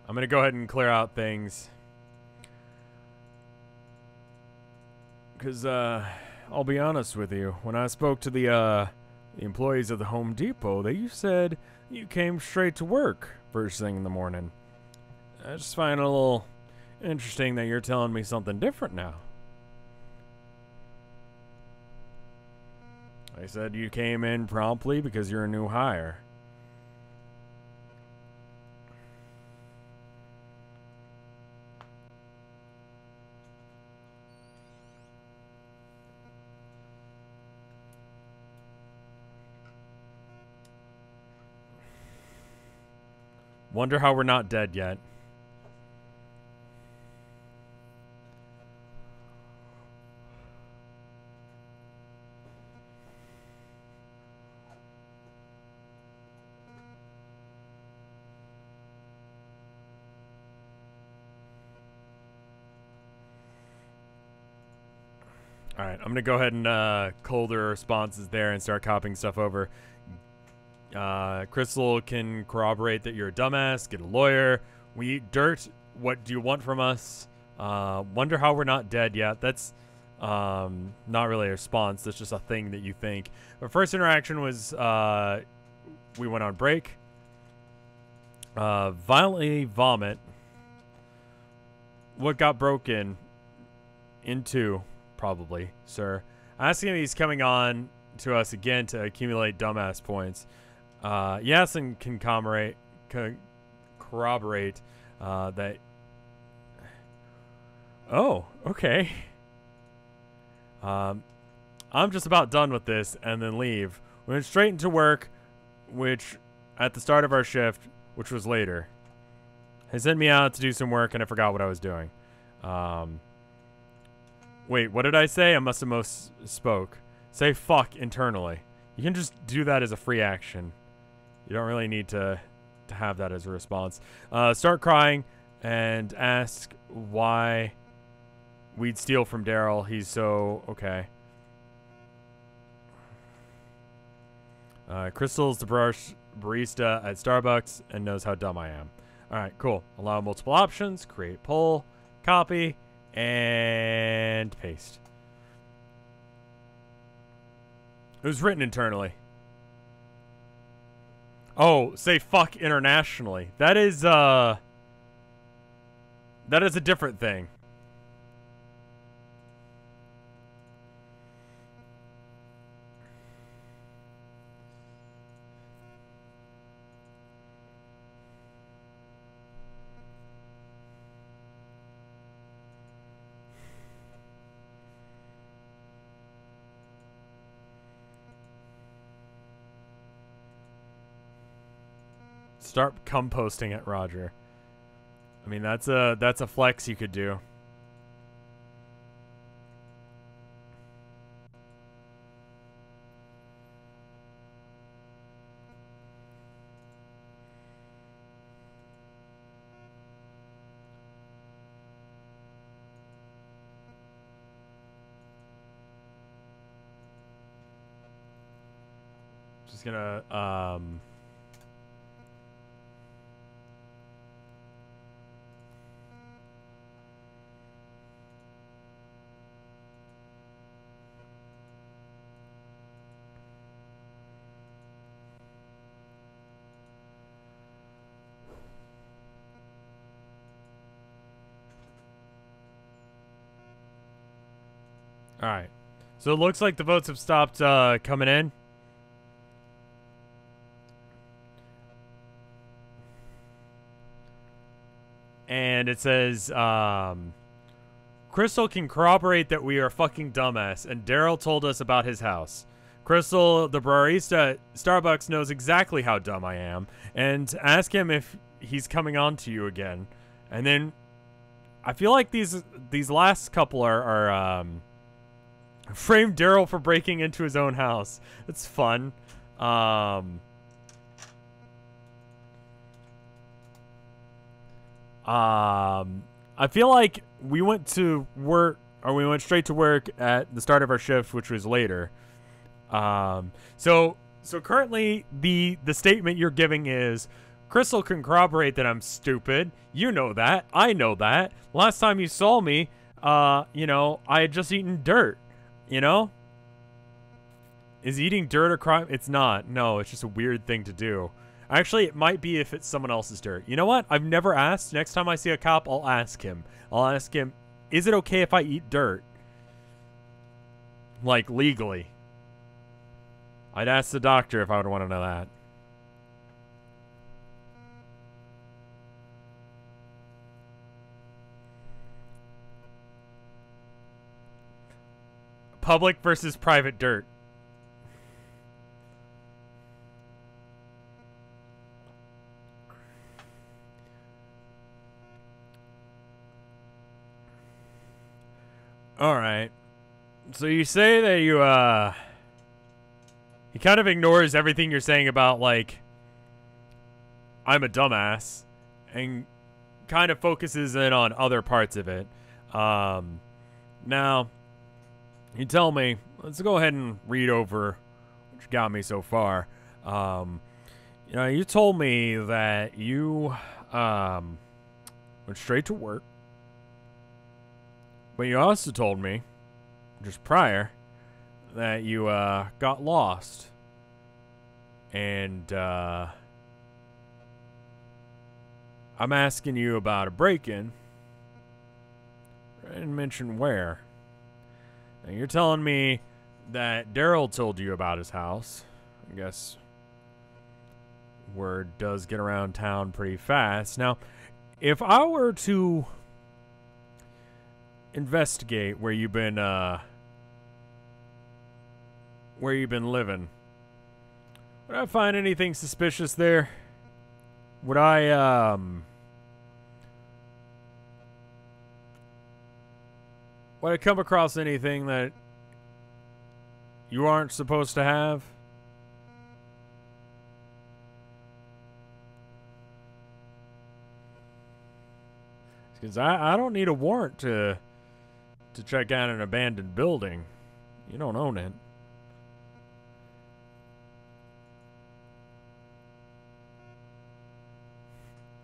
I'm gonna go ahead and clear out things, because I'll be honest with you, when I spoke to the employees of the Home Depot, they said you came straight to work first thing in the morning. I just find it a little interesting that you're telling me something different now. They said you came in promptly because you're a new hire. Wonder how we're not dead yet. Alright, I'm gonna go ahead and cull their responses there and start copying stuff over. Crystal can corroborate that you're a dumbass, get a lawyer. We eat dirt. What do you want from us? Wonder how we're not dead yet. That's not really a response. That's just a thing that you think. Our first interaction was we went on break. Violently vomit. What got broken into, probably, sir. Asking if he's coming on to us again to accumulate dumbass points. Yes, and can corroborate that. Oh, okay. I'm just about done with this and then leave. We went straight into work, which at the start of our shift, which was later. He sent me out to do some work and I forgot what I was doing. Wait, what did I say? I must have spoke. Say fuck internally. You can just do that as a free action. You don't really need to have that as a response. Start crying and ask why we'd steal from Daryl. He's so okay. Crystal's the barista at Starbucks and knows how dumb I am. Alright, cool. Allow multiple options, create poll, copy, and paste. It was written internally. Oh, say fuck internationally. That is a different thing. Start composting at Roger. I mean, that's a flex you could do. Just gonna all right. So it looks like the votes have stopped coming in. and it says, Crystal can corroborate that we are fucking dumbass, and Daryl told us about his house. Crystal, the barista at Starbucks, knows exactly how dumb I am, and ask him if he's coming on to you again. And then, I feel like these last couple are frame Daryl for breaking into his own house. It's fun. I feel like we went to work, or we went straight to work at the start of our shift, which was later. So currently the statement you're giving is, Crystal can corroborate that I'm stupid. You know that. I know that. Last time you saw me, you know, I had just eaten dirt, you know? Is eating dirt a crime? It's not. No, it's just a weird thing to do. Actually, it might be if it's someone else's dirt. You know what? I've never asked. Next time I see a cop, I'll ask him. I'll ask him, is it okay if I eat dirt? Like, legally. I'd ask the doctor if I would want to know that. Public versus private dirt. Alright. So you say that he kind of ignores everything you're saying about, like, I'm a dumbass, and kind of focuses in on other parts of it. Now, you tell me, let's go ahead and read over what you got me so far. You know, you told me that you, went straight to work. But you also told me, just prior, that you, got lost. And, I'm asking you about a break-in. I didn't mention where. Now, you're telling me that Daryl told you about his house. I guess word does get around town pretty fast. Now, if I were to investigate where you've been living, would I find anything suspicious there? Would I come across anything that you aren't supposed to have? Because I don't need a warrant to check out an abandoned building. You don't own it.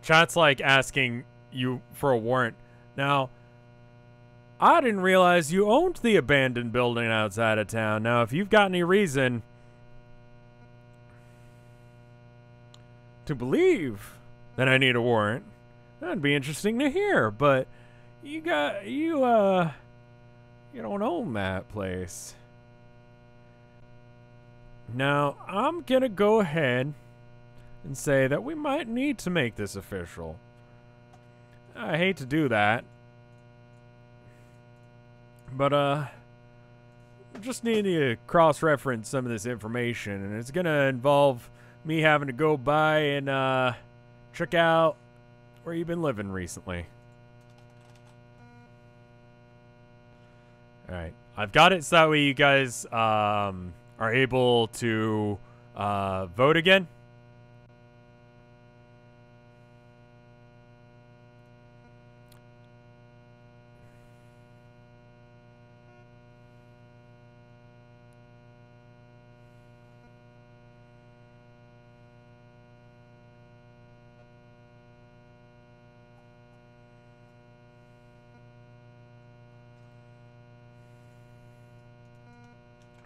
Chat's like asking you for a warrant. Now, I didn't realize you owned the abandoned building outside of town. Now, if you've got any reason to believe that I need a warrant, that'd be interesting to hear. But you don't own that place. Now, I'm gonna go ahead and say that we might need to make this official. I hate to do that, but just need to cross-reference some of this information, and it's gonna involve me having to go by and check out where you've been living recently. Alright, I've got it so that way you guys are able to vote again.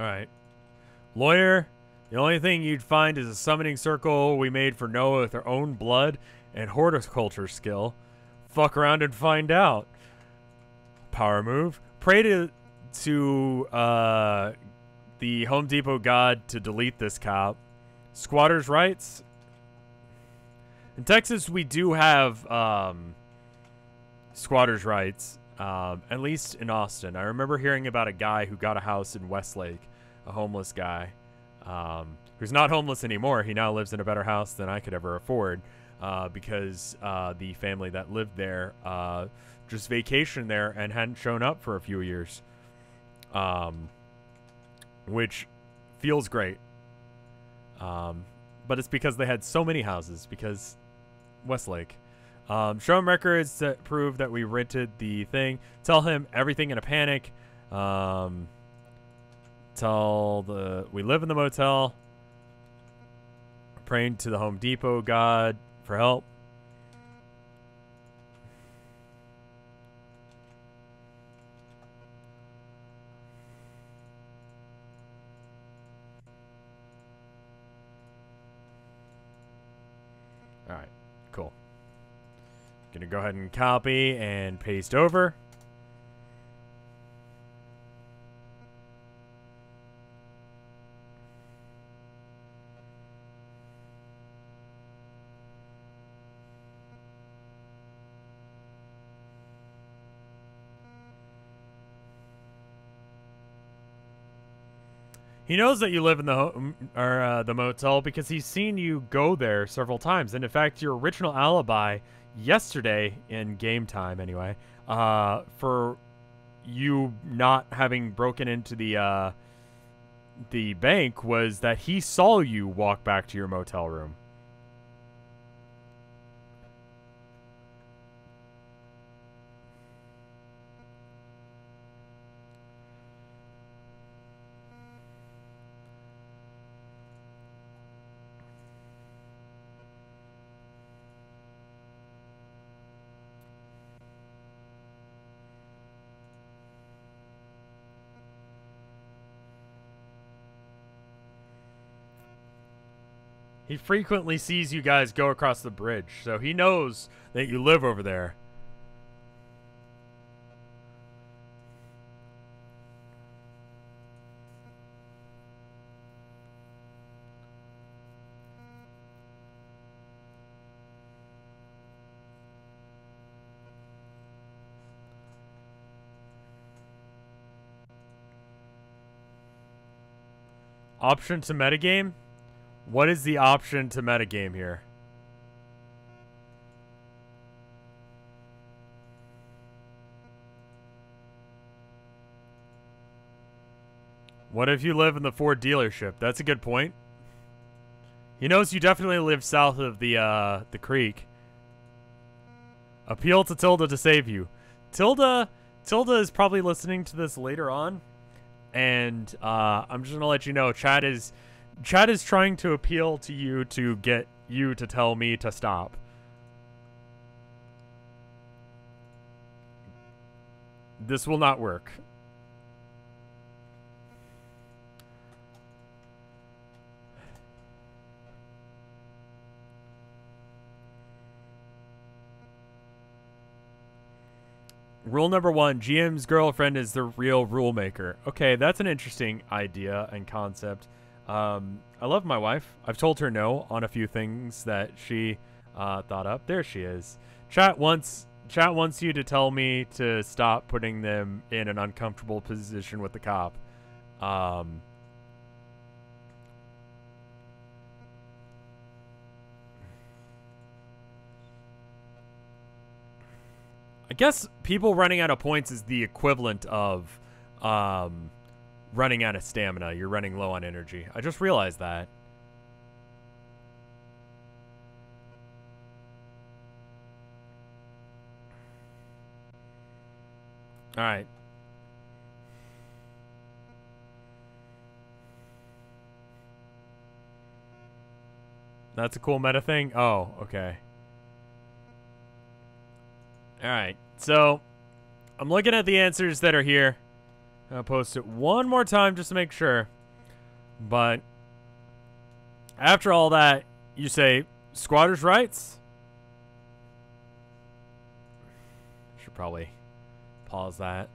Alright. Lawyer, the only thing you'd find is a summoning circle we made for Noah with our own blood and horticulture skill. Fuck around and find out. Power move. Pray to the Home Depot god to delete this cop. Squatters' rights. In Texas, we do have squatters' rights, at least in Austin. I remember hearing about a guy who got a house in Westlake, a homeless guy, who's not homeless anymore. He now lives in a better house than I could ever afford, because the family that lived there just vacationed there and hadn't shown up for a few years, which feels great. But it's because they had so many houses, because Westlake. Show him records that prove that we rented the thing. Tell him everything in a panic. We live in the motel. Praying to the Home Depot God for help. All right, cool. Gonna go ahead and copy and paste over. He knows that you live in the motel because he's seen you go there several times. And in fact, your original alibi yesterday, in game time anyway, for you not having broken into the bank was that he saw you walk back to your motel room. He frequently sees you guys go across the bridge, so he knows that you live over there. Option to metagame? What is the option to metagame here? What if you live in the Ford dealership? That's a good point. He knows you definitely live south of the creek. Appeal to Tilda to save you. Tilda is probably listening to this later on, and I'm just gonna let you know, Chad is trying to appeal to you to get you to tell me to stop. This will not work. Rule number 1, GM's girlfriend is the real rule maker. Okay, that's an interesting idea and concept. I love my wife. I've told her no on a few things that she thought up. There she is. Chat wants you to tell me to stop putting them in an uncomfortable position with the cop. I guess people running out of points is the equivalent of running out of stamina. You're running low on energy. I just realized that. All right. That's a cool meta thing? Oh, okay. All right. So, I'm looking at the answers that are here. I'll post it one more time just to make sure. But after all that, you say squatters' rights? Should probably pause that.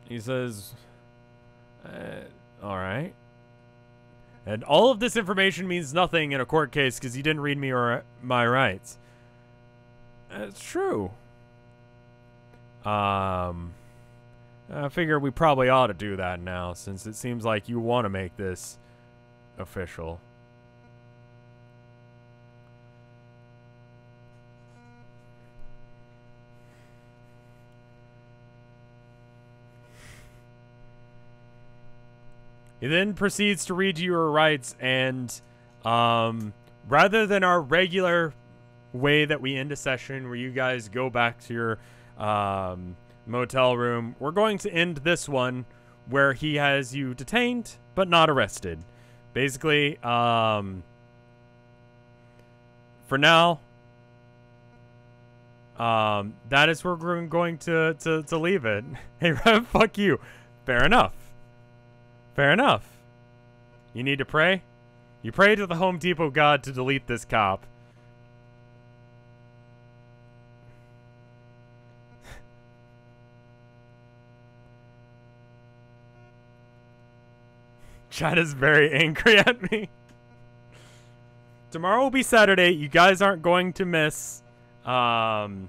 He says, all right. And all of this information means nothing in a court case because you didn't read me or my rights. It's true. I figure we probably ought to do that now, since it seems like you want to make this official. He then proceeds to read you your rights, and rather than our regular way that we end a session where you guys go back to your motel room, we're going to end this one where he has you detained but not arrested. Basically, for now, that is where we're going to leave it. Hey, Rev, fuck you. Fair enough. Fair enough. You need to pray? You pray to the Home Depot god to delete this cop. Chad is very angry at me. Tomorrow will be Saturday. You guys aren't going to miss. Can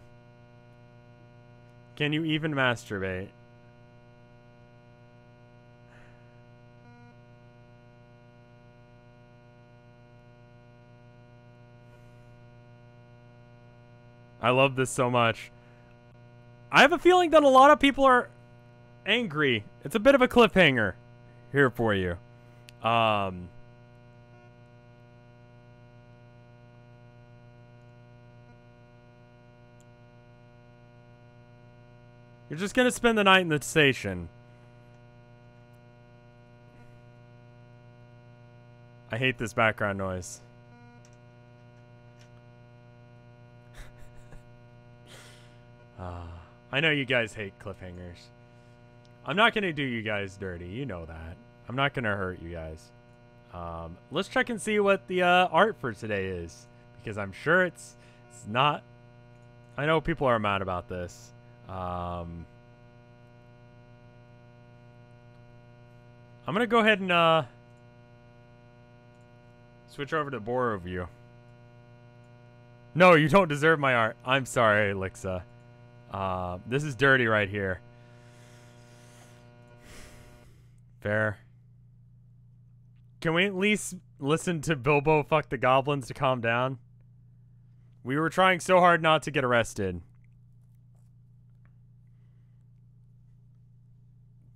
you even masturbate? I love this so much. I have a feeling that a lot of people are angry. It's a bit of a cliffhanger here for you. You're just gonna spend the night in the station. I hate this background noise. I know you guys hate cliffhangers. I'm not going to do you guys dirty. You know that. I'm not going to hurt you guys. Let's check and see what the art for today is. Because I'm sure it's not... I know people are mad about this. I'm going to go ahead and switch over to Boro View. No, you don't deserve my art. I'm sorry, Elixa. This is dirty right here. Fair. Can we at least listen to Bilbo fuck the goblins to calm down? We were trying so hard not to get arrested.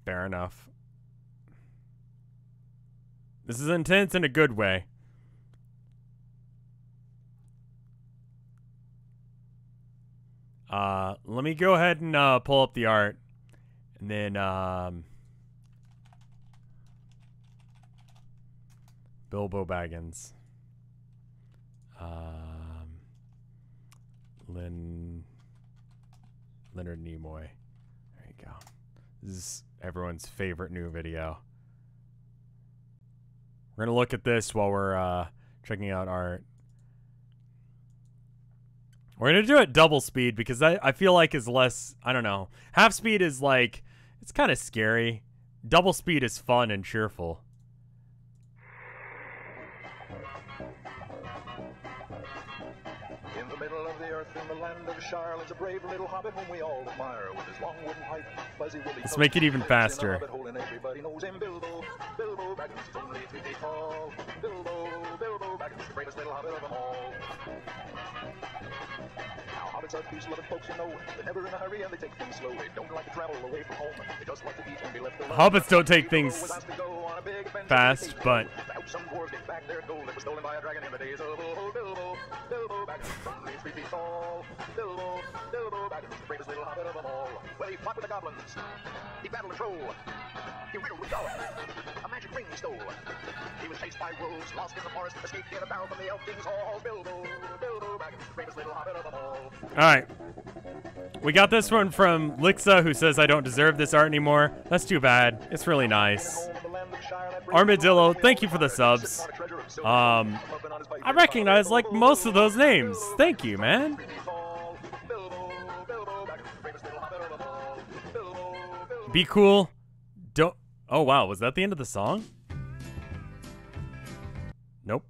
Fair enough. This is intense in a good way. Let me go ahead and pull up the art, and then Bilbo Baggins, Leonard Nimoy. There you go. This is everyone's favorite new video. We're gonna look at this while we're checking out art. We're going to do it double speed because I feel like is less, I don't know. Half speed is like, it's kind of scary. Double speed is fun and cheerful. In the middle of the earth, in the land of Shire, lives a brave little hobbit whom we all admire. With his long wooden pipe, fuzzy woolly Let's make it even faster. Everybody knows him, Bilbo. Bilbo Baggins is only 3 feet tall. Bilbo Baggins, the bravest little hobbit of them all. Hobbits are peace-loving folks, you know. They're never in a hurry and they take things slow. They don't like to travel away from home. They just like to eat and be left alone. Hobbits don't take things fast, but... Some dwarves get back their gold that was stolen by a dragon in the days of old. Bilbo Baggins, only 3 feet tall. Bilbo Baggins, the bravest little hobbit of them all. Well, he fought with the goblins. He battled a troll. He riddled with dollars. A magic ring he stole. He was chased by wolves, lost in the forest, escaped in a barrel from the elf king's halls. Bilbo Baggins, the bravest little hobbit of them all. Alright. We got this one from Lixa, who says I don't deserve this art anymore. That's too bad. It's really nice. Armadillo, thank you for the subs. I recognize like most of those names. Thank you, man. Be cool. Don't... Oh, wow. Was that the end of the song? Nope.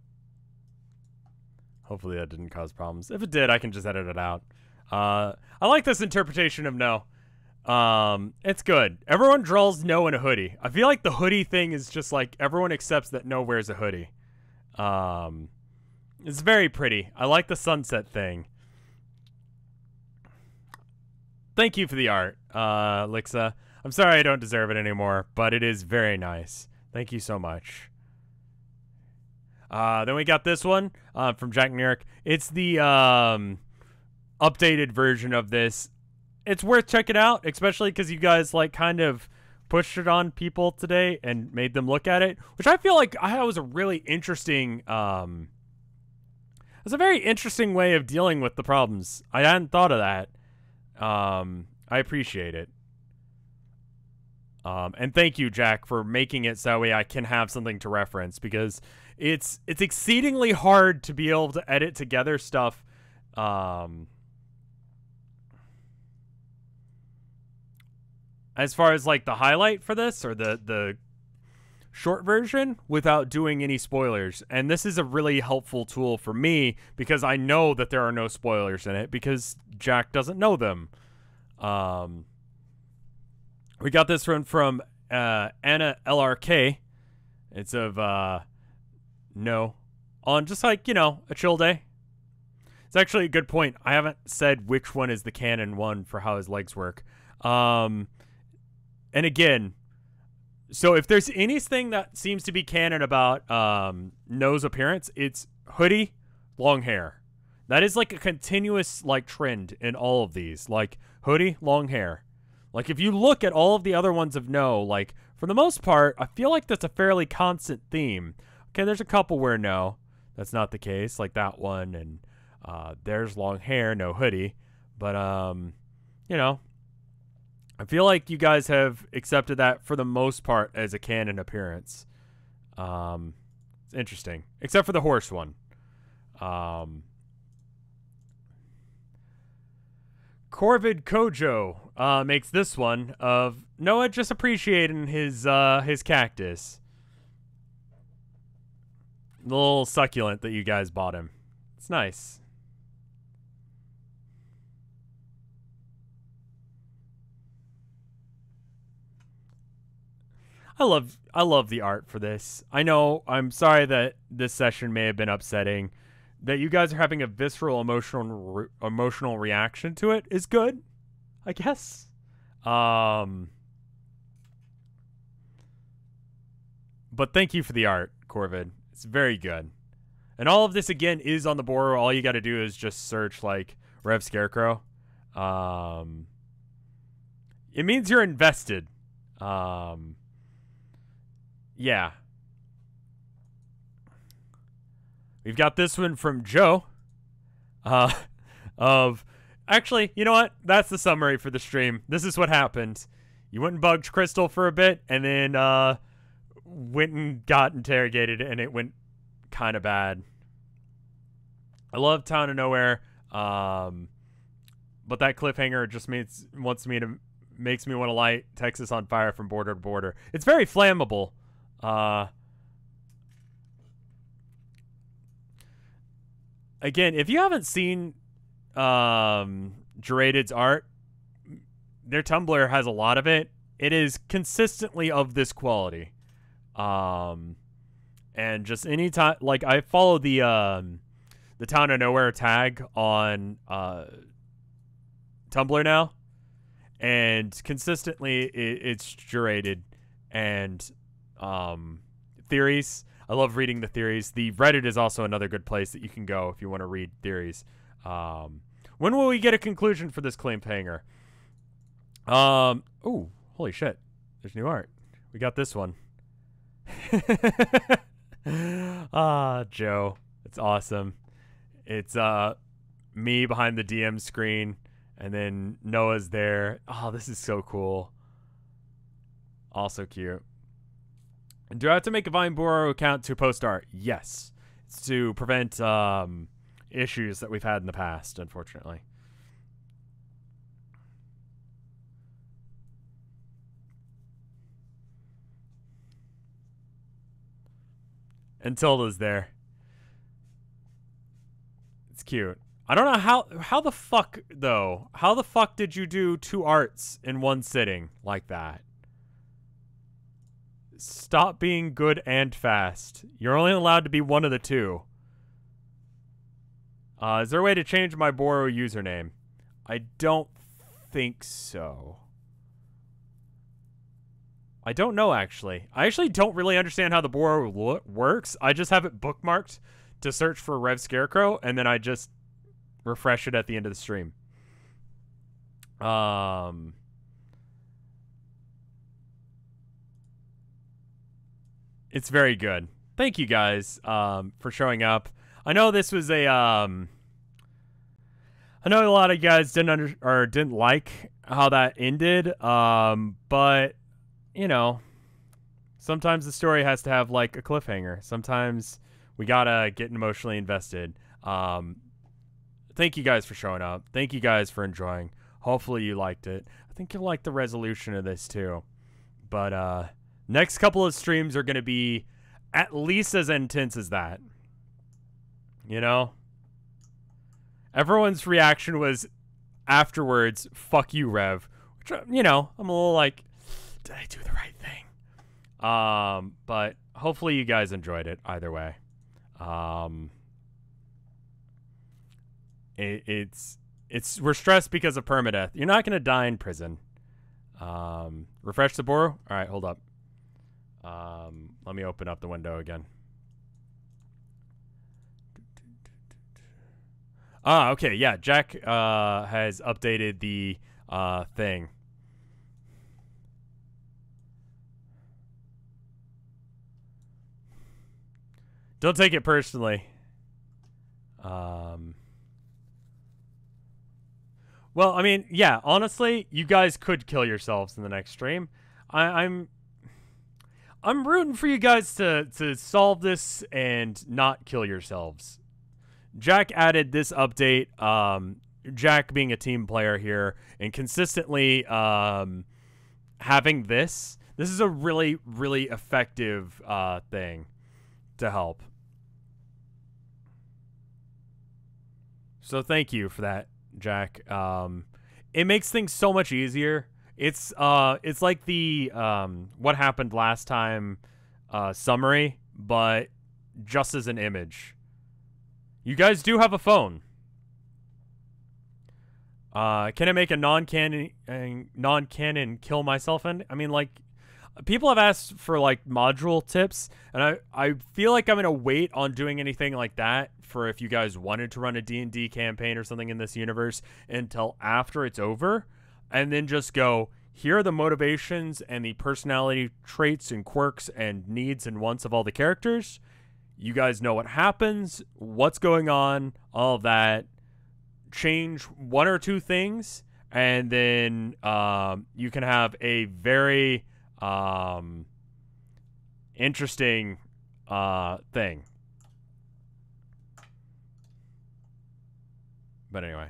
Hopefully that didn't cause problems. If it did, I can just edit it out. I like this interpretation of no. It's good. Everyone draws no in a hoodie. I feel like the hoodie thing is just like everyone accepts that no wears a hoodie. It's very pretty. I like the sunset thing. Thank you for the art, Lixa. I'm sorry I don't deserve it anymore, but it is very nice. Thank you so much. Then we got this one from Jack New York. It's the updated version of this. It's worth checking out, especially because you guys like kind of pushed it on people today and made them look at it, which I feel like was a really interesting. It's a very interesting way of dealing with the problems. I hadn't thought of that. I appreciate it. And thank you, Jack, for making it so that way I can have something to reference, because it's exceedingly hard to be able to edit together stuff. As far as like the highlight for this or the short version without doing any spoilers. And this is a really helpful tool for me because I know that there are no spoilers in it because Jack doesn't know them. We got this one from Anna LRK. It's of no on just like, you know, a chill day. It's actually a good point. I haven't said which one is the canon one for how his legs work. And again, so if there's anything that seems to be canon about No's appearance, it's hoodie, long hair. That is like a continuous like trend in all of these. Like hoodie, long hair. Like if you look at all of the other ones of No, like for the most part, I feel like that's a fairly constant theme. Okay, there's a couple where no, that's not the case, like that one, and there's long hair, no hoodie. But you know, I feel like you guys have accepted that for the most part as a canon appearance. It's interesting, except for the horse one. Corvid Kojo makes this one of Noah just appreciating his cactus. The little succulent that you guys bought him. It's nice. I love the art for this. I know, I'm sorry that this session may have been upsetting. That you guys are having a visceral emotional reaction to it is good, I guess. But thank you for the art, Corvid. It's very good. And all of this, again, is on the board. All you got to do is just search, like, RevScarecrow. It means you're invested. Yeah. We've got this one from Joe. Actually, you know what? That's the summary for the stream. This is what happened. You went and bugged Crystal for a bit, and then went and got interrogated, and it went kind of bad. I love Town of Nowhere, but that cliffhanger just makes me want to light Texas on fire from border to border. It's very flammable. Again, if you haven't seen Geraded's art, their Tumblr has a lot of it. It is consistently of this quality. And just any time, like I follow the Town of Nowhere tag on Tumblr now, and consistently it's Geraded and theories. I love reading the theories. The Reddit is also another good place that you can go if you want to read theories. When will we get a conclusion for this cliffhanger? Oh, holy shit. There's new art. We got this one. Joe. It's awesome. It's me behind the DM screen, and then Noah's there. Oh, this is so cool. Also cute. Do I have to make a Vineboro account to post art? Yes. It's to prevent issues that we've had in the past, unfortunately. And Tilda's there. It's cute. I don't know how the fuck though. How the fuck did you do 2 arts in one sitting like that? Stop being good and fast. You're only allowed to be one of the 2. Is there a way to change my Boro username? I don't think so. I don't know, actually. I actually don't really understand how the Boro works. I just have it bookmarked to search for RevScarecrow, and then I just refresh it at the end of the stream. It's very good. Thank you guys for showing up. I know this was a I know a lot of you guys didn't like how that ended. But you know, sometimes the story has to have like a cliffhanger. Sometimes we gotta get emotionally invested. Thank you guys for showing up. Thank you guys for enjoying. Hopefully you liked it. I think you'll like the resolution of this too. But next couple of streams are gonna be at least as intense as that. You know? Everyone's reaction was afterwards, fuck you, Rev. Which, you know, I'm a little like, did I do the right thing? But hopefully you guys enjoyed it either way. We're stressed because of permadeath. You're not gonna die in prison. Refresh the Boro? Alright, hold up. Let me open up the window again. Okay, yeah, Jack has updated the thing. Don't take it personally. Well, I mean, yeah, honestly, you guys could kill yourselves in the next stream. I'm rooting for you guys to solve this and not kill yourselves. Jack added this update, Jack being a team player here, and consistently having this is a really, really effective thing to help. So thank you for that, Jack. It makes things so much easier. It's like the what happened last time summary, but just as an image. You guys do have a phone. Can I make a non-canon kill myself in? I mean, like, people have asked for like module tips, and I feel like I'm gonna wait on doing anything like that for if you guys wanted to run a D&D campaign or something in this universe until after it's over, and then just go, here are the motivations and the personality traits and quirks and needs and wants of all the characters. You guys know what happens, what's going on, all of that. Change 1 or 2 things, and then you can have a very interesting thing. But anyway.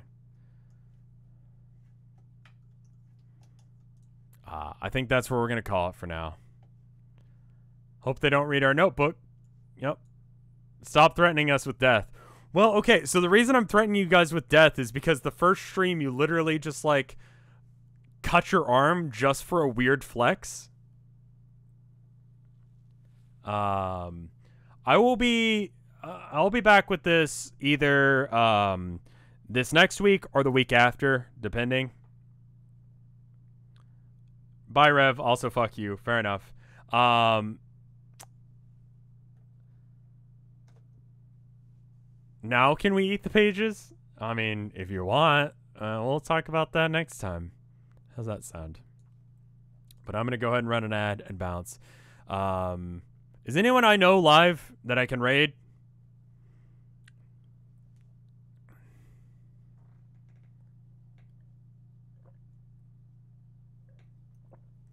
I think that's where we're going to call it for now. Hope they don't read our notebook. Yep. Stop threatening us with death. Well, okay, so the reason I'm threatening you guys with death is because the first stream you literally just, like, cut your arm just for a weird flex. I'll be back with this either this next week or the week after, depending. Bye, Rev. Also, fuck you. Fair enough. Now can we eat the pages? I mean, if you want, we'll talk about that next time. How's that sound? But I'm going to go ahead and run an ad and bounce. Is anyone I know live that I can raid?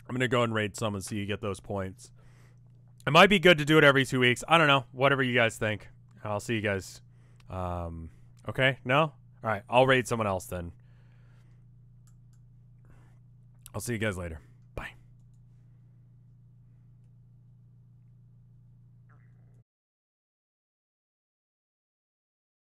I'm going to go and raid someone so you get those points. It might be good to do it every 2 weeks. I don't know. Whatever you guys think. I'll see you guys. Okay, no? All right, I'll raid someone else then. I'll see you guys later.